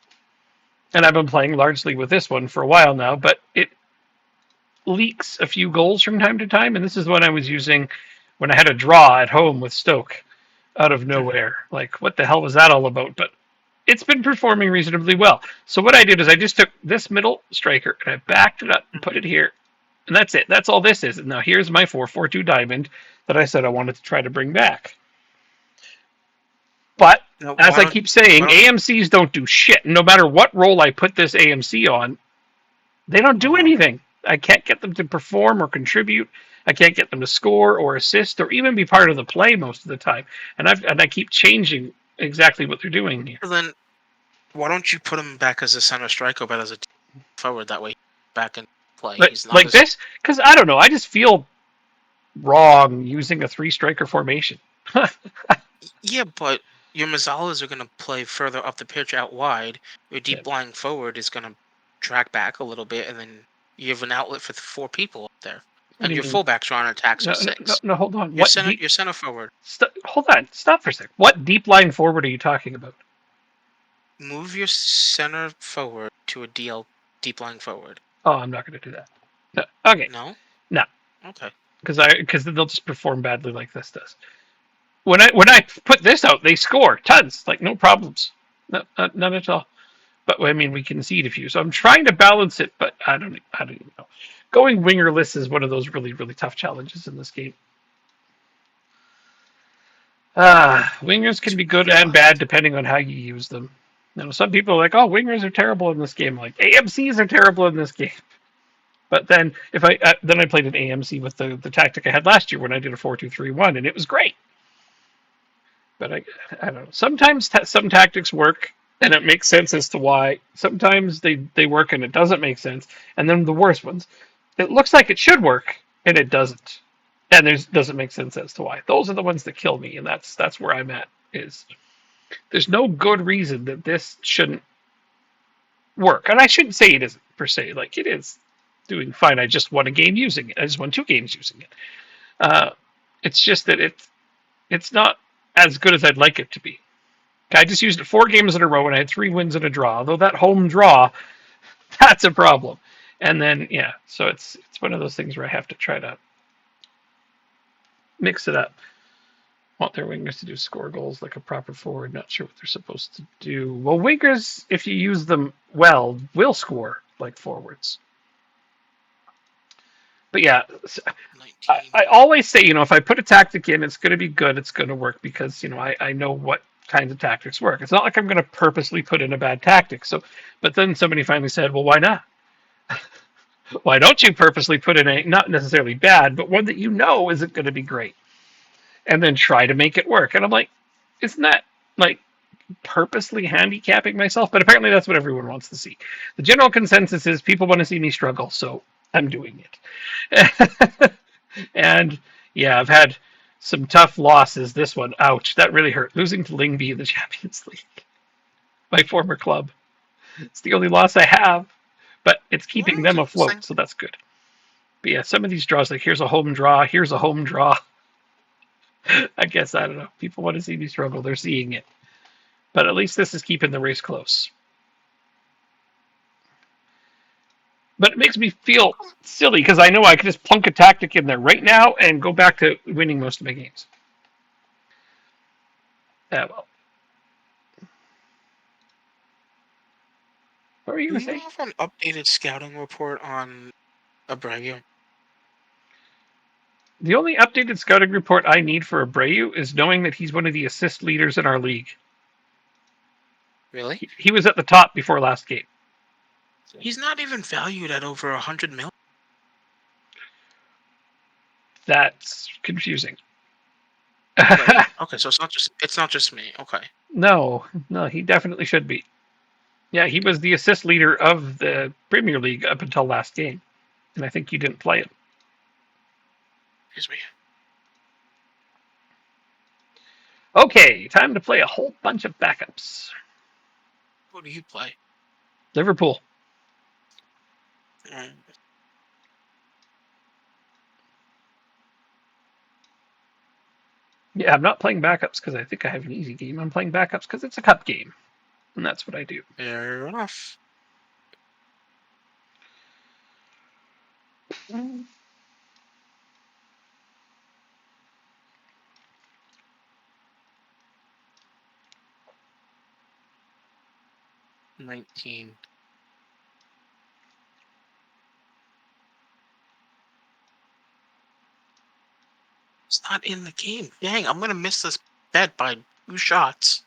Speaker 1: And I've been playing largely with this one for a while now, but it leaks a few goals from time to time, and this is what I was using when I had a draw at home with Stoke out of nowhere. Like, what the hell was that all about? But it's been performing reasonably well. So what I did is I just took this middle striker and I backed it up and put it here. And that's it. That's all this is. And now here's my 4-4-2 diamond that I said I wanted to try to bring back. But
Speaker 2: No,
Speaker 1: as I keep saying, AMCs don't do shit. No matter what role I put this AMC on, they don't do anything. I can't get them to perform or contribute. I can't get them to score or assist or even be part of the play most of the time. And I keep changing exactly what they're doing here.
Speaker 2: Well, then why don't you put him back as a center striker, but as a forward? That way, back in play.
Speaker 1: Like,
Speaker 2: He's not
Speaker 1: like this, because I don't know. I just feel wrong using a 3-striker formation.
Speaker 2: Yeah, but your Mazzalas are going to play further up the pitch out wide. Your deep lying forward is going to track back a little bit, and then you have an outlet for 4 people up there. And your fullbacks are on attacks with 6.
Speaker 1: No, hold on.
Speaker 2: Your center forward.
Speaker 1: Hold on. Stop for a sec. What deep lying forward are you talking about?
Speaker 2: Move your center forward to a deep lying forward.
Speaker 1: Oh, I'm not going to do that. No. Okay.
Speaker 2: No?
Speaker 1: No.
Speaker 2: Okay.
Speaker 1: Because they'll just perform badly like this does. When I put this out, they score tons, like no problems, none at all. But I mean, we concede a few, so I'm trying to balance it. But I don't even know. Going wingerless is one of those really tough challenges in this game. Wingers can be good and bad depending on how you use them. You know, some people are like, "Oh, wingers are terrible in this game." Like AMCs are terrible in this game. But then if I played an AMC with the tactic I had last year when I did a 4-2-3-1, and it was great. But I don't know. Sometimes some tactics work, and it makes sense as to why. Sometimes they work and it doesn't make sense. And then the worst ones, it looks like it should work and it doesn't, and doesn't make sense as to why. Those are the ones that kill me, and that's where I'm at. Is there's no good reason that this shouldn't work, and I shouldn't say it isn't per se. Like it is doing fine. I just won a game using it. I just won 2 games using it. It's just that it's not as good as I'd like it to be. I just used it 4 games in a row and I had 3 wins and a draw. Although that home draw, that's a problem. And then so it's one of those things where I have to try to mix it up. Want their wingers to do score goals like a proper forward. Not sure what they're supposed to do. Well, wingers, if you use them well, will score like forwards. But yeah, I always say, if I put a tactic in, it's going to be good. It's going to work because, I know what kinds of tactics work. It's not like I'm going to purposely put in a bad tactic. But then somebody finally said, well, why not? Why don't you purposely put in a, not necessarily bad, but one that isn't going to be great? And then try to make it work. And I'm like, isn't that like purposely handicapping myself? But apparently that's what everyone wants to see. The general consensus is people want to see me struggle, so I'm doing it. And yeah, I've had some tough losses. This one, ouch, that really hurt. Losing to Lyngby in the Champions League, my former club. It's the only loss I have, but it's keeping them afloat, so that's good. But yeah, some of these draws, like here's a home draw, here's a home draw. I guess, I don't know. People want to see me struggle. They're seeing it. But at least this is keeping the race close. But it makes me feel silly because I know I could just plunk a tactic in there right now and go back to winning most of my games. Yeah, well. What were you going to say?
Speaker 2: Do you have an updated scouting report on Abreu?
Speaker 1: The only updated scouting report I need for Abreu is knowing that he's one of the assist leaders in our league.
Speaker 2: Really?
Speaker 1: He was at the top before last game.
Speaker 2: He's not even valued at over 100 million.
Speaker 1: That's confusing.
Speaker 2: Right. Okay, so it's not just me. Okay.
Speaker 1: No, he definitely should be. Yeah, he was the assist leader of the Premier League up until last game, and I think you didn't play him.
Speaker 2: Excuse me.
Speaker 1: Okay, time to play a whole bunch of backups.
Speaker 2: Who do you play?
Speaker 1: Liverpool. Yeah, I'm not playing backups because I think I have an easy game. I'm playing backups because it's a cup game, and that's what I do.
Speaker 2: Fair enough. $19. It's not in the game. Dang, I'm gonna miss this bet by 2 shots.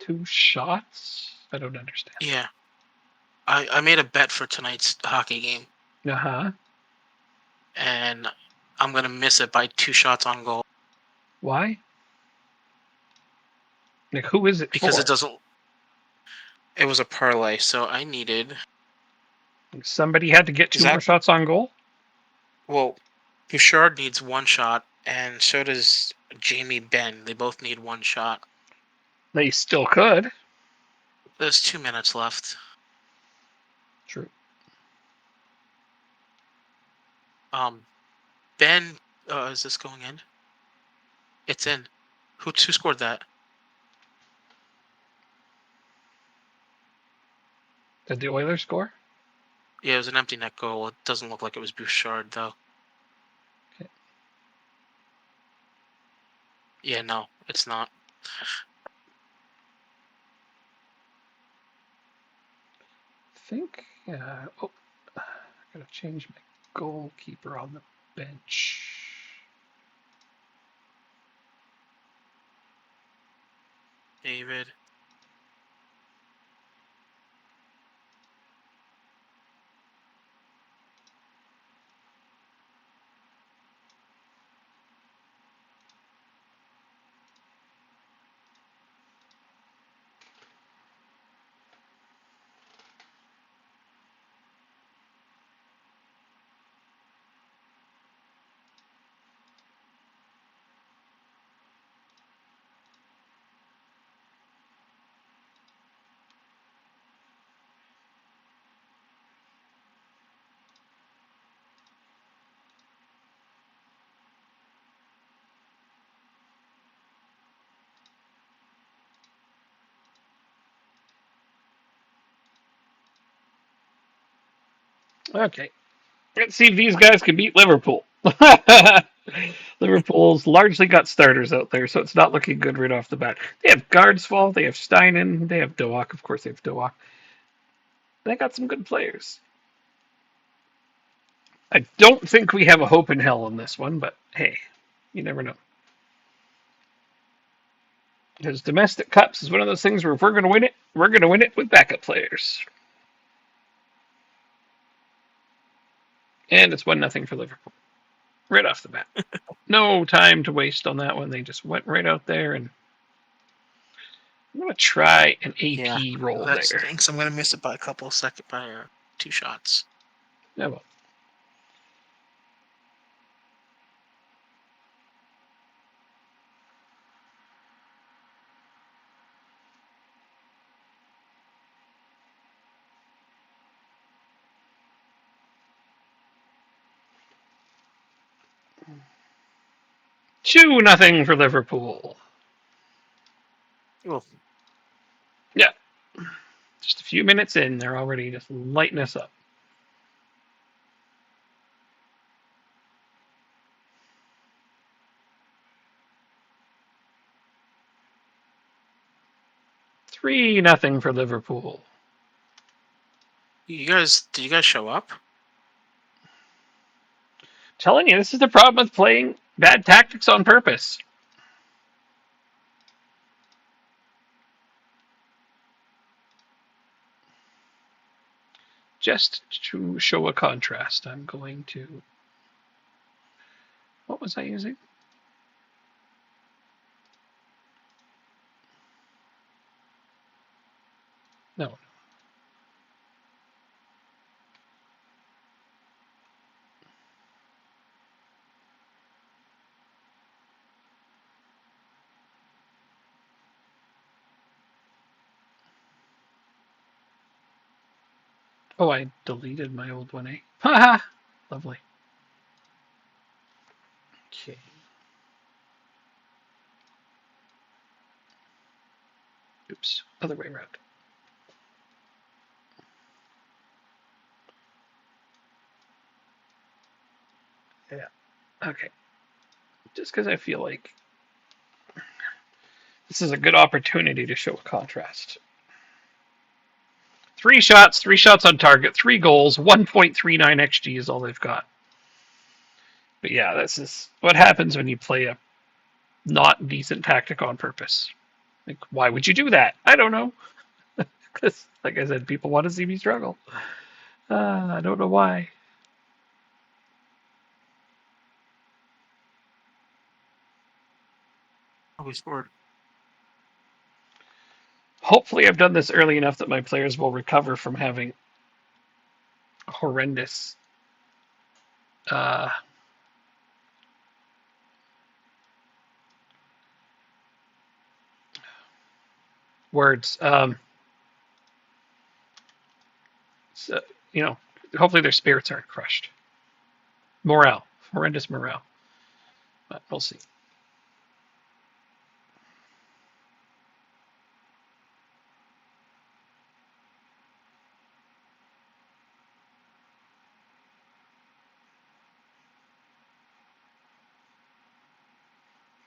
Speaker 1: 2 shots? I don't understand.
Speaker 2: Yeah. I made a bet for tonight's hockey game,
Speaker 1: Uh-huh.
Speaker 2: and I'm going to miss it by 2 shots on goal.
Speaker 1: Why? Like, who is it
Speaker 2: Because
Speaker 1: for?
Speaker 2: it doesn't... It was a parlay, so I needed...
Speaker 1: Somebody had to get 2 more shots on goal?
Speaker 2: Well, Bouchard needs 1 shot, and so does Jamie Benn. They both need 1 shot.
Speaker 1: They still could.
Speaker 2: There's 2 minutes left.
Speaker 1: True.
Speaker 2: Ben, is this going in? It's in. Who scored that?
Speaker 1: Did the Oilers score?
Speaker 2: Yeah, it was an empty net goal. It doesn't look like it was Bouchard, though.
Speaker 1: Okay.
Speaker 2: Yeah, no, it's not.
Speaker 1: I think, oh, I gotta change my goalkeeper on the bench.
Speaker 2: David.
Speaker 1: Okay. Let's see if these guys can beat Liverpool. Liverpool's largely got starters out there, so it's not looking good right off the bat. They have Guardsfall, they have Steinen, they have Doak. Of course, they have Doak. They got some good players. I don't think we have a hope in hell in this one, but hey, you never know. Because domestic cups is one of those things where if we're going to win it, we're going to win it with backup players. And it's 1-0 for Liverpool. Right off the bat. No time to waste on that one. They just went right out there, and I'm going to try an AP roll
Speaker 2: that
Speaker 1: there.
Speaker 2: Stinks. I'm going to miss it by a couple seconds, by 2 shots.
Speaker 1: Yeah, well. Two nothing for Liverpool.
Speaker 2: Oh.
Speaker 1: Yeah. Just a few minutes in, they're already just lighting us up. Three nothing for Liverpool.
Speaker 2: Did you guys show up?
Speaker 1: Telling you, this is the problem with playing bad tactics on purpose. Just to show a contrast, I'm going to... What was I using? No. Oh, I deleted my old one, eh? Haha! Lovely. Okay. Oops, other way around. Yeah, okay. Just because I feel like this is a good opportunity to show a contrast. 3 shots on target, 3 goals, 1.39 XG is all they've got. But yeah, this is what happens when you play a not decent tactic on purpose. Like, why would you do that? I don't know. Because, like I said, people want to see me struggle. I don't know why.
Speaker 2: Oh, we scored.
Speaker 1: Hopefully, I've done this early enough that my players will recover from having horrendous words. So, hopefully their spirits aren't crushed. Morale, horrendous morale. But we'll see.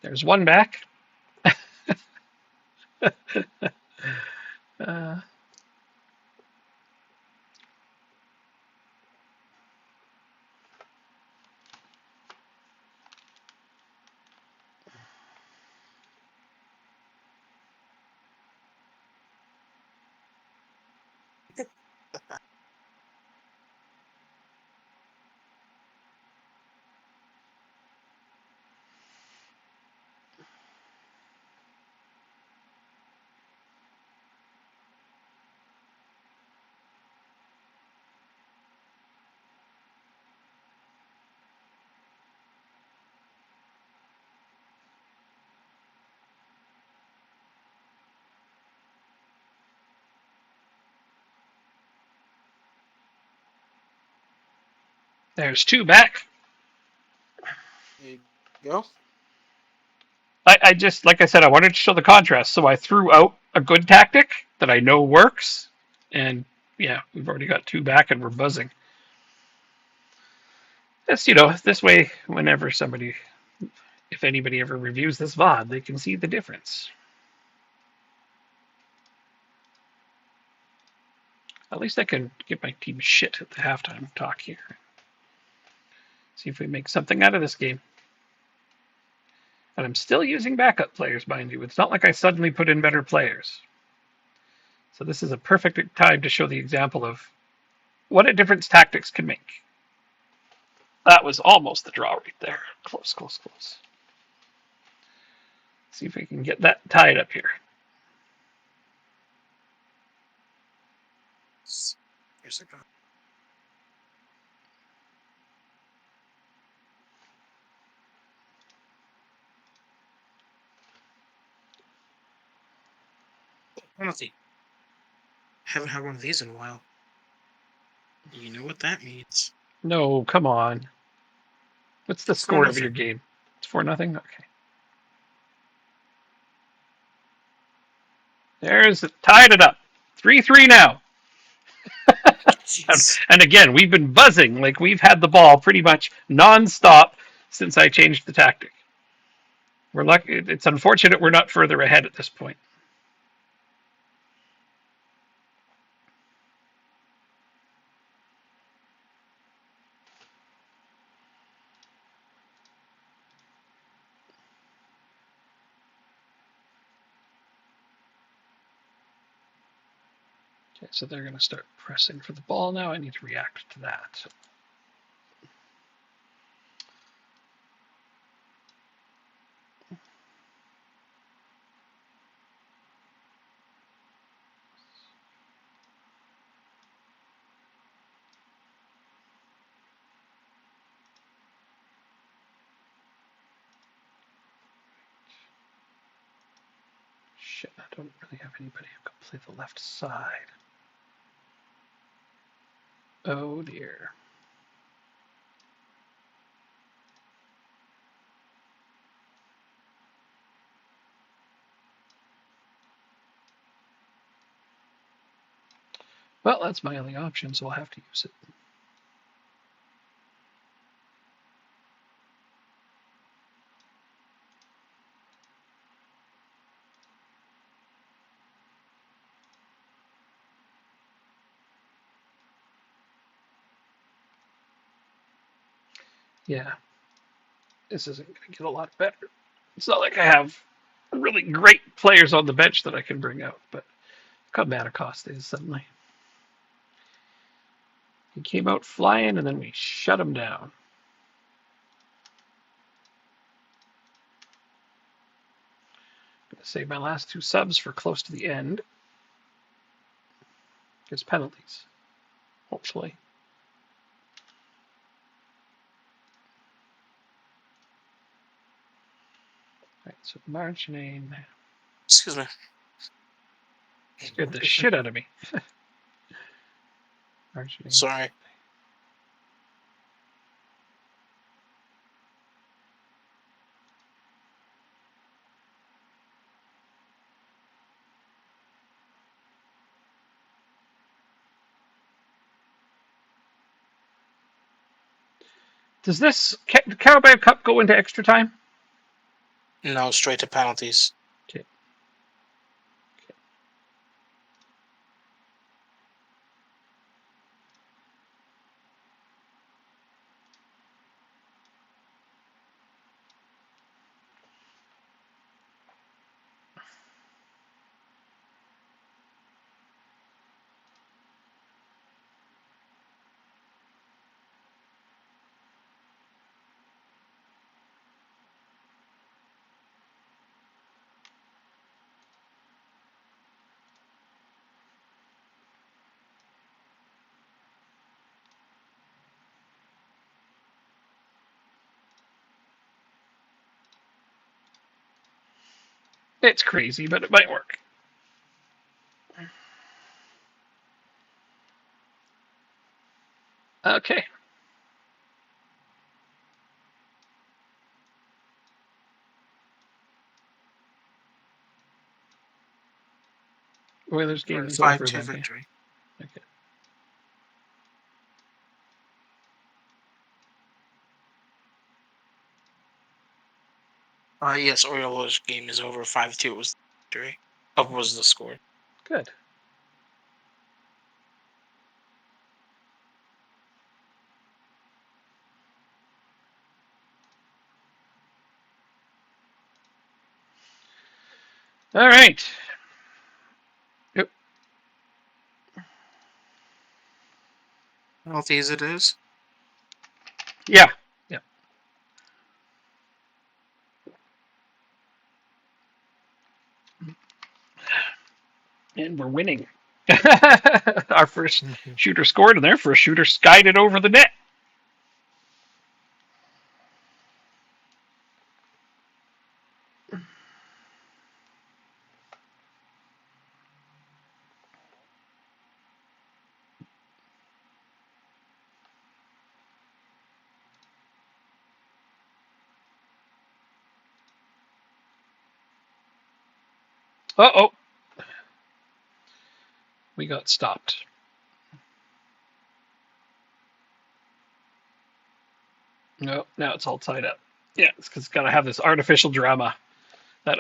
Speaker 1: There's one back. uh, there's two back.
Speaker 2: There you go.
Speaker 1: I just, like I said, I wanted to show the contrast, so I threw out a good tactic that I know works, and yeah, we've already got two back and we're buzzing. That's, this way, whenever if anybody ever reviews this VOD, they can see the difference. At least I can give my team shit at the halftime talk here. See if we make something out of this game. And I'm still using backup players, mind you. It's not like I suddenly put in better players. So this is a perfect time to show the example of what a difference tactics can make. That was almost the draw right there. Close, close, close. See if we can get that tied up here.
Speaker 2: Here's a go. Penalty. Haven't had one of these in a while. You know what that means.
Speaker 1: No, come on. What's the score of
Speaker 2: 4-0.
Speaker 1: your game? It's 4-0? Okay. There's tied it up. 3-3 now. And again, we've been buzzing. Like, we've had the ball pretty much non-stop since I changed the tactic. We're lucky. It's unfortunate we're not further ahead at this point. Okay, so they're going to start pressing for the ball now. I need to react to that. Shit, I don't really have anybody who can play the left side. Oh dear. Well, that's my only option, so I'll have to use it. Yeah. This isn't going to get a lot better. It's not like I have really great players on the bench that I can bring out, but look how bad Acosta is suddenly. He came out flying, and then we shut him down. I'm going to save my last 2 subs for close to the end. Gets penalties, hopefully. All right, so Marginane.
Speaker 2: Excuse me.
Speaker 1: Scared the shit out of me. Marginane.
Speaker 2: Sorry.
Speaker 1: Does this Carabao Cup go into extra time?
Speaker 2: No, straight to penalties.
Speaker 1: Okay. It's crazy, but it might work. Okay. Oilers game is over
Speaker 2: 5-2
Speaker 1: then.
Speaker 2: victory.
Speaker 1: Yeah. Okay.
Speaker 2: Yes, Oilers game is over. 5-2 was the victory. Was the score.
Speaker 1: Good. All right. Yep.
Speaker 2: Penalties it is.
Speaker 1: Yeah. Yeah. And we're winning. Our first shooter scored, and their first shooter skied it over the net. Uh-oh. We got stopped. No, now it's all tied up. Yeah, it's because it's got to have this artificial drama. That,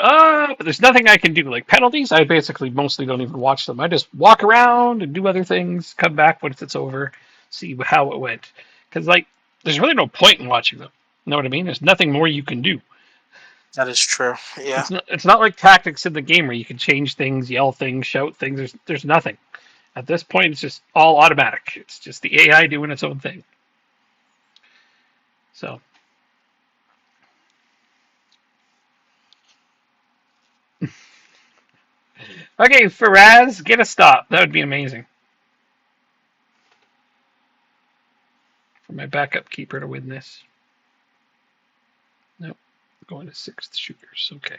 Speaker 1: but there's nothing I can do. Like penalties, I basically mostly don't even watch them. I just walk around and do other things, come back once it's over, see how it went. Because, like, there's really no point in watching them. You know what I mean? There's nothing more you can do.
Speaker 2: That is true. Yeah.
Speaker 1: It's not like tactics in the game where you can change things, yell things, shout things. There's nothing. At this point, it's just all automatic. It's just the AI doing its own thing. So. Okay, Faraz, get a stop. That would be amazing. For my backup keeper to win this. Nope. Going to 6th shooters. Okay.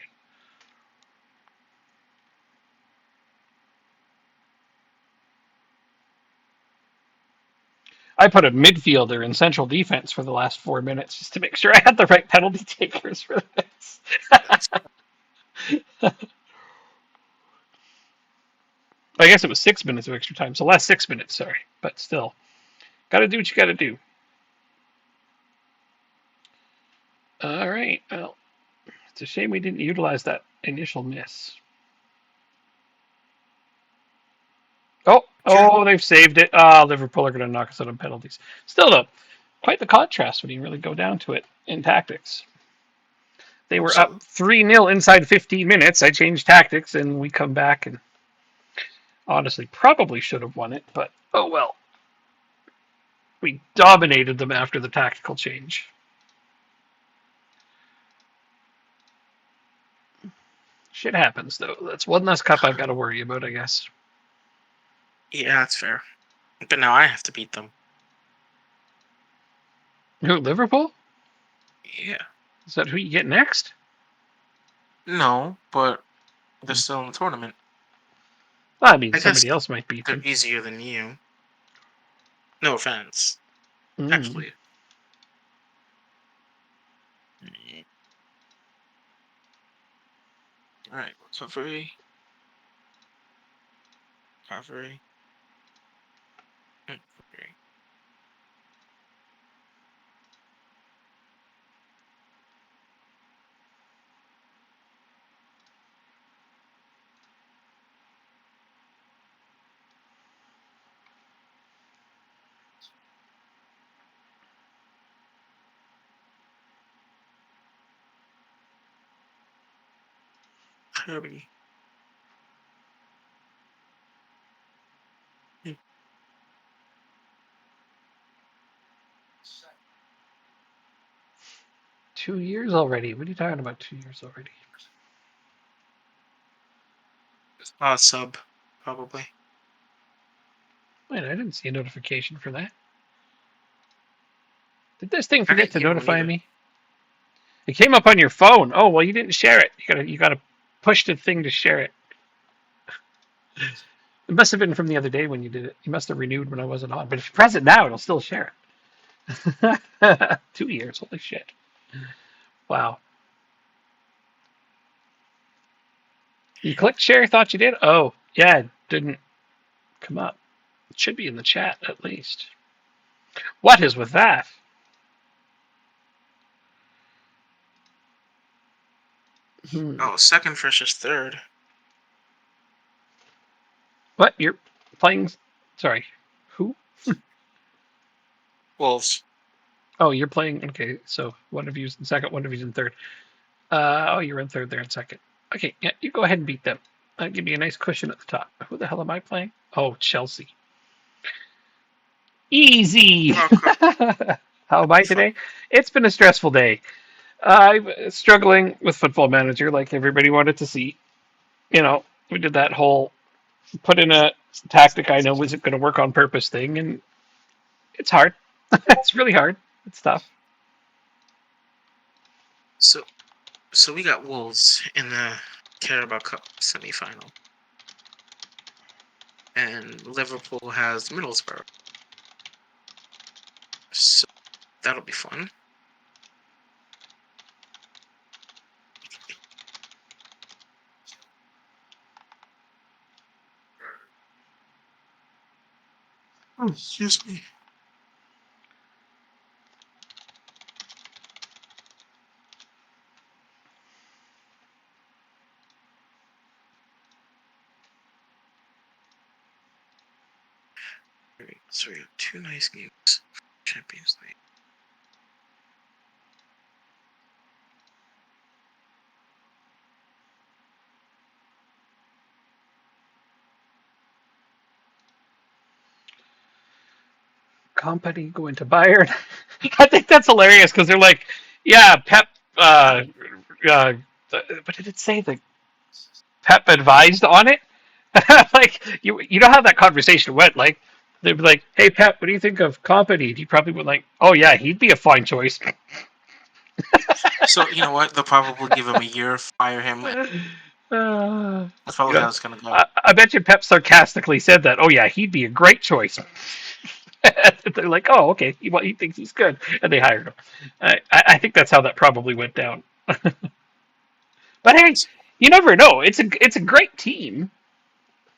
Speaker 1: I put a midfielder in central defense for the last 4 minutes just to make sure I had the right penalty takers for this. I guess it was 6 minutes of extra time, so last 6 minutes, sorry. But still, got to do what you got to do. All right. Well, it's a shame we didn't utilize that initial miss. Oh, they've saved it. Liverpool are going to knock us out on penalties. Still, though, quite the contrast when you really go down to it in tactics. They were up 3-0 inside 15 minutes. I changed tactics, and we come back and honestly probably should have won it, but oh well. We dominated them after the tactical change. Shit happens, though. That's one less cup I've got to worry about, I guess.
Speaker 2: Yeah, that's fair. But now I have to beat them.
Speaker 1: Who, Liverpool?
Speaker 2: Yeah.
Speaker 1: Is that who you get next?
Speaker 2: No, but they're still in the tournament.
Speaker 1: Well, I mean, somebody else might beat them.
Speaker 2: They're easier than you. No offense. Actually. Alright, recovery. Recovery. Recovery. Kirby.
Speaker 1: 2 years already? What are you talking about, 2 years already?
Speaker 2: Sub, probably.
Speaker 1: Wait, I didn't see a notification for that. Did this thing forget to notify me? It came up on your phone. Oh, well, you didn't share it. You gotta push the thing to share it. It must have been from the other day when you did it. You must have renewed when I wasn't on. But if you press it now, it'll still share it. 2 years, holy shit. Wow. You clicked share, thought you did? Oh, yeah, it didn't come up. It should be in the chat, at least. What is with that?
Speaker 2: Oh, second versus third.
Speaker 1: What? You're playing... Sorry. Who?
Speaker 2: Wolves.
Speaker 1: Oh, you're playing... Okay, so one of you's in second, one of you's in third. Oh, you're in third, they're in second. Okay, yeah, you go ahead and beat them. I'll give you a nice cushion at the top. Who the hell am I playing? Oh, Chelsea. Easy!
Speaker 2: Okay.
Speaker 1: How am I today? It's been a stressful day. I'm struggling with Football Manager like everybody wanted to see. You know, we did that whole put in a tactic I know isn't going to work on purpose thing, and it's hard. It's really hard. It's tough.
Speaker 2: So we got Wolves in the Carabao Cup semi-final. And Liverpool has Middlesbrough. So that'll be fun. Oh, excuse me. So we have 2 nice games. Champions League.
Speaker 1: Company going to Bayern. I think that's hilarious because they're like, yeah, Pep. What did it say? The Pep advised on it. Like you know how that conversation went. Like they'd be like, "Hey Pep, what do you think of Company?" And he probably would like, "Oh yeah, he'd be a fine choice."
Speaker 2: So you know what? They'll probably give him a year, fire him. That's probably how it's gonna go.
Speaker 1: I bet you Pep sarcastically said that. Oh yeah, he'd be a great choice. They're like, oh okay, he thinks he's good, and they hired him. I think that's how that probably went down. But hey, you never know. It's a great team,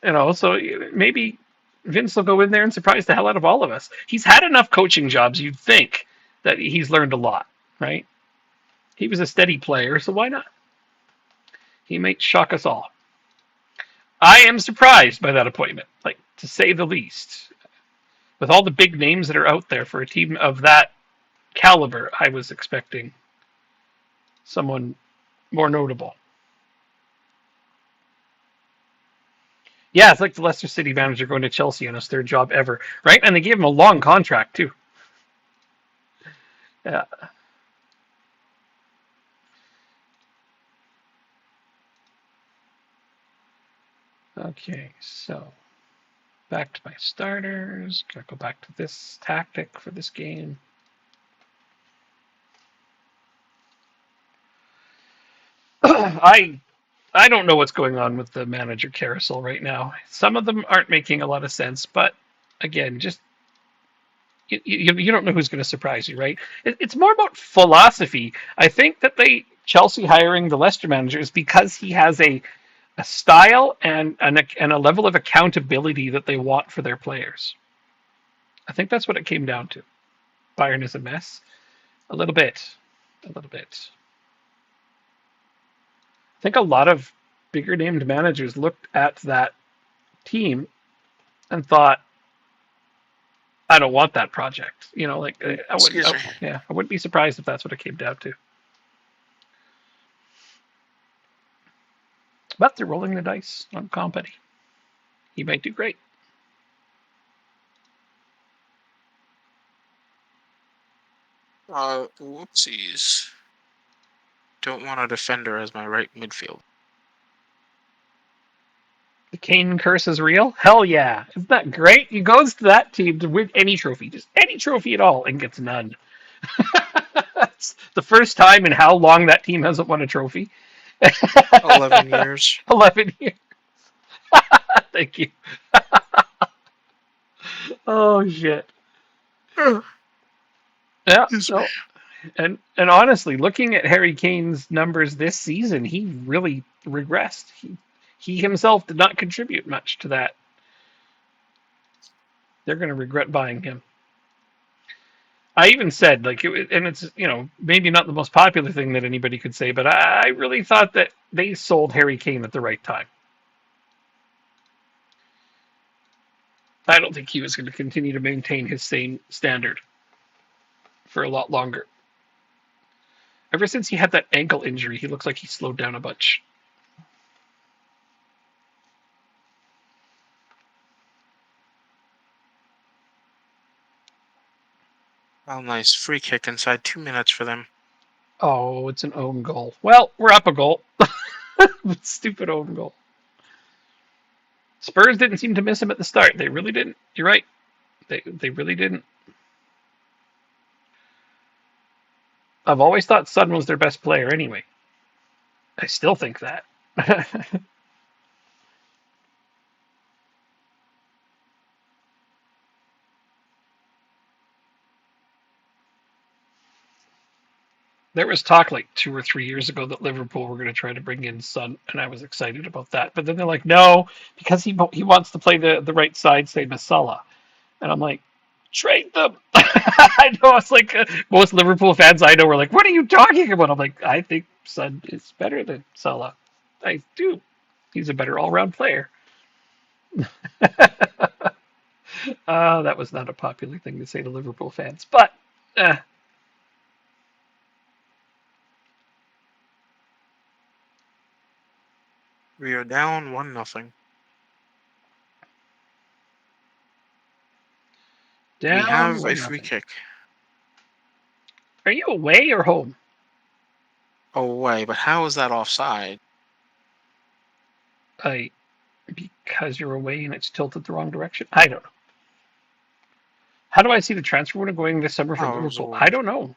Speaker 1: you know. So maybe Vince will go in there and surprise the hell out of all of us. He's had enough coaching jobs. You'd think that he's learned a lot, right? He was a steady player, so why not? He might shock us all. I am surprised by that appointment, like to say the least. With all the big names that are out there for a team of that caliber, I was expecting someone more notable. Yeah, it's like the Leicester City manager going to Chelsea on his third job ever, right? And they gave him a long contract too. Yeah. Okay, so back to my starters. Gotta go back to this tactic for this game. I don't know what's going on with the manager carousel right now. Some of them aren't making a lot of sense, but again, just you don't know who's going to surprise you, right? It's more about philosophy. I think that Chelsea hiring the Leicester manager is because he has a style and a level of accountability that they want for their players. I think that's what it came down to. Bayern is a mess. A little bit. A little bit. I think a lot of bigger named managers looked at that team and thought, I don't want that project. You know, like
Speaker 2: Excuse me.
Speaker 1: I wouldn't be surprised if that's what it came down to. But they're rolling the dice on Company. He might do great.
Speaker 2: Whoopsies. Don't want a defender as my right midfield.
Speaker 1: The Kane curse is real? Hell yeah. Isn't that great? He goes to that team to win any trophy, just any trophy at all, and gets none. It's the first time in how long that team hasn't won a trophy.
Speaker 2: 11 years.
Speaker 1: 11 years. Thank you. Oh, shit. Yeah. No. And honestly, looking at Harry Kane's numbers this season, he really regressed. He himself did not contribute much to that. They're going to regret buying him. I even said, like, and it's, maybe not the most popular thing that anybody could say, but I really thought that they sold Harry Kane at the right time. I don't think he was going to continue to maintain his same standard for a lot longer. Ever since he had that ankle injury, he looks like he slowed down a bunch.
Speaker 2: Oh, nice. Free kick inside 2 minutes for them.
Speaker 1: Oh, it's an own goal. Well, we're up a goal. Stupid own goal. Spurs didn't seem to miss him at the start. They really didn't. You're right. They really didn't. I've always thought Son was their best player anyway. I still think that. There was talk like 2 or 3 years ago that Liverpool were going to try to bring in Son, and I was excited about that. But then they're like, no, because he wants to play the right side, same as Salah. And I'm like, trade them. I know it's like most Liverpool fans I know were like, what are you talking about? I'm like, I think Son is better than Salah. I do. He's a better all-round player. That was not a popular thing to say to Liverpool fans, but
Speaker 2: We are down 1-0. We have a free kick.
Speaker 1: Are you away or home?
Speaker 2: Away, but how is that offside?
Speaker 1: Because you're away and it's tilted the wrong direction? I don't know. How do I see the transfer window going this summer for Liverpool? I don't know.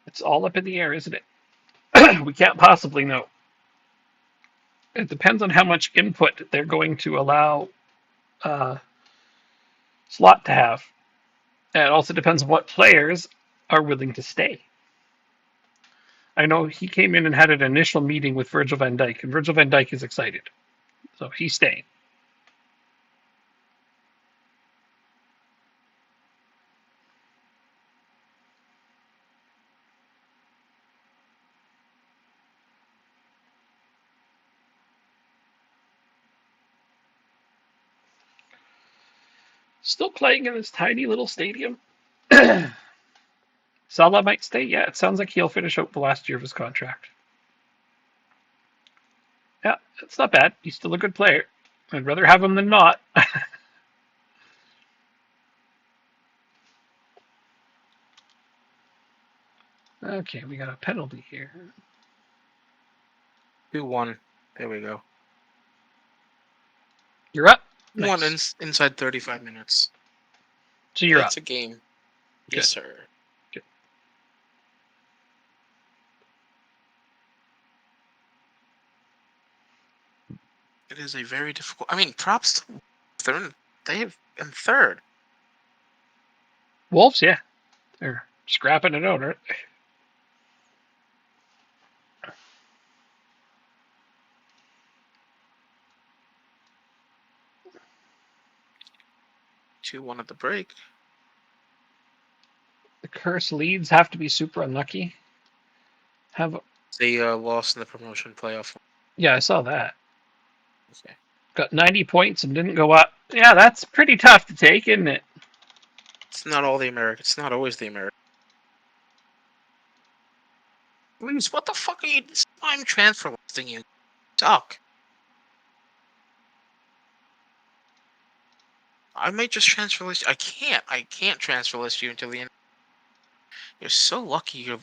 Speaker 1: It's all up in the air, isn't it? We can't possibly know. It depends on how much input they're going to allow Slot to have. And it also depends on what players are willing to stay. I know he came in and had an initial meeting with Virgil van Dijk, and Virgil van Dijk is excited. So he's staying. Still playing in this tiny little stadium. Salah might stay. Yeah, it sounds like he'll finish out the last year of his contract. Yeah, it's not bad. He's still a good player. I'd rather have him than not. Okay, we got a penalty here.
Speaker 2: 2-1. There we go.
Speaker 1: You're up.
Speaker 2: One
Speaker 1: Nice.
Speaker 2: inside 35 minutes.
Speaker 1: So you're
Speaker 2: It's
Speaker 1: up.
Speaker 2: a game.
Speaker 1: Good.
Speaker 2: Yes, sir.
Speaker 1: Good.
Speaker 2: It is a very difficult. I mean, props. They have in third.
Speaker 1: Wolves, yeah. They're scrapping it out, aren't they?
Speaker 2: 2-1 at the break.
Speaker 1: The curse leads have to be super unlucky.
Speaker 2: They lost in the promotion playoff.
Speaker 1: Yeah, I saw that.
Speaker 2: Okay.
Speaker 1: Got 90 points and didn't go up. Yeah, that's pretty tough to take, isn't it?
Speaker 2: It's not all the Americans. It's not always the Americans. Please, what the fuck are you? I'm transfer listing you. Suck. I might just transfer list. I can't transfer list you until the end. You're so lucky you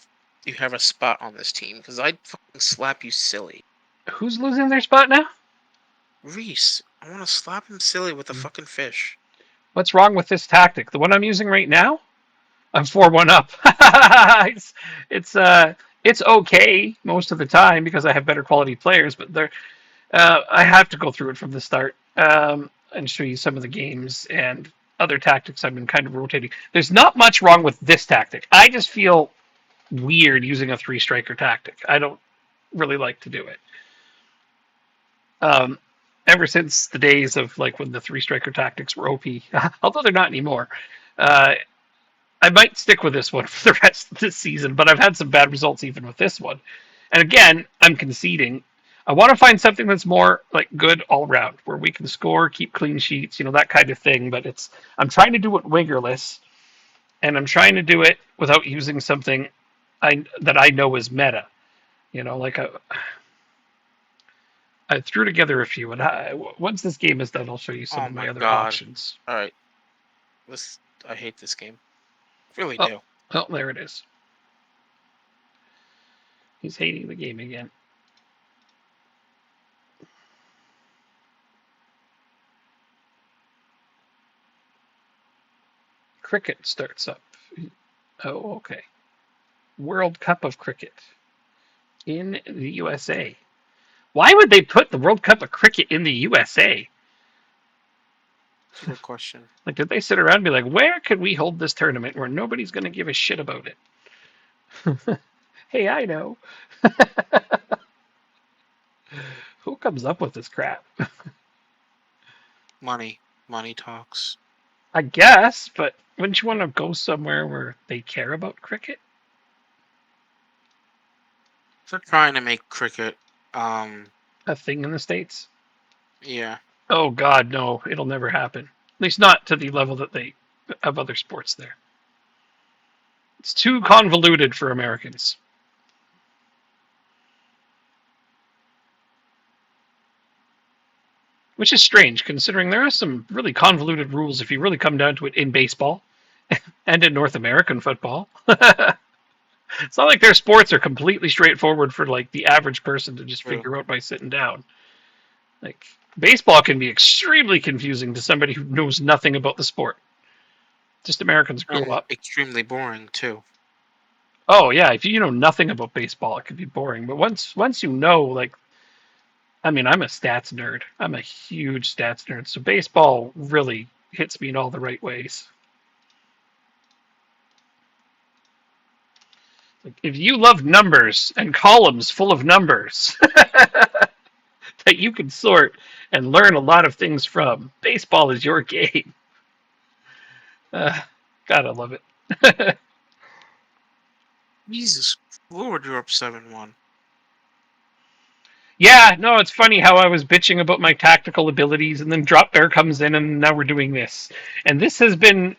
Speaker 2: have a spot on this team because I'd fucking slap you silly.
Speaker 1: Who's losing their spot now?
Speaker 2: Reese, I want to slap him silly with a fucking fish.
Speaker 1: What's wrong with this tactic? The one I'm using right now? I'm 4-1 up. It's okay most of the time because I have better quality players, but I have to go through it from the start and show you some of the games and other tactics I've been kind of rotating. There's not much wrong with this tactic. I just feel weird using a 3-striker tactic. I don't really like to do it. Ever since the days of like when the 3-striker tactics were OP, although they're not anymore, I might stick with this one for the rest of the season, but I've had some bad results even with this one. And again, I'm conceding. I want to find something that's more like good all around, where we can score, keep clean sheets, that kind of thing. But I'm trying to do it wingerless, and I'm trying to do it without using something that I know is meta. I threw together a few, and once this game is done, I'll show you some of my other options.
Speaker 2: All right, I hate this game. Really do.
Speaker 1: Oh, there it is. He's hating the game again. Cricket starts up. Oh, okay. World Cup of Cricket in the USA. Why would they put the World Cup of Cricket in the USA?
Speaker 2: Good question.
Speaker 1: Like, did they sit around and be like, where could we hold this tournament where nobody's going to give a shit about it? Hey, I know. Who comes up with this crap?
Speaker 2: Money talks.
Speaker 1: I guess, but wouldn't you want to go somewhere where they care about cricket?
Speaker 2: They're trying to make cricket
Speaker 1: a thing in the States?
Speaker 2: Yeah.
Speaker 1: Oh God, no! It'll never happen. At least not to the level that they have other sports there. It's too convoluted for Americans. Which is strange, considering there are some really convoluted rules if you really come down to it in baseball and in North American football. It's not like their sports are completely straightforward for like the average person to just figure out by sitting down. Like, baseball can be extremely confusing to somebody who knows nothing about the sport. Just Americans grow up.
Speaker 2: Extremely boring too.
Speaker 1: Oh yeah, if you know nothing about baseball, it could be boring. But once you know, like, I mean, I'm a stats nerd. I'm a huge stats nerd. So baseball really hits me in all the right ways. Like, if you love numbers and columns full of numbers that you can sort and learn a lot of things from, baseball is your game. Gotta love it.
Speaker 2: Jesus Lord, you're up 7-1.
Speaker 1: Yeah, no, it's funny how I was bitching about my tactical abilities, and then Drop Bear comes in, and now we're doing this. And this has been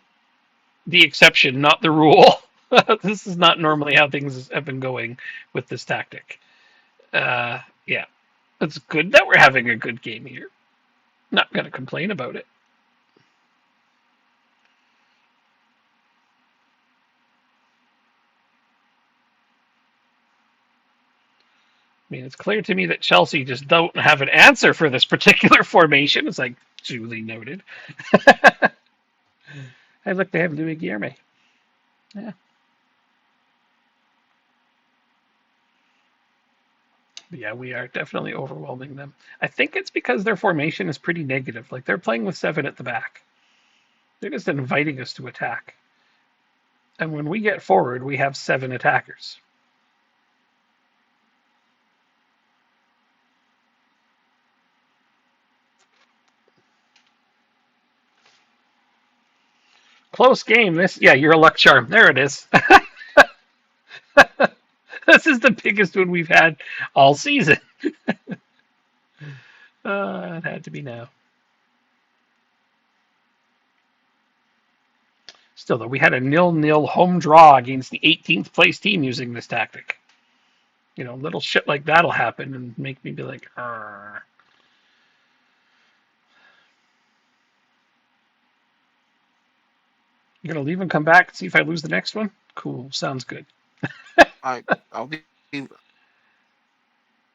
Speaker 1: the exception, not the rule. This is not normally how things have been going with this tactic. Yeah, it's good that we're having a good game here. Not going to complain about it. I mean, it's clear to me that Chelsea just don't have an answer for this particular formation. It's like duly noted. Hey, look, they have Louis Guilherme. Yeah. But yeah, we are definitely overwhelming them. I think it's because their formation is pretty negative. Like they're playing with 7 at the back. They're just inviting us to attack. And when we get forward, we have 7 attackers. Close game. This, yeah, you're a luck charm. There it is. This is the biggest one we've had all season. It had to be now. Still, though, we had a 0-0 home draw against the 18th place team using this tactic. You know, little shit like that'll happen and make me be like, Arr. You're gonna leave and come back and see if I lose the next one? Cool, sounds good.
Speaker 2: I'll be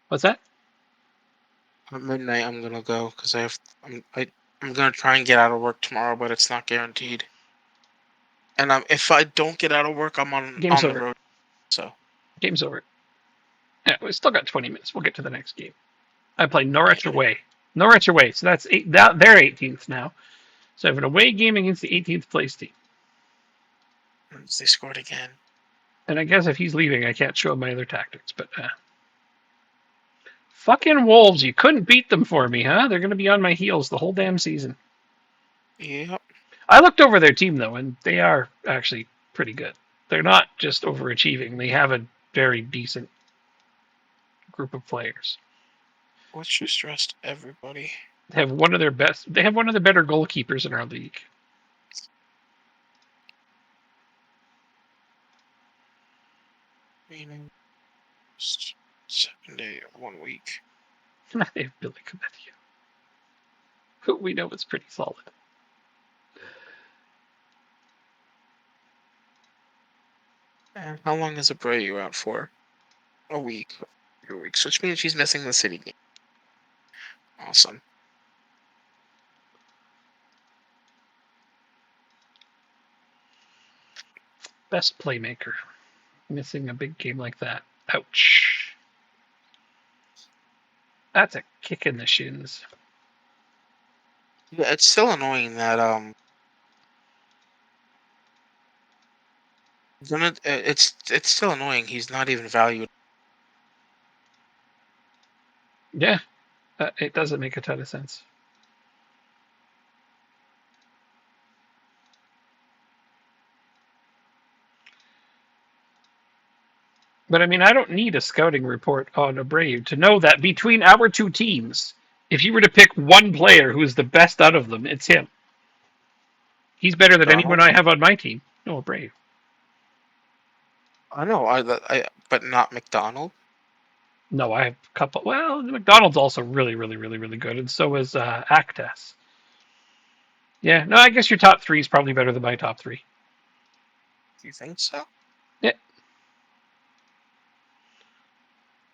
Speaker 1: What's that?
Speaker 2: at midnight. I'm gonna go because I'm gonna try and get out of work tomorrow, but it's not guaranteed. And if I don't get out of work, I'm on
Speaker 1: Game's
Speaker 2: the
Speaker 1: over.
Speaker 2: road. So
Speaker 1: Game's over. Yeah, we still got 20 minutes. We'll get to the next game. I play Norwich away. Norwich away. So that's they're 18th now. So I have an away game against the 18th place team.
Speaker 2: they scored again.
Speaker 1: And I guess if he's leaving, I can't show him my other tactics. But fucking Wolves, you couldn't beat them for me, huh? They're going to be on my heels the whole damn season.
Speaker 2: Yep.
Speaker 1: I looked over their team, though, and they are actually pretty good. They're not just overachieving. They have a very decent group of players.
Speaker 2: Let's just rest everybody.
Speaker 1: They have one of their best. They have one of the better goalkeepers in our league.
Speaker 2: Meaning, 7 days, 1 week.
Speaker 1: They have Billy Cometio, who we know is pretty solid.
Speaker 2: And how long is Abreu out for? A week. 2 weeks, which means she's missing the City game. Awesome.
Speaker 1: Best playmaker. Missing a big game like that. Ouch. That's a kick in the shins.
Speaker 2: Yeah, it's still annoying that it's still annoying he's not even valued.
Speaker 1: Yeah, it doesn't make a ton of sense. But I mean, I don't need a scouting report on Abreu to know that between our two teams, if you were to pick one player who is the best out of them, it's him. He's better than
Speaker 2: Donald?
Speaker 1: anyone I have on my team. No, Abreu.
Speaker 2: I know, but not McDonald.
Speaker 1: No, I have a couple. Well, McDonald's also really, really, really, really good, and so is Actas. Yeah, no, I guess your top 3 is probably better than my top 3.
Speaker 2: Do you think so?
Speaker 1: Yeah.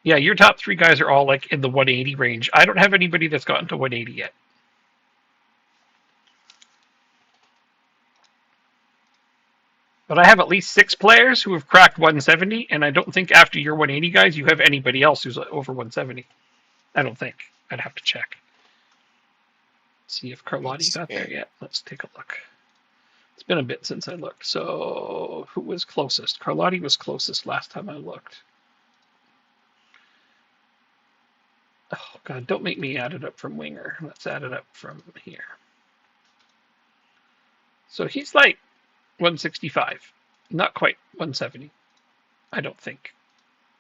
Speaker 1: Yeah, your top 3 guys are all like in the 180 range. I don't have anybody that's gotten to 180 yet. But I have at least 6 players who have cracked 170, and I don't think after your 180 guys, you have anybody else who's over 170. I don't think. I'd have to check. See if Carlotti got there yet. Let's take a look. It's been a bit since I looked. So who was closest? Carlotti was closest last time I looked. Oh, God, don't make me add it up from Winger. Let's add it up from here. So he's like 165. Not quite 170. I don't think.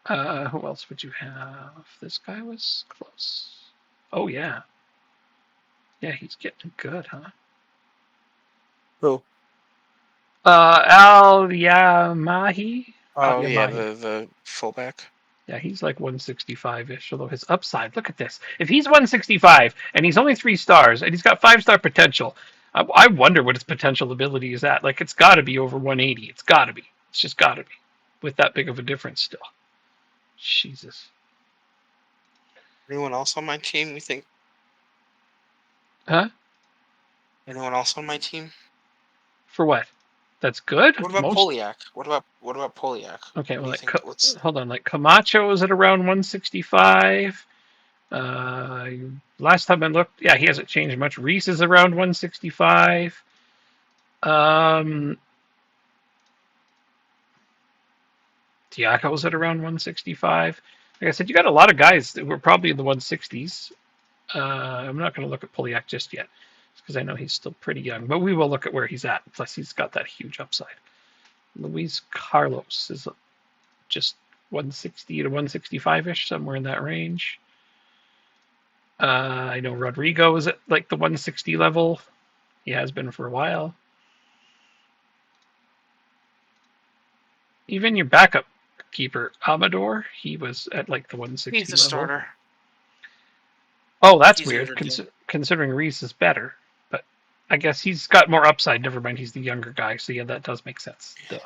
Speaker 1: Who else would you have? This guy was close. Oh, yeah. Yeah, he's getting good, huh?
Speaker 2: Who?
Speaker 1: Al Yamahi.
Speaker 2: Oh yeah, the fullback.
Speaker 1: Yeah, he's like 165-ish, although his upside, look at this. If he's 165 and he's only 3 stars and he's got 5-star potential, I wonder what his potential ability is at. Like, it's got to be over 180. It's got to be. It's just got to be. With that big of a difference still. Jesus.
Speaker 2: Anyone else on my team, you think?
Speaker 1: Huh?
Speaker 2: Anyone else on my team?
Speaker 1: For what? That's good?
Speaker 2: What about Poliak? What about Poliak?
Speaker 1: Okay, well,
Speaker 2: like,
Speaker 1: hold on. Like, Camacho is at around 165. Last time I looked, yeah, he hasn't changed much. Reese is around 165. Tiako's at around 165. Like I said, you got a lot of guys that were probably in the 160s. I'm not going to look at Poliak just yet, because I know he's still pretty young. But we will look at where he's at. Plus, he's got that huge upside. Luis Carlos is just 160 to 165-ish, somewhere in that range. I know Rodrigo is at like the 160 level. He has been for a while. Even your backup keeper, Amador, he was at like the 160
Speaker 2: he's the
Speaker 1: level.
Speaker 2: Starter.
Speaker 1: Oh, that's weird, considering Reese is better. But I guess he's got more upside. Never mind, he's the younger guy. So yeah, that does make sense. Duh.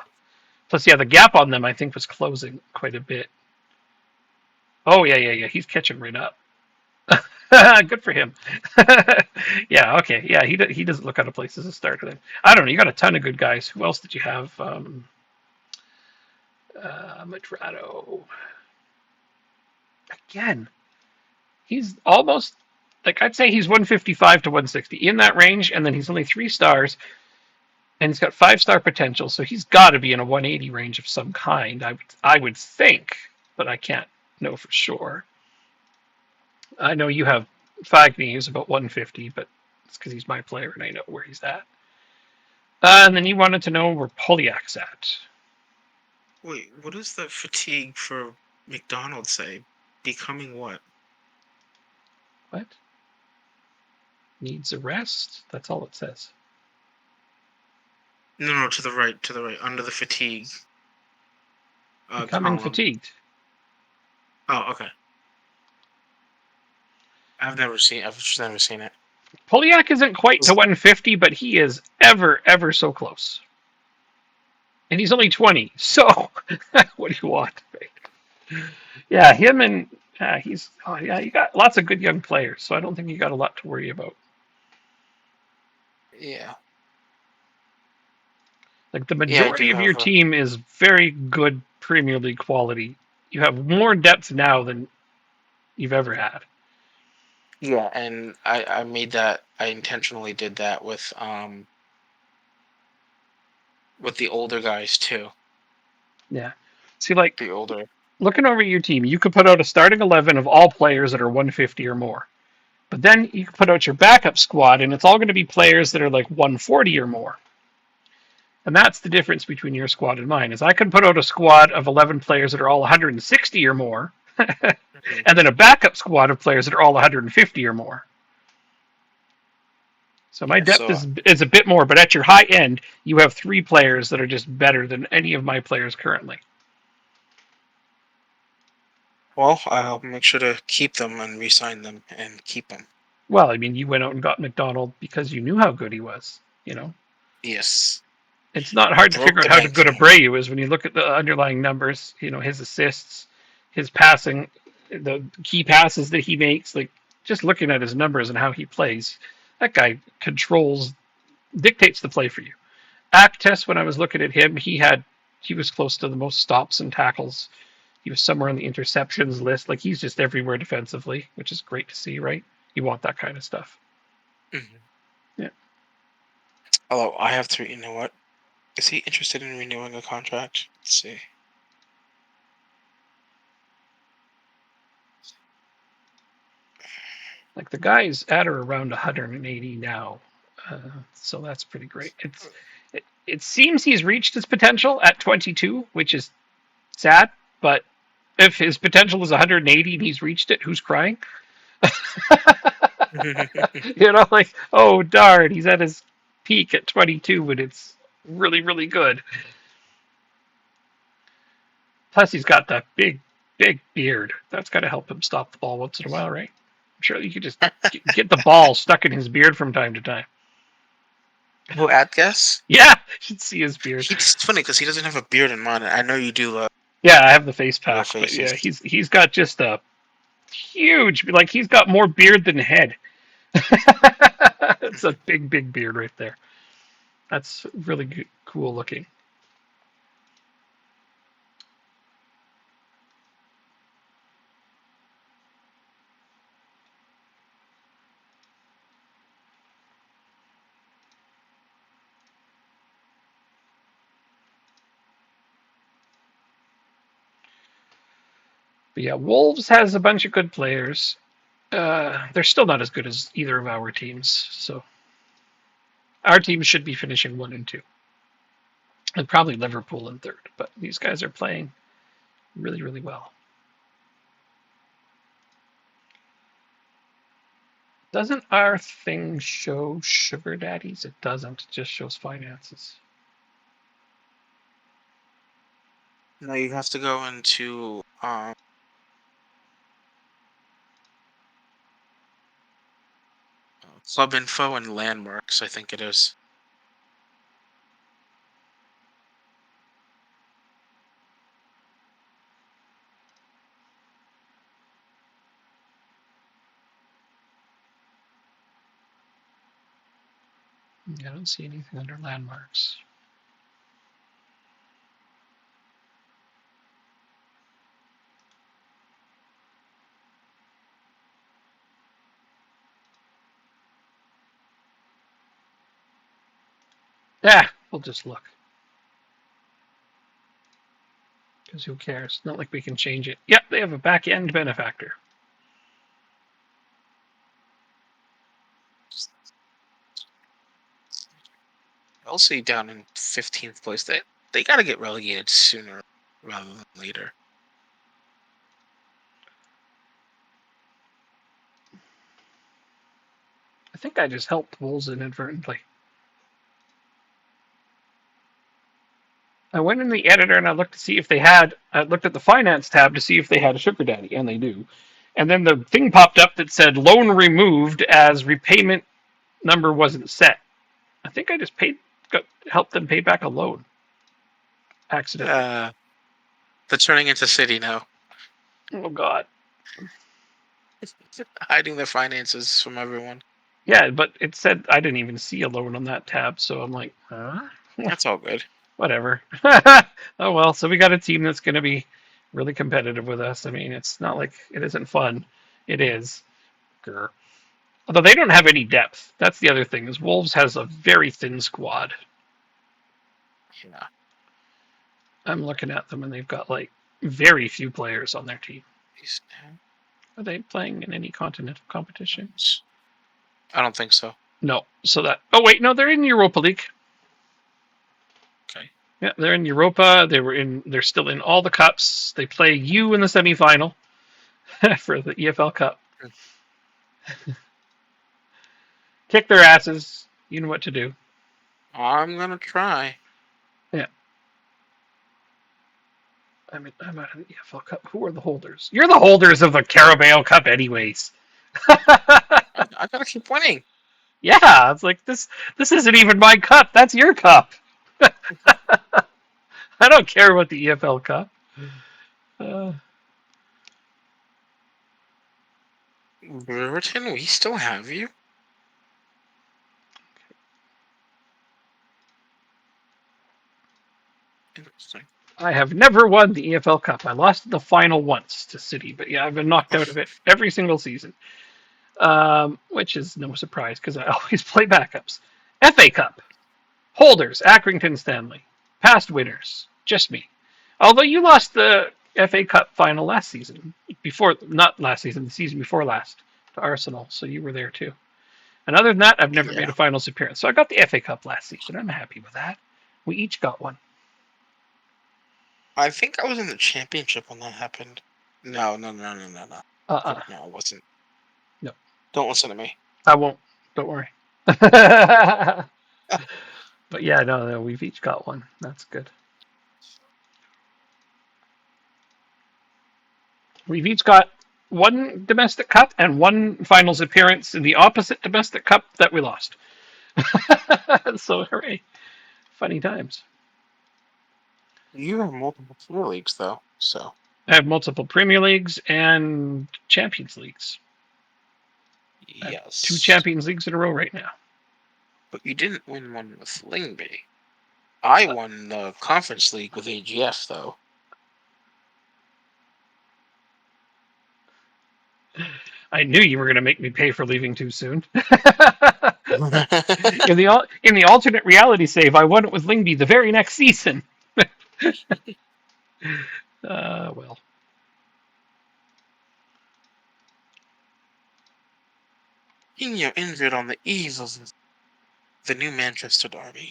Speaker 1: Plus, yeah, the gap on them, I think, was closing quite a bit. Oh, yeah. He's catching right up. Good for him. Yeah, okay. Yeah, he doesn't look out of place as a starter then. I don't know. You got a ton of good guys. Who else did you have? Madrado. Again, he's almost, like, I'd say he's 155 to 160, in that range, and then he's only 3 stars, and he's got 5-star potential, so he's got to be in a 180 range of some kind, I would think, but I can't know for sure. I know you have Fagny, who's about 150, but it's because he's my player and I know where he's at. And then you wanted to know where Poliak's at.
Speaker 2: Wait, what does the fatigue for McDonald say? Becoming what?
Speaker 1: What? Needs a rest? That's all it says.
Speaker 2: No, to the right, under the fatigue.
Speaker 1: Becoming fatigued.
Speaker 2: Oh, okay. I've just never seen it.
Speaker 1: Poliak isn't quite to 150, but he is ever so close. And he's only 20, so what do you want? Yeah, him and you got lots of good young players, so I don't think you got a lot to worry about.
Speaker 2: Yeah.
Speaker 1: Like, the majority of your team is very good Premier League quality. You have more depth now than you've ever had.
Speaker 2: Yeah, and I intentionally did that with the older guys too.
Speaker 1: Yeah. See, like,
Speaker 2: the older.
Speaker 1: Looking over your team, you could put out a starting 11 of all players that are 150 or more. But then you can put out your backup squad, and it's all going to be players that are like 140 or more. And that's the difference between your squad and mine, is I can put out a squad of 11 players that are all 160 or more, and then a backup squad of players that are all 150 or more. So my depth is a bit more, but at your high end, you have 3 players that are just better than any of my players currently.
Speaker 2: Well, I'll make sure to keep them and re-sign them and keep them.
Speaker 1: Well, I mean, you went out and got McDonald because you knew how good he was, you know?
Speaker 2: Yes.
Speaker 1: It's not hard to figure out how good Abreu is when you look at the underlying numbers, you know, his assists, his passing, the key passes that he makes, like, just looking at his numbers and how he plays, that guy dictates the play for you. Actes, when I was looking at him, he was close to the most stops and tackles. He was somewhere on the interceptions list. Like, he's just everywhere defensively, which is great to see, right? You want that kind of stuff.
Speaker 2: Mm-hmm.
Speaker 1: Yeah.
Speaker 2: Although I have 3, you know what? Is he interested in renewing a contract? Let's see.
Speaker 1: Like, the guy's at or around 180 now, so that's pretty great. It seems he's reached his potential at 22, which is sad, but if his potential is 180 and he's reached it, who's crying? You know, like, oh darn, he's at his peak at 22, but it's really, really good. Plus, he's got that big beard. That's got to help him stop the ball once in a while, right? I'm sure you could just get the ball stuck in his beard from time to time.
Speaker 2: Who, Atgas?
Speaker 1: Yeah, you should see his beard.
Speaker 2: It's funny because he doesn't have a beard in mine. I know you do.
Speaker 1: Yeah, I have the face pack, but
Speaker 2: faces.
Speaker 1: yeah, he's got just a huge, like he's got more beard than head. It's a big beard right there. That's really good, cool looking. But yeah, Wolves has a bunch of good players. They're still not as good as either of our teams, so our team should be finishing 1 and 2. And probably Liverpool in third, but these guys are playing really, really well. Doesn't our thing show sugar daddies? It doesn't. It just shows finances.
Speaker 2: No, you have to go into club info and landmarks. I think it is.
Speaker 1: I don't see anything under landmarks. Yeah, we'll just look. Because who cares? Not like we can change it. Yep, they have a back-end benefactor.
Speaker 2: Chelsea down in 15th place. They got to get relegated sooner rather than later.
Speaker 1: I think I just helped Wolves inadvertently. I went in the editor and I looked to see if they had. I looked at the finance tab to see if they had a sugar daddy, and they do. And then the thing popped up that said loan removed as repayment number wasn't set. I think I just helped them pay back a loan. Accidentally.
Speaker 2: They're turning into City now.
Speaker 1: Oh God.
Speaker 2: Hiding their finances from everyone.
Speaker 1: Yeah, but it said I didn't even see a loan on that tab, so I'm like, huh?
Speaker 2: That's all good.
Speaker 1: Whatever. Oh well, so we got a team that's going to be really competitive with us. I mean, it's not like it isn't fun. It is. Grr. Although they don't have any depth. That's the other thing, is Wolves has a very thin squad.
Speaker 2: Yeah.
Speaker 1: I'm looking at them and they've got like very few players on their team. Are they playing in any continental competitions?
Speaker 2: I don't think so.
Speaker 1: No. So that. Oh wait, no, they're in Europa League.
Speaker 2: Okay.
Speaker 1: Yeah, they're in Europa. They're still in all the cups. They play you in the semifinal for the EFL Cup. Kick their asses. You know what to do.
Speaker 2: I'm gonna try.
Speaker 1: Yeah. I'm out of the EFL Cup. Who are the holders? You're the holders of the Carabao Cup, anyways.
Speaker 2: I gotta keep winning.
Speaker 1: Yeah, it's like this isn't even my cup. That's your cup. I don't care about the EFL Cup.
Speaker 2: Brereton, we still have you? Interesting.
Speaker 1: I have never won the EFL Cup. I lost the final once to City, but yeah, I've been knocked out of it every single season, which is no surprise because I always play backups. FA Cup. Holders, Accrington Stanley. Past winners, just me. Although you lost the FA Cup final last season, not last season, the season before last, to Arsenal, so you were there too. And other than that, I've never made a finals appearance. So I got the FA Cup last season. I'm happy with that. We each got one.
Speaker 2: I think I was in the championship when that happened. No. No, I wasn't.
Speaker 1: No.
Speaker 2: Don't listen to me.
Speaker 1: I won't. Don't worry. But yeah, no, we've each got one. That's good. We've each got one domestic cup and one finals appearance in the opposite domestic cup that we lost. So hooray. Funny times.
Speaker 2: You have multiple Premier Leagues, though, so.
Speaker 1: I have multiple Premier Leagues and Champions Leagues.
Speaker 2: Yes.
Speaker 1: 2 Champions Leagues in a row right now.
Speaker 2: But you didn't win one with Lingby. I won the Conference League with AGF, though.
Speaker 1: I knew you were going to make me pay for leaving too soon. In the alternate reality save, I won it with Lingby the very next season. Well.
Speaker 2: You're injured on the eve of the new Manchester derby.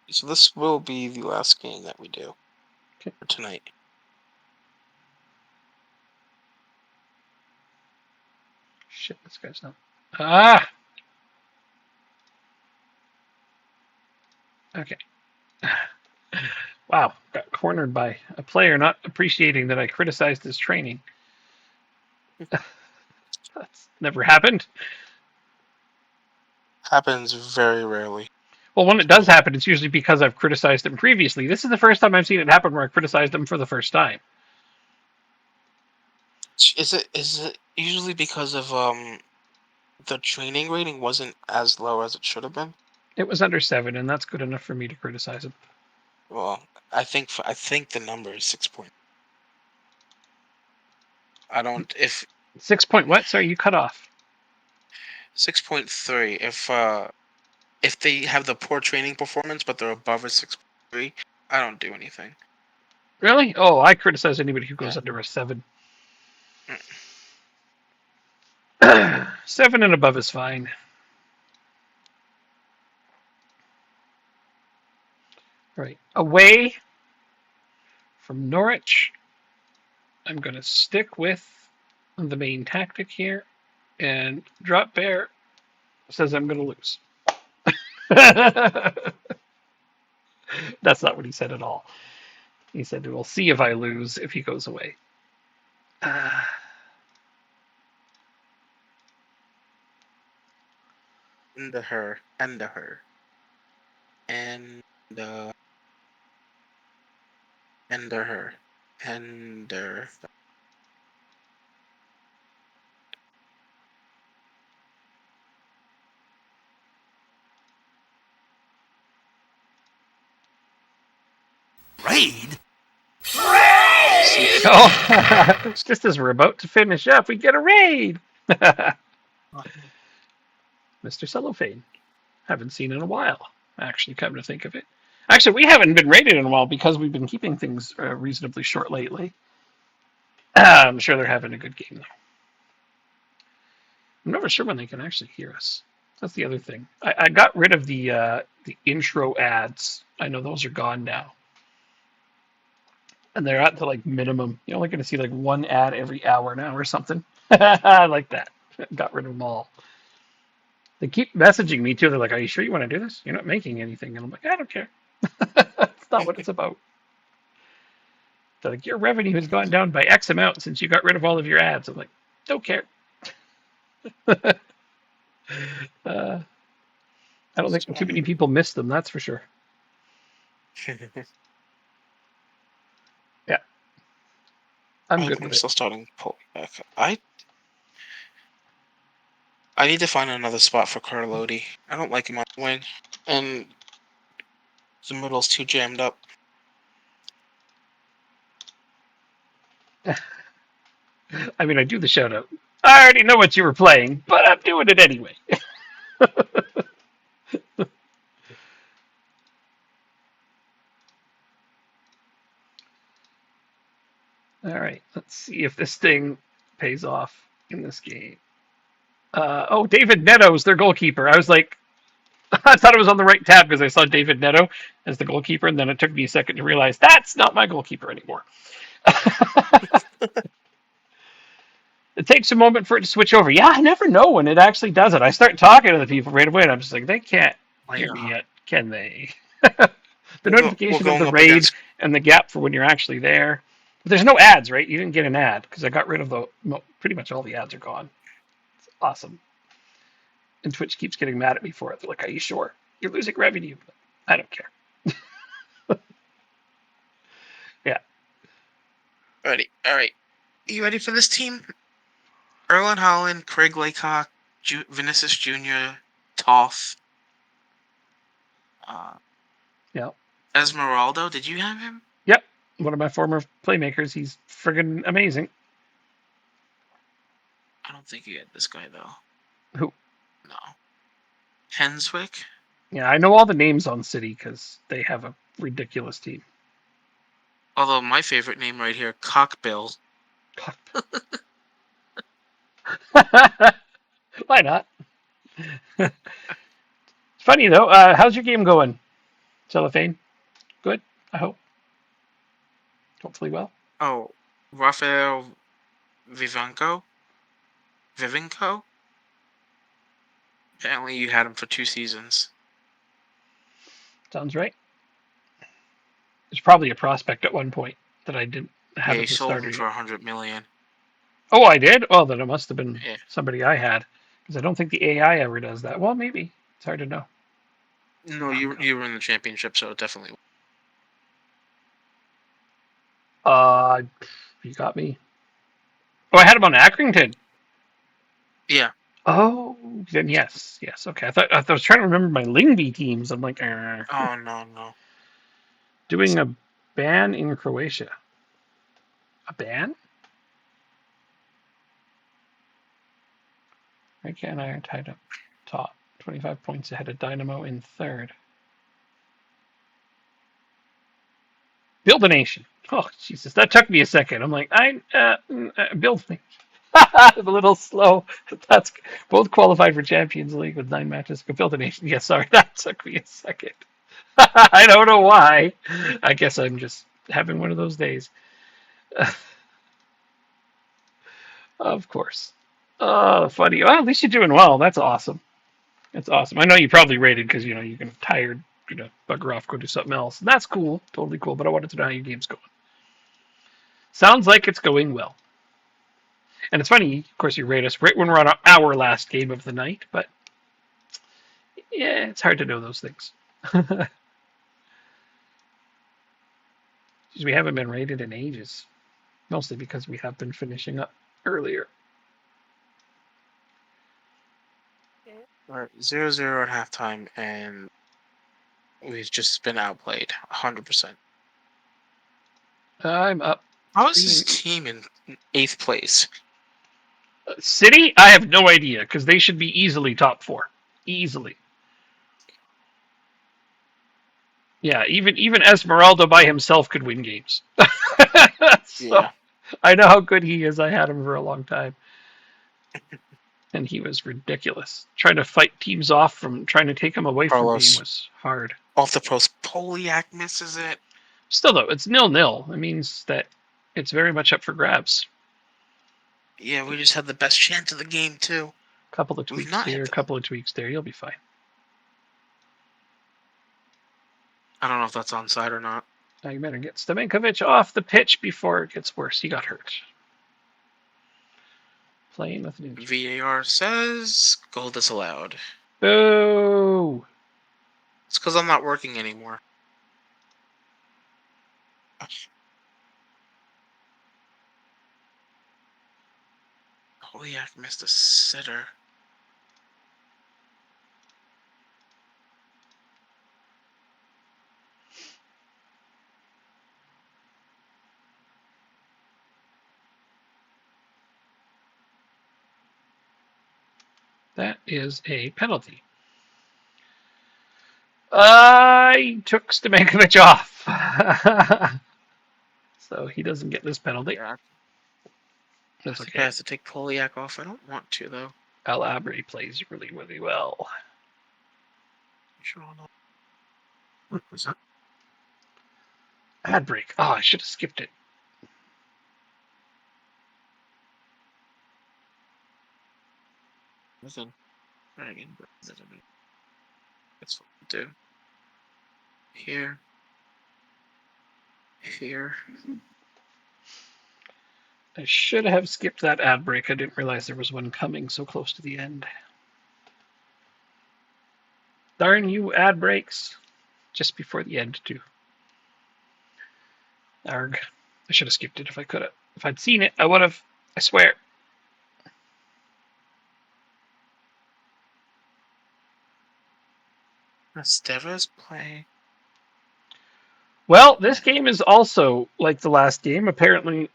Speaker 2: So this will be the last game that we do for tonight.
Speaker 1: Shit, this guy's not. Ah! Okay. Wow, got cornered by a player not appreciating that I criticized his training. That's never happened.
Speaker 2: Happens very rarely.
Speaker 1: Well, when it does happen, it's usually because I've criticized him previously. This is the first time I've seen it happen where I criticized him for the first time.
Speaker 2: Is it usually because of the training rating wasn't as low as it should have been?
Speaker 1: It was under 7, and that's good enough for me to criticize him.
Speaker 2: Well, I think the number is 6 point. I don't if
Speaker 1: 6 point what? Sorry, you cut off.
Speaker 2: 6.3. If they have the poor training performance but they're above a 6.3, I don't do anything.
Speaker 1: Really? Oh, I criticize anybody who goes under a 7. 7 and above is fine. Right. Away from Norwich, I'm going to stick with the main tactic here. And Drop Bear says I'm going to lose. That's not what he said at all. He said, we'll see if I lose if he goes away.
Speaker 2: Under her. And under her.
Speaker 3: Raid?
Speaker 1: Oh, just as we're about to finish up, we get a raid. Mr. Cellophane. Haven't seen in a while, actually, come to think of it. Actually, we haven't been raided in a while because we've been keeping things reasonably short lately. I'm sure they're having a good game, though. I'm never sure when they can actually hear us. That's the other thing. I got rid of the intro ads. I know those are gone now. And they're at the like minimum. You're only going to see like one ad every hour now or something. I like that. Got rid of them all. They keep messaging me too. They're like, "Are you sure you want to do this? You're not making anything." And I'm like, "I don't care. That's not what it's about." They're like, "Your revenue has gone down by X amount since you got rid of all of your ads." I'm like, "Don't care." I don't think too many people miss them. That's for sure. Yeah, I'm good with
Speaker 2: I'm
Speaker 1: it.
Speaker 2: still starting pulling back. I need to find another spot for Carlotti. I don't like him on the wing, and the middle's too jammed up.
Speaker 1: I mean, I do the shout out. I already know what you were playing, but I'm doing it anyway. All right, let's see if this thing pays off in this game. Oh, David Neto's their goalkeeper. I was like, I thought it was on the right tab because I saw David Neto as the goalkeeper, and then it took me a second to realize that's not my goalkeeper anymore. It takes a moment for it to switch over. Yeah, I never know when it actually does it. I start talking to the people right away, and I'm just like, they can't
Speaker 2: Like,
Speaker 1: hear me yet, can they? The
Speaker 2: we're
Speaker 1: notification of the
Speaker 2: going up
Speaker 1: raid
Speaker 2: against.
Speaker 1: and the gap for when you're actually there. But there's no ads, right? You didn't get an ad because I got rid of pretty much all the ads are gone. It's awesome. And Twitch keeps getting mad at me for it. They're like, "Are you sure? You're losing revenue." I don't care. Yeah.
Speaker 2: Ready. All right. You ready for this team? Erlen Holland, Craig Laycock, Vinicius Jr., Toth, uh,
Speaker 1: Yeah.
Speaker 2: Esmeraldo. Did you have him?
Speaker 1: Yep. One of my former playmakers. He's friggin' amazing.
Speaker 2: I don't think you had this guy though.
Speaker 1: Who?
Speaker 2: No. Henswick.
Speaker 1: Yeah, I know all the names on City because they have a ridiculous team.
Speaker 2: Although my favorite name right here, Cockbill.
Speaker 1: Why not? It's funny though. How's your game going, Cellophane? Good. I hope. Hopefully well.
Speaker 2: Oh, Rafael Vivanco. Vivinco. Apparently, you had him for 2 seasons.
Speaker 1: Sounds right. There's probably a prospect at one point that I didn't have
Speaker 2: Yeah, he
Speaker 1: as a
Speaker 2: sold
Speaker 1: starter
Speaker 2: him
Speaker 1: yet.
Speaker 2: for 100 million.
Speaker 1: Oh, I did? Well, then it must have been
Speaker 2: Yeah.
Speaker 1: somebody I had. Because I don't think the AI ever does that. Well, maybe. It's hard to know.
Speaker 2: No, you were in the championship, so definitely.
Speaker 1: You got me. Oh, I had him on Accrington.
Speaker 2: Yeah.
Speaker 1: Oh, then yes. Yes, okay. I was trying to remember my Lingby teams. I'm like,
Speaker 2: Oh, no.
Speaker 1: doing a ban in Croatia. A ban? Ricky and I are tied up top. 25 points ahead of Dynamo in third. Build a nation. Oh, Jesus. That took me a second. I'm like, build me. I'm a little slow. That's both qualified for Champions League with 9 matches. Build a nation. Yeah, sorry. That took me a second. I don't know why. I guess I'm just having one of those days. Of course. Oh, funny. Well, at least you're doing well. That's awesome. That's awesome. I know you probably rated because you're kind of tired, bugger off, go do something else. And that's cool, totally cool. But I wanted to know how your game's going. Sounds like it's going well. And it's funny, of course, you rate us right when we're on our last game of the night. But yeah, it's hard to know those things. We haven't been rated in ages, mostly because we have been finishing up earlier.
Speaker 2: All right, 0-0 at halftime, and we've just been outplayed 100%.
Speaker 1: I'm up.
Speaker 2: How is this team in 8th place?
Speaker 1: City? I have no idea because they should be easily top 4. Easily. Yeah, even Esmeralda by himself could win games. So,
Speaker 2: Yeah.
Speaker 1: I know how good he is. I had him for a long time. And he was ridiculous. Trying to fight teams off from trying to take him away
Speaker 2: Carlos.
Speaker 1: from game was hard.
Speaker 2: Off the post, Poliak misses it.
Speaker 1: Still, though, it's 0-0. It means that it's very much up for grabs.
Speaker 2: Yeah, we just had the best chance of the game, too.
Speaker 1: A couple of tweaks here, a couple of tweaks there. You'll be fine.
Speaker 2: I don't know if that's onside or not.
Speaker 1: Now you better get Stamenkovic off the pitch before it gets worse. He got hurt. Playing with an injury.
Speaker 2: VAR says goal disallowed.
Speaker 1: Boo!
Speaker 2: It's because I'm not working anymore. Poliak missed a sitter.
Speaker 1: That is a penalty. I took Stamenkovic off. So he doesn't get this penalty.
Speaker 2: Yeah,
Speaker 1: That's
Speaker 2: I think
Speaker 1: okay.
Speaker 2: I have to take Poliak off. I don't want to, though.
Speaker 1: El Abri plays really, really well.
Speaker 2: What was that?
Speaker 1: Ad break. Oh, I should have skipped it.
Speaker 2: Listen, dragon. That's what we'll do. Here. Here.
Speaker 1: I should have skipped that ad break. I didn't realize there was one coming so close to the end. Darn you, ad breaks. Just before the end, too. Arg. I should have skipped it if I could have. If I'd seen it, I would have. I swear.
Speaker 2: Esteva's play.
Speaker 1: Well, this game is also like the last game. Apparently,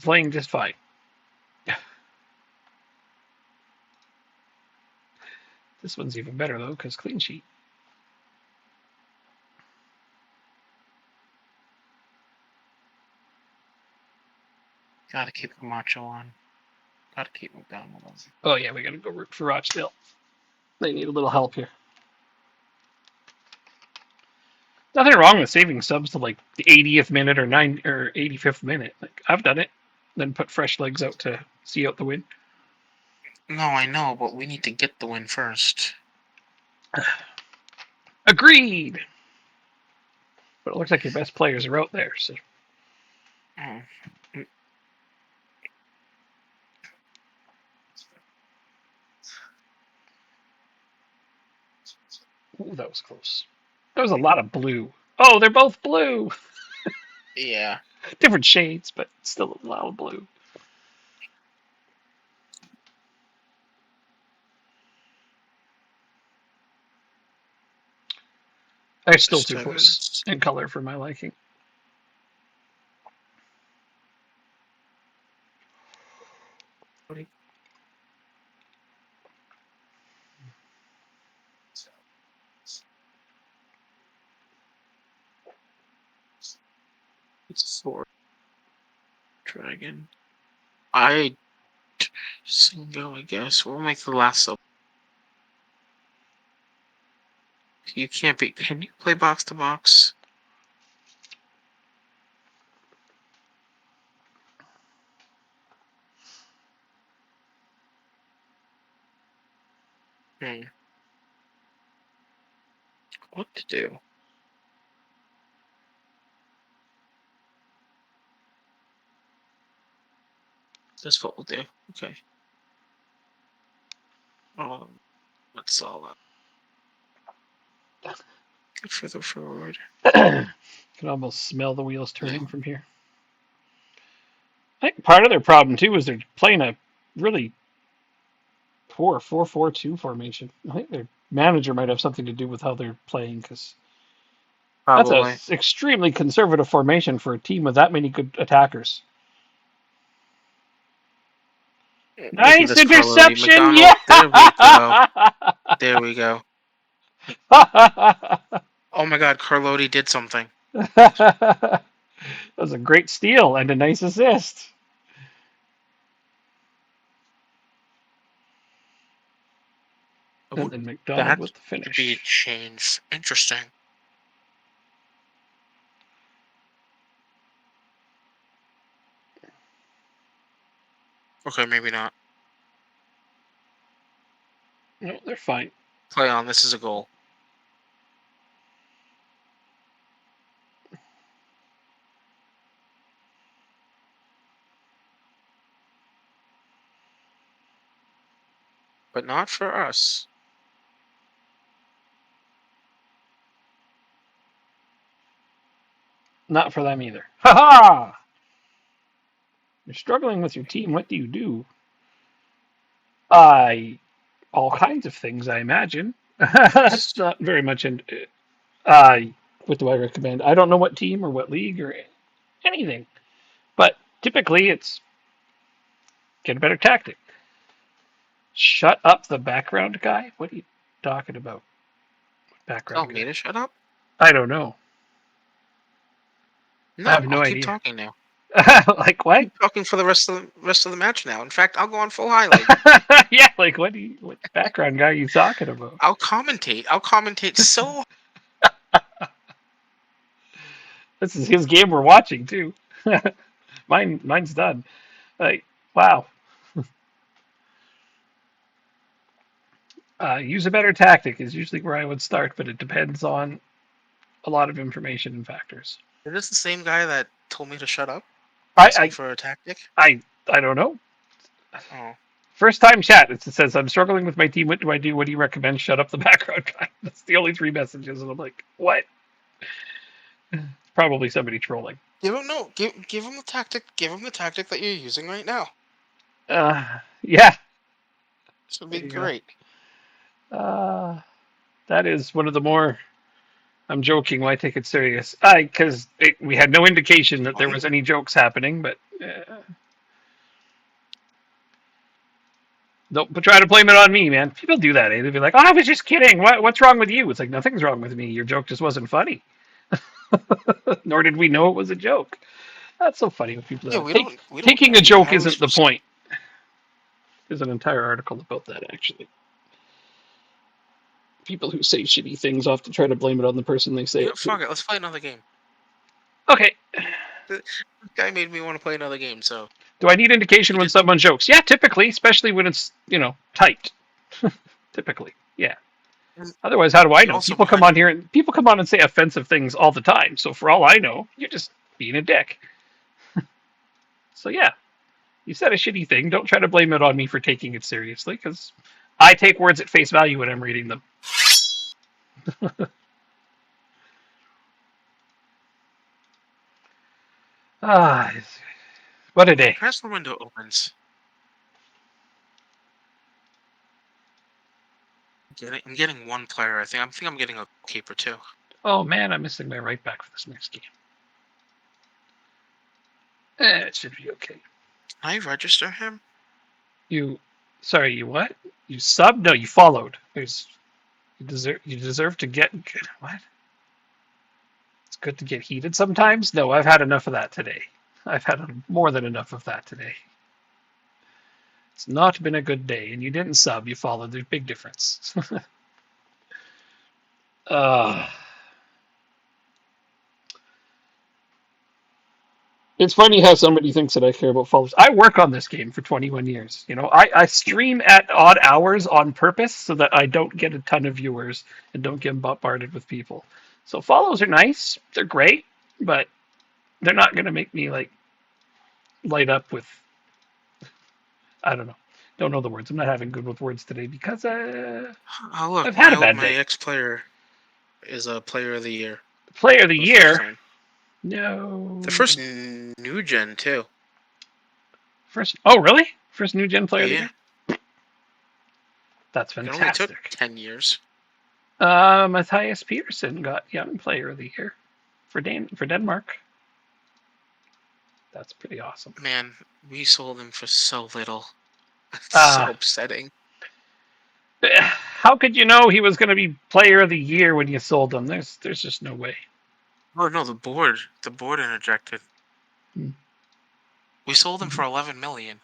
Speaker 1: playing just fine. This one's even better, though, because clean sheet.
Speaker 2: Gotta keep Camacho on. Gotta keep McDonald on.
Speaker 1: Oh, yeah, we gotta go root for Rochdale. They need a little help here. Nothing wrong with saving subs to like the 80th minute or 85th minute. Like I've done it. Then put fresh legs out to see out the win.
Speaker 2: No, I know, but we need to get the win first.
Speaker 1: Agreed. But it looks like your best players are out there. So.
Speaker 2: Oh.
Speaker 1: Ooh, that was close. That was a lot of blue. Oh, they're both blue.
Speaker 2: Yeah.
Speaker 1: Different shades, but still a lot of blue. They're still too close in color for my liking.
Speaker 2: Sword. Dragon. Single, I guess. We'll make the last sub. You can't be. Can you play box to box? What to do? That's what we'll do. Okay. That's all up. Get further forward.
Speaker 1: Can almost smell the wheels turning from here. I think part of their problem too is they're playing a really poor 4-4-2 formation. I think their manager might have something to do with how they're playing because that's an extremely conservative formation for a team with that many good attackers. Nice interception! Yeah!
Speaker 2: There we go. Oh my God, Carlotti did something.
Speaker 1: That was a great steal and a nice assist. And then McDonald with the finish.
Speaker 2: Be a change. Interesting. Okay, maybe not.
Speaker 1: No, they're fine.
Speaker 2: Play on. This is a goal. But not for us.
Speaker 1: Not for them either. Ha ha! You're struggling with your team. What do you do? All kinds of things, I imagine. That's not very much in. What do I recommend? I don't know what team or what league or anything, but typically it's get a better tactic. Shut up, the background guy. What are you talking about? Background.
Speaker 2: Tell me to shut up.
Speaker 1: I don't know.
Speaker 2: No,
Speaker 1: I have no
Speaker 2: I'll
Speaker 1: idea.
Speaker 2: Keep talking now.
Speaker 1: Like what?
Speaker 2: Keep talking for the rest of the match now. In fact, I'll go on full highlight.
Speaker 1: Yeah, like what background guy are you talking about?
Speaker 2: I'll commentate so.
Speaker 1: This is his game we're watching too. Mine's done. Like wow. Use a better tactic is usually where I would start, but it depends on a lot of information and factors.
Speaker 2: Is this the same guy that told me to shut up?
Speaker 1: I
Speaker 2: Asking for a tactic?
Speaker 1: I don't know.
Speaker 2: Oh.
Speaker 1: First time chat. It says I'm struggling with my team. What do I do? What do you recommend? Shut up the background guy. That's the only 3 messages, and I'm like, what? Probably somebody trolling.
Speaker 2: Give him give him the tactic. Give him the tactic that you're using right now.
Speaker 1: Yeah.
Speaker 2: This would be great.
Speaker 1: That is one of the more. I'm joking. Why take it serious? Because we had no indication that there was any jokes happening, but don't try to blame it on me, man. People do that. They'd be like, "Oh, I was just kidding. What's wrong with you?" It's like nothing's wrong with me. Your joke just wasn't funny. Nor did we know it was a joke. That's so funny when people.
Speaker 2: Yeah, we don't
Speaker 1: taking
Speaker 2: know.
Speaker 1: a joke
Speaker 2: How are we
Speaker 1: isn't the
Speaker 2: supposed to-
Speaker 1: point. There's an entire article about that actually. People who say shitty things often try to blame it on the person they say
Speaker 2: You know,
Speaker 1: it to.
Speaker 2: fuck it. Let's play another game.
Speaker 1: Okay.
Speaker 2: This guy made me want to play another game. So
Speaker 1: Do I need indication when someone jokes? Yeah, typically, especially when it's typed. Typically, yeah. Otherwise, how do I know? People come on here and say offensive things all the time. So for all I know, you're just being a dick. So yeah, you said a shitty thing. Don't try to blame it on me for taking it seriously, because I take words at face value when I'm reading them. What a day.
Speaker 2: Transfer window opens. I'm getting one player. I think I'm getting a keeper too.
Speaker 1: Oh man, I'm missing my right back for this next game. It should be okay.
Speaker 2: Can I register him?
Speaker 1: You what? You subbed? No, you followed. You deserve to get what? It's good to get heated sometimes. No, I've had enough of that today. I've had more than enough of that today. It's not been a good day, and you didn't sub. You followed. There's a big difference. It's funny how somebody thinks that I care about followers. I work on this game for 21 years. I stream at odd hours on purpose so that I don't get a ton of viewers and don't get bombarded with people. So follows are nice. They're great, but they're not going to make me light up with, I don't know. Don't know the words. I'm not having good with words today because
Speaker 2: Oh, look,
Speaker 1: I've had a bad
Speaker 2: my
Speaker 1: day.
Speaker 2: ex-player is a player of the year.
Speaker 1: Player of the year? No.
Speaker 2: The first new gen too.
Speaker 1: Oh really? First new gen player of the year? That's fantastic.
Speaker 2: It only took 10 years.
Speaker 1: Matthias Peterson got young player of the year for Denmark. That's pretty awesome.
Speaker 2: Man, we sold him for so little. It's so upsetting.
Speaker 1: How could you know he was going to be player of the year when you sold him? There's just no way.
Speaker 2: Oh no, the board interjected. We sold him for 11 million.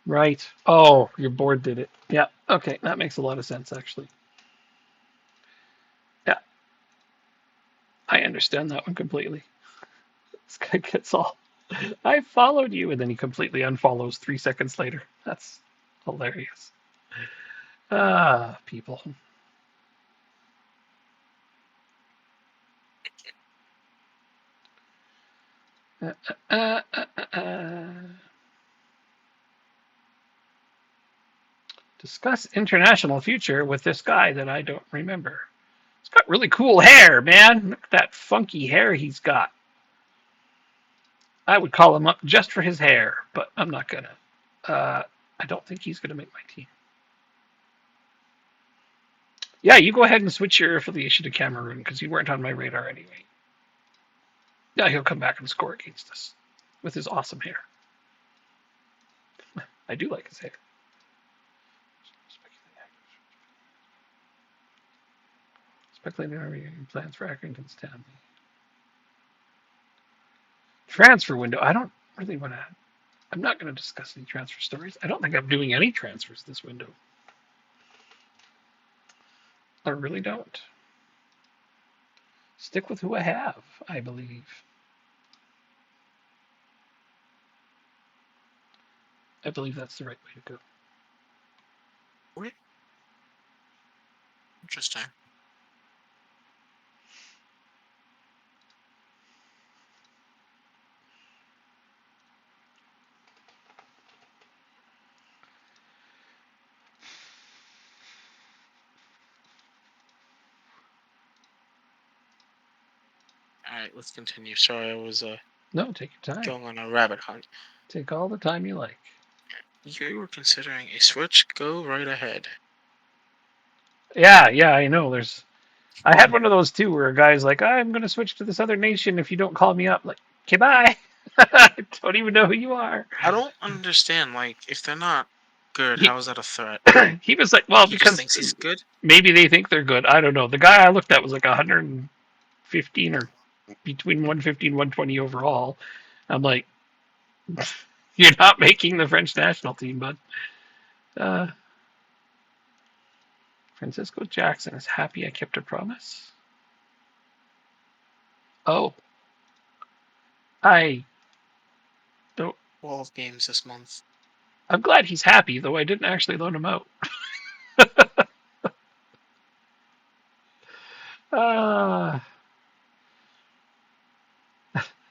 Speaker 1: Right. Oh, your board did it. Yeah. Okay, that makes a lot of sense actually. Yeah. I understand that one completely. This guy gets all, I followed you, and then he completely unfollows 3 seconds later. That's hilarious. People. Discuss international future with this guy that I don't remember. He's got really cool hair, man. Look at that funky hair he's got. I would call him up just for his hair, but I'm not gonna. I don't think he's gonna make my team. Yeah, you go ahead and switch your affiliation to Cameroon because you weren't on my radar anyway. Yeah, he'll come back and score against us with his awesome hair. I do like his hair. Speculating on plans for Accrington Stanley. Transfer window. I don't really want to. I'm not going to discuss any transfer stories. I don't think I'm doing any transfers this window. I really don't. Stick with who I have, I believe. I believe that's the right way to go.
Speaker 2: Wait. Interesting. All right, let's continue. Sorry, I was
Speaker 1: No, take your time.
Speaker 2: going on a rabbit hunt.
Speaker 1: Take all the time you like.
Speaker 2: You were considering a switch? Go right ahead.
Speaker 1: Yeah, I know. I had one of those too, where a guy's like, "I'm going to switch to this other nation if you don't call me up." Like, okay, bye. I don't even know who you are.
Speaker 2: I don't understand. Like, if they're not good,
Speaker 1: He,
Speaker 2: how is that a threat?
Speaker 1: he was like, well,
Speaker 2: He just
Speaker 1: because
Speaker 2: thinks he's good.
Speaker 1: maybe they think they're good. I don't know. The guy I looked at was like 115 or between 150 and 120 overall. I'm like, you're not making the French national team, bud. Francisco Jackson is happy I kept a promise. Oh, I don't.
Speaker 2: 12 games this month.
Speaker 1: I'm glad he's happy, though I didn't actually loan him out.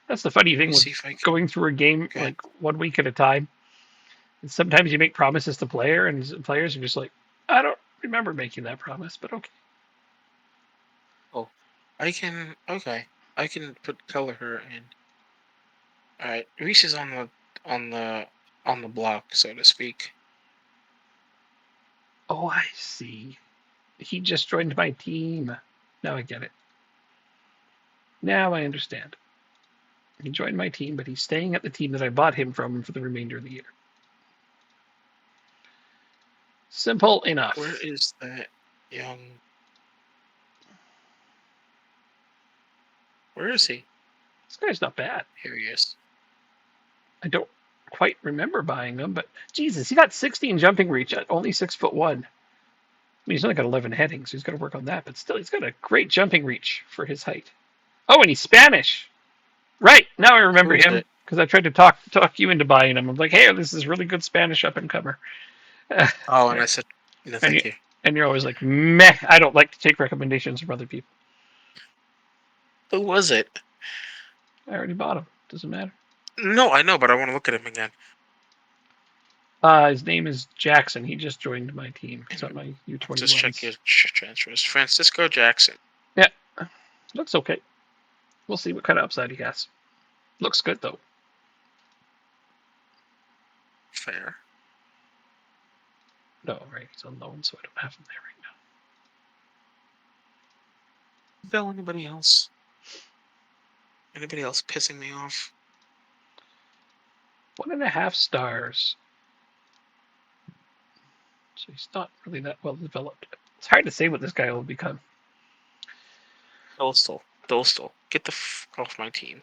Speaker 1: That's the funny thing with going through a game like 1 week at a time. And sometimes you make promises to players are just like, I don't remember making that promise, but okay.
Speaker 2: Oh, I can put Kelleher in. All right, Reese is on the block, so to speak.
Speaker 1: Oh, I see. He just joined my team. Now I get it. Now I understand. He joined my team, but he's staying at the team that I bought him from for the remainder of the year. Simple enough.
Speaker 2: Where is that young? Where is he?
Speaker 1: This guy's not bad.
Speaker 2: Here he is.
Speaker 1: I don't quite remember buying him, but Jesus, he got 16 jumping reach at only 6'1". I mean, he's only got 11 heading, so he's got to work on that. But still, he's got a great jumping reach for his height. Oh, and he's Spanish. Right, now I remember him because I tried to talk you into buying him. I'm like, hey, this is really good Spanish up and comer.
Speaker 2: Oh, and I said, no, thank you.
Speaker 1: And you're always like, meh, I don't like to take recommendations from other people.
Speaker 2: Who was it?
Speaker 1: I already bought him. Doesn't matter.
Speaker 2: No, I know, but I want to look at him again.
Speaker 1: His name is Jackson. He just joined my team. He's on my U21.
Speaker 2: Just check your transfers. Francisco Jackson.
Speaker 1: Yeah, looks okay. We'll see what kind of upside he has. Looks good, though.
Speaker 2: Fair.
Speaker 1: No, right, he's on loan, so I don't have him there right now.
Speaker 2: Bill, anybody else? Anybody else pissing me off?
Speaker 1: 1.5 stars. So he's not really that well developed. It's hard to say what this guy will become.
Speaker 2: Dostal. Get the f off my team.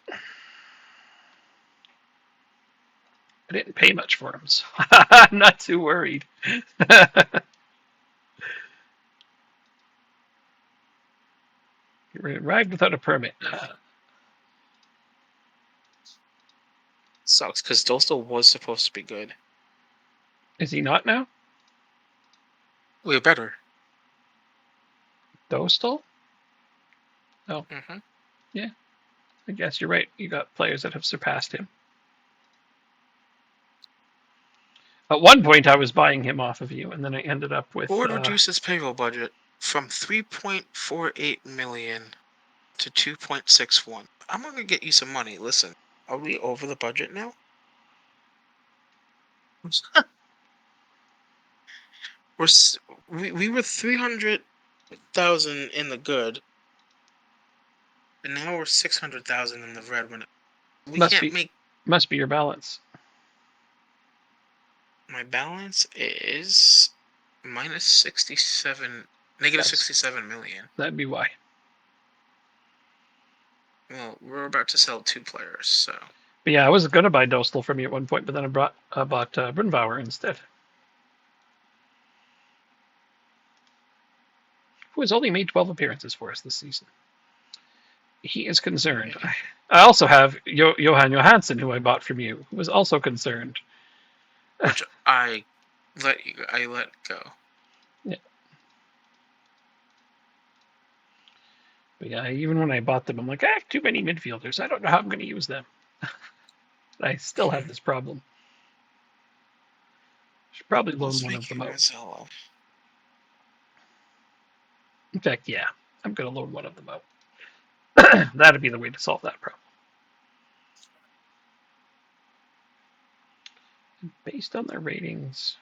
Speaker 1: I didn't pay much for him, so I'm not too worried. He arrived without a permit.
Speaker 2: Sucks, because Dostal was supposed to be good.
Speaker 1: Is he not now?
Speaker 2: We're better.
Speaker 1: Dostal? Oh.
Speaker 2: Mm-hmm.
Speaker 1: Yeah. I guess you're right. You got players that have surpassed him. At one point, I was buying him off of you, and then I ended up with...
Speaker 2: Who would reduce his payroll budget from 3.48 million to 2.61? I'm going to get you some money. Listen, are we over the budget now? We were 300,000 in the good, and now we're 600,000 in the red. When
Speaker 1: must be your balance.
Speaker 2: My balance is minus 67, negative 67 million.
Speaker 1: That'd be why.
Speaker 2: Well, we're about to sell 2 players, so.
Speaker 1: But yeah, I was going to buy Dostal from you at one point, but then I bought Brunbauer instead. Who has only made 12 appearances for us this season. He is concerned. I also have Johan Johansson, who I bought from you, who was also concerned.
Speaker 2: Which I let go.
Speaker 1: But yeah, even when I bought them, I'm like, I have too many midfielders. I don't know how I'm going to use them. I still have this problem. Should probably loan
Speaker 2: Let's
Speaker 1: one
Speaker 2: make
Speaker 1: of them
Speaker 2: you
Speaker 1: out.
Speaker 2: Marcelo.
Speaker 1: In fact, yeah, I'm going to loan one of them out. That'd be the way to solve that problem. Based on their ratings.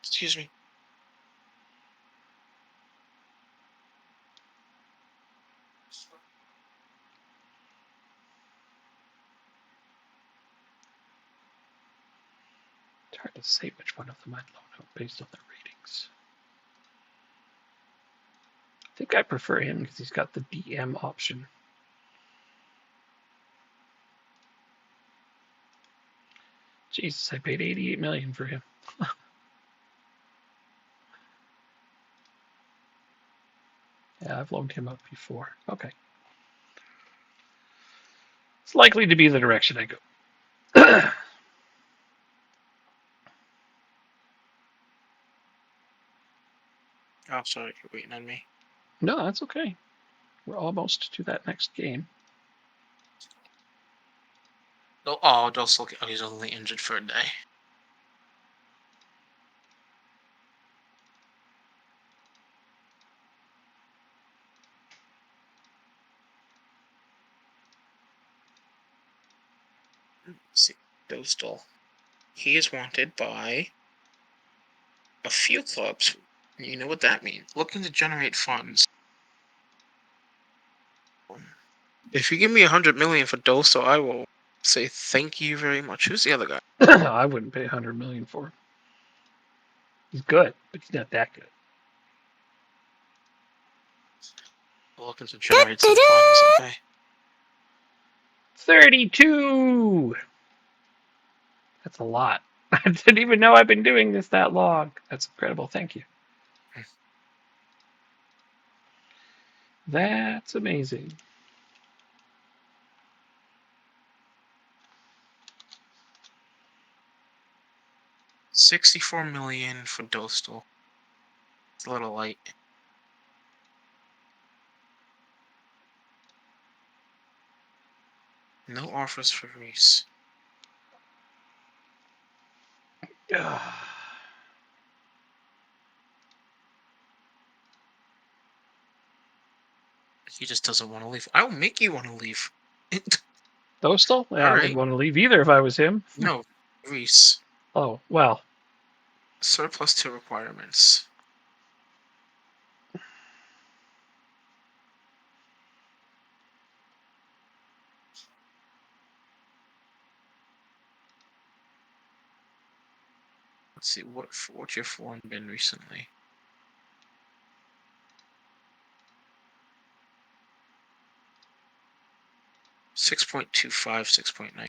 Speaker 2: Excuse me.
Speaker 1: It's hard to say which one of them I'd loan out based on their ratings. I think I prefer him because he's got the DM option. Jesus, I paid $88 million for him. Yeah, I've loaned him out before. Okay. It's likely to be the direction I go.
Speaker 2: Oh, sorry, you're waiting on me.
Speaker 1: No, that's okay. We're almost to that next game.
Speaker 2: Oh, Dos look. Oh, he's only injured for a day. Let's see, Dostal. He is wanted by a few clubs. You know what that means? Looking to generate funds. If you give me 100 million for Dostal, I will say thank you very much. Who's the other guy?
Speaker 1: I wouldn't pay $100 million for him. He's good, but he's not that good.
Speaker 2: Looking to generate some funds. Okay.
Speaker 1: 32! That's a lot. I didn't even know I've been doing this that long. That's incredible. Thank you. That's amazing.
Speaker 2: $64 million for Dostal. It's a little light. No offers for Reese. He just doesn't want to leave. I'll make you want to leave.
Speaker 1: Dostal? Yeah, I
Speaker 2: Alright.
Speaker 1: wouldn't want to leave either if I was him.
Speaker 2: No, Reese.
Speaker 1: Oh, well.
Speaker 2: Surplus to requirements. Let's see, what's your form been recently? .25, 6.9.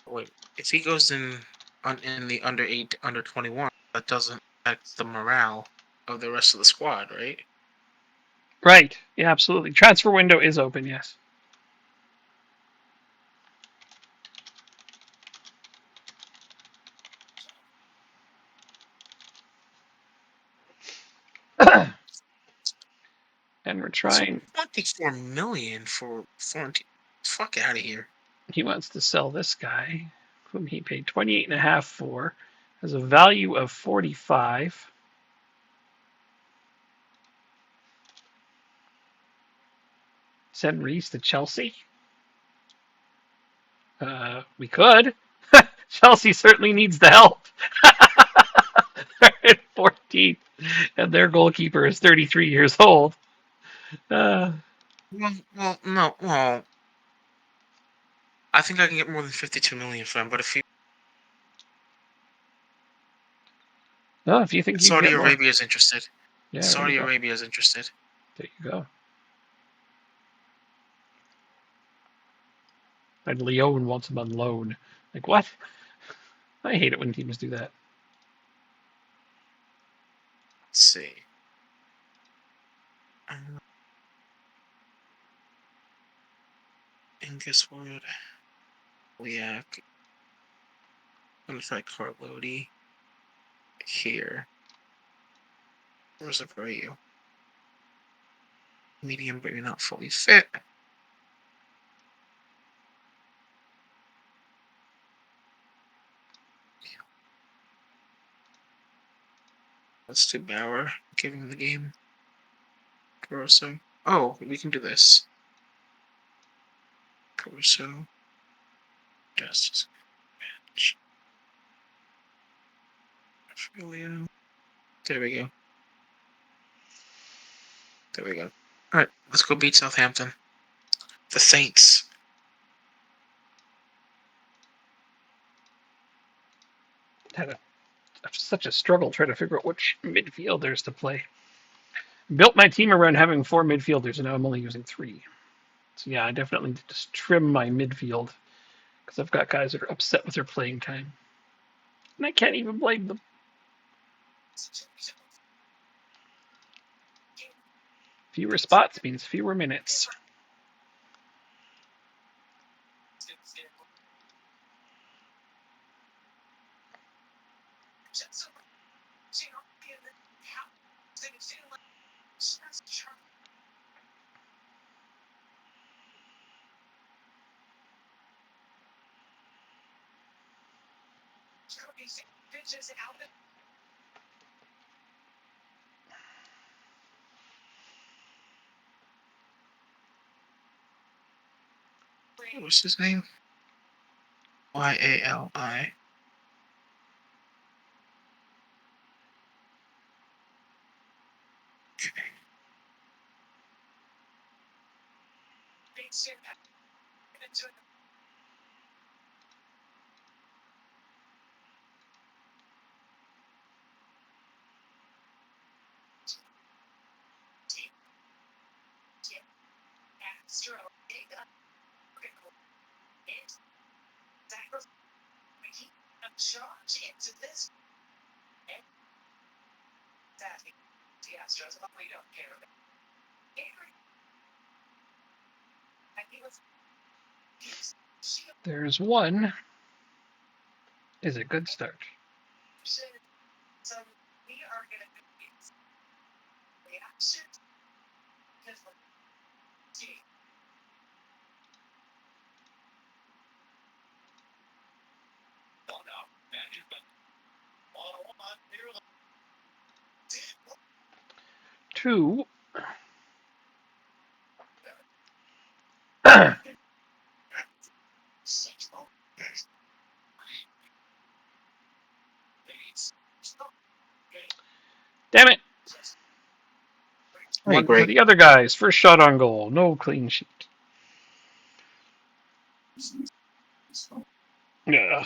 Speaker 2: Wait, if he goes in the under 21, that doesn't affect the morale of the rest of the squad, right?
Speaker 1: Right. Yeah, absolutely. Transfer window is open, yes. And we're trying.
Speaker 2: 24 million for Florentine. Fuck out of here.
Speaker 1: He wants to sell this guy, whom he paid 28.5 for, has a value of 45. Send Reese to Chelsea. We could. Chelsea certainly needs the help. They're at 14th, and their goalkeeper is 33 years old.
Speaker 2: Well, no. Well, I think I can get more than 52 million for him, but if
Speaker 1: You think you can
Speaker 2: Saudi
Speaker 1: get more.
Speaker 2: Arabia is interested.
Speaker 1: Yeah,
Speaker 2: Saudi Arabia is interested.
Speaker 1: There you go. And Leon wants him on loan. Like, what? I hate it when teams do that.
Speaker 2: Let's see. And guess what? We have. I'm gonna try Carloti here. Where's it for you? Medium, but you're not fully fit. Let's do Bauer. Give him the game. Caruso. Oh, we can do this. Caruso. Justice. Bench. Filio. There we go. There we go. Alright, let's go beat Southampton. The Saints.
Speaker 1: Had such a struggle trying to figure out which midfielders to play. Built my team around having 4 midfielders, and now I'm only using 3. So yeah, I definitely need to just trim my midfield because I've got guys that are upset with their playing time, and I can't even blame them. Fewer spots means fewer minutes.
Speaker 2: What's his name? Yali. Okay.
Speaker 1: There's one. Is a good start. Two. Damn it! One for the other guys. First shot on goal. No clean sheet. Yeah.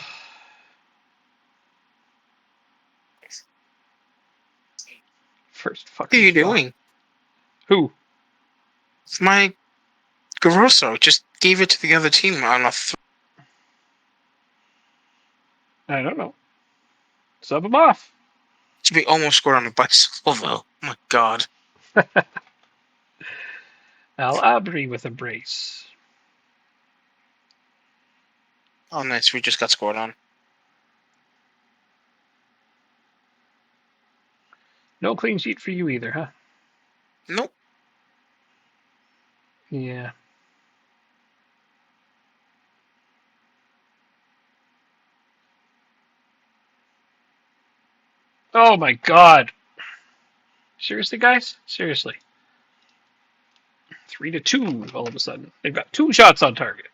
Speaker 1: First fucking.
Speaker 2: What are you doing?
Speaker 1: Who?
Speaker 2: It's my Garoso. Just gave it to the other team on a.
Speaker 1: I don't know. Sub him off.
Speaker 2: Should be almost scored on a bicycle, though. Oh my god.
Speaker 1: Al Abri with a brace.
Speaker 2: Oh, nice. We just got scored on.
Speaker 1: No clean sheet for you either, huh?
Speaker 2: Nope.
Speaker 1: Yeah. Oh my god. Seriously, guys? Seriously. 3-2 all of a sudden. They've got 2 shots on target.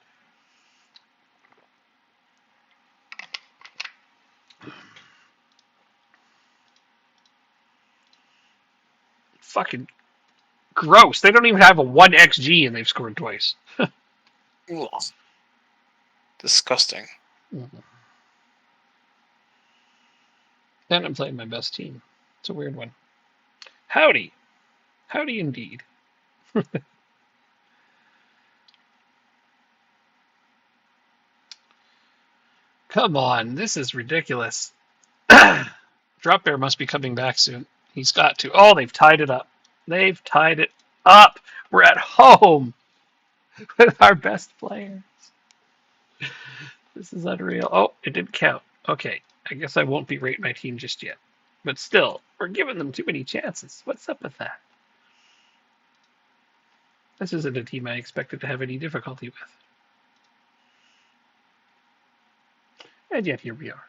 Speaker 1: Fucking gross. They don't even have a 1xG and they've scored twice.
Speaker 2: Ugh. Disgusting.
Speaker 1: Mm-hmm. And I'm playing my best team. It's a weird one. Howdy. Howdy indeed. Come on, this is ridiculous. Drop Bear must be coming back soon. He's got to. Oh, they've tied it up. They've tied it up. We're at home with our best players. This is unreal. Oh, it didn't count. Okay, I guess I won't berate my team just yet. But still, we're giving them too many chances. What's up with that? This isn't a team I expected to have any difficulty with. And yet here we are.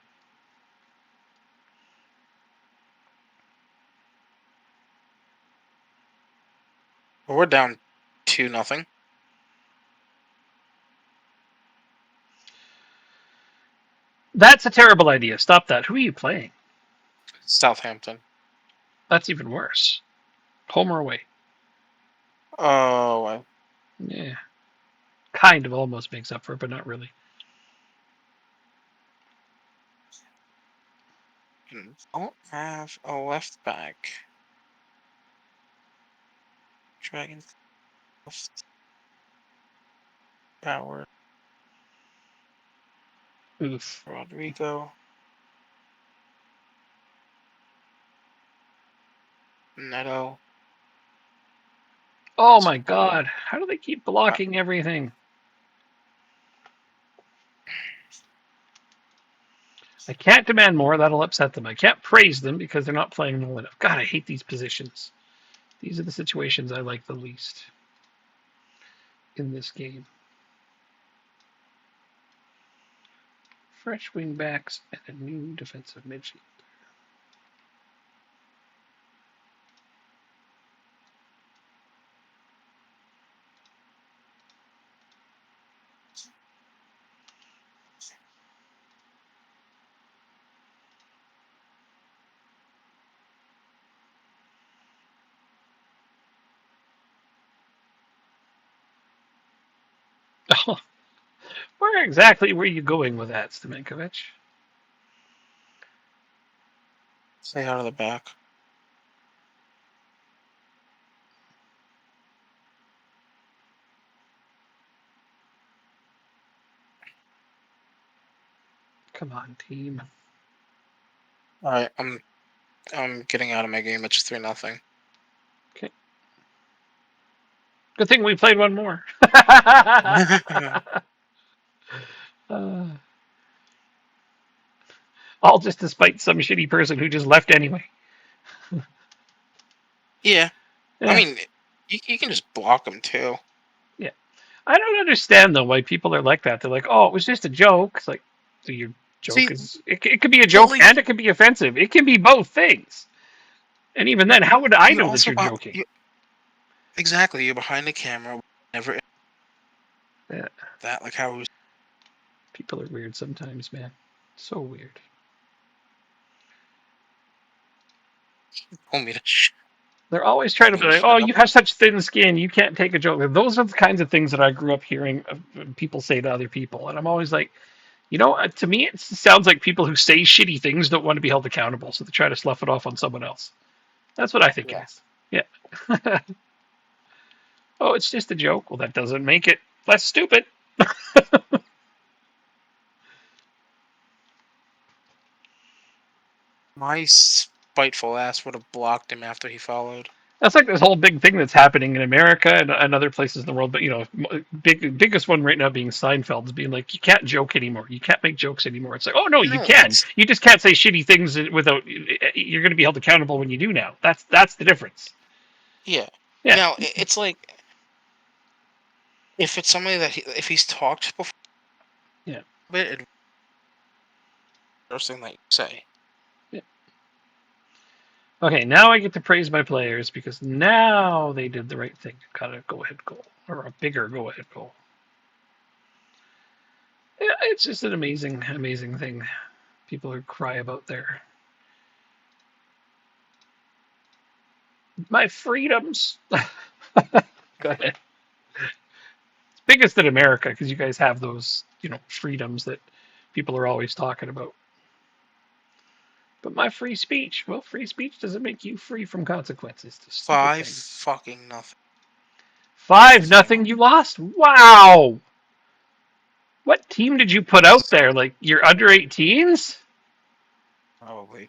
Speaker 2: Well, we're down 2-0.
Speaker 1: That's a terrible idea. Stop that. Who are you playing?
Speaker 2: Southampton.
Speaker 1: That's even worse. Home or away?
Speaker 2: Oh,
Speaker 1: Yeah. Kind of almost makes up for it, but not really.
Speaker 2: Don't have a left back. Dragon left. Power.
Speaker 1: Oof.
Speaker 2: Rodrigo. Neto.
Speaker 1: Oh my god. How do they keep blocking everything? I can't demand more. That'll upset them. I can't praise them because they're not playing well enough. God, I hate these positions. These are the situations I like the least in this game. Fresh wingbacks and a new defensive midfield. Oh, where exactly were you going with that, Stamenkovic?
Speaker 2: Stay out of the back.
Speaker 1: Come on, team.
Speaker 2: All right, I'm getting out of my game. It's 3-0.
Speaker 1: Okay. Good thing we played one more. All just despite some shitty person who just left anyway.
Speaker 2: Yeah.
Speaker 1: Yeah.
Speaker 2: I mean, you can just block them too.
Speaker 1: Yeah. I don't understand though why people are like that. They're like, "Oh, it was just a joke." It's like, so your joke is it could be a joke
Speaker 2: like,
Speaker 1: and it could be offensive. It can be both things. And even then, how would I know that you're joking?
Speaker 2: Exactly. You're behind the camera. Never.
Speaker 1: Yeah.
Speaker 2: That like how.
Speaker 1: People are weird sometimes, man. So weird.
Speaker 2: Told me to
Speaker 1: They're always trying to be like, "Oh, you have such thin skin, you can't take a joke." Those are the kinds of things that I grew up hearing people say to other people, and I'm always like, you know, to me, it sounds like people who say shitty things don't want to be held accountable, so they try to slough it off on someone else. That's what I think it is. Yeah. Oh, it's just a joke. Well, that doesn't make it less stupid.
Speaker 2: My spiteful ass would have blocked him after he followed.
Speaker 1: That's like this whole big thing that's happening in America and other places in the world. But, you know, biggest one right now being Seinfeld's being like, you can't joke anymore. You can't make jokes anymore. It's like, oh, no, you can. You just can't say shitty things without, you're going to be held accountable when you do now. That's the difference.
Speaker 2: Yeah. Now, it's like, if it's somebody that, if he's talked before,
Speaker 1: yeah,
Speaker 2: it's the first thing that you say.
Speaker 1: Yeah. Okay, now I get to praise my players because now they did the right thing. Got a go-ahead goal, or a bigger go-ahead goal. Yeah, it's just an amazing, amazing thing. People who cry about their my freedoms. Go ahead. It's biggest in America because you guys have those, you know, freedoms that people are always talking about. But my free speech, well, free speech doesn't make you free from consequences.
Speaker 2: 5-0.
Speaker 1: 5-0. You lost. Wow. What team did you put out there? Like your under 18s?
Speaker 2: Probably.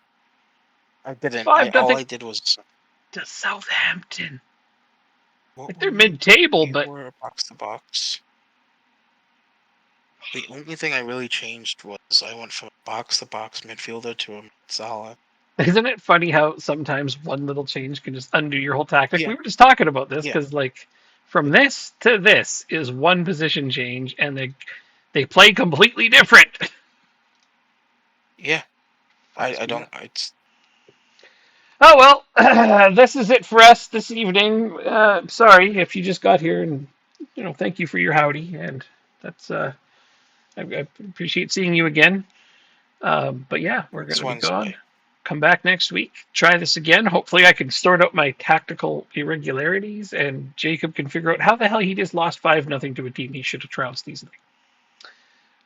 Speaker 2: I didn't.
Speaker 1: Five
Speaker 2: All
Speaker 1: nothing
Speaker 2: I did was
Speaker 1: to Southampton.
Speaker 2: what
Speaker 1: Like
Speaker 2: were
Speaker 1: they're
Speaker 2: you?
Speaker 1: mid-table,
Speaker 2: You
Speaker 1: but
Speaker 2: were box to box. The only thing I really changed was I went from a box to box midfielder to a Salah.
Speaker 1: isn't it funny how sometimes one little change can just undo your whole tactic?
Speaker 2: Yeah,
Speaker 1: We were just talking about this
Speaker 2: yeah,
Speaker 1: because like from this to this is one position change, and they play completely different.
Speaker 2: yeah.
Speaker 1: Fucks
Speaker 2: I
Speaker 1: me
Speaker 2: don't.
Speaker 1: up.
Speaker 2: It's
Speaker 1: Oh well, this is it for us this evening. Sorry if you just got here, and thank you for your howdy, and that's I appreciate seeing you again. But yeah, we're
Speaker 2: it's
Speaker 1: gonna be gone.
Speaker 2: Wednesday.
Speaker 1: Come back next week. Try this again. Hopefully, I can sort out my tactical irregularities, and Jacob can figure out how the hell he just lost 5-0 to a team he should have trounced easily.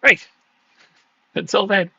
Speaker 1: Right. Until then.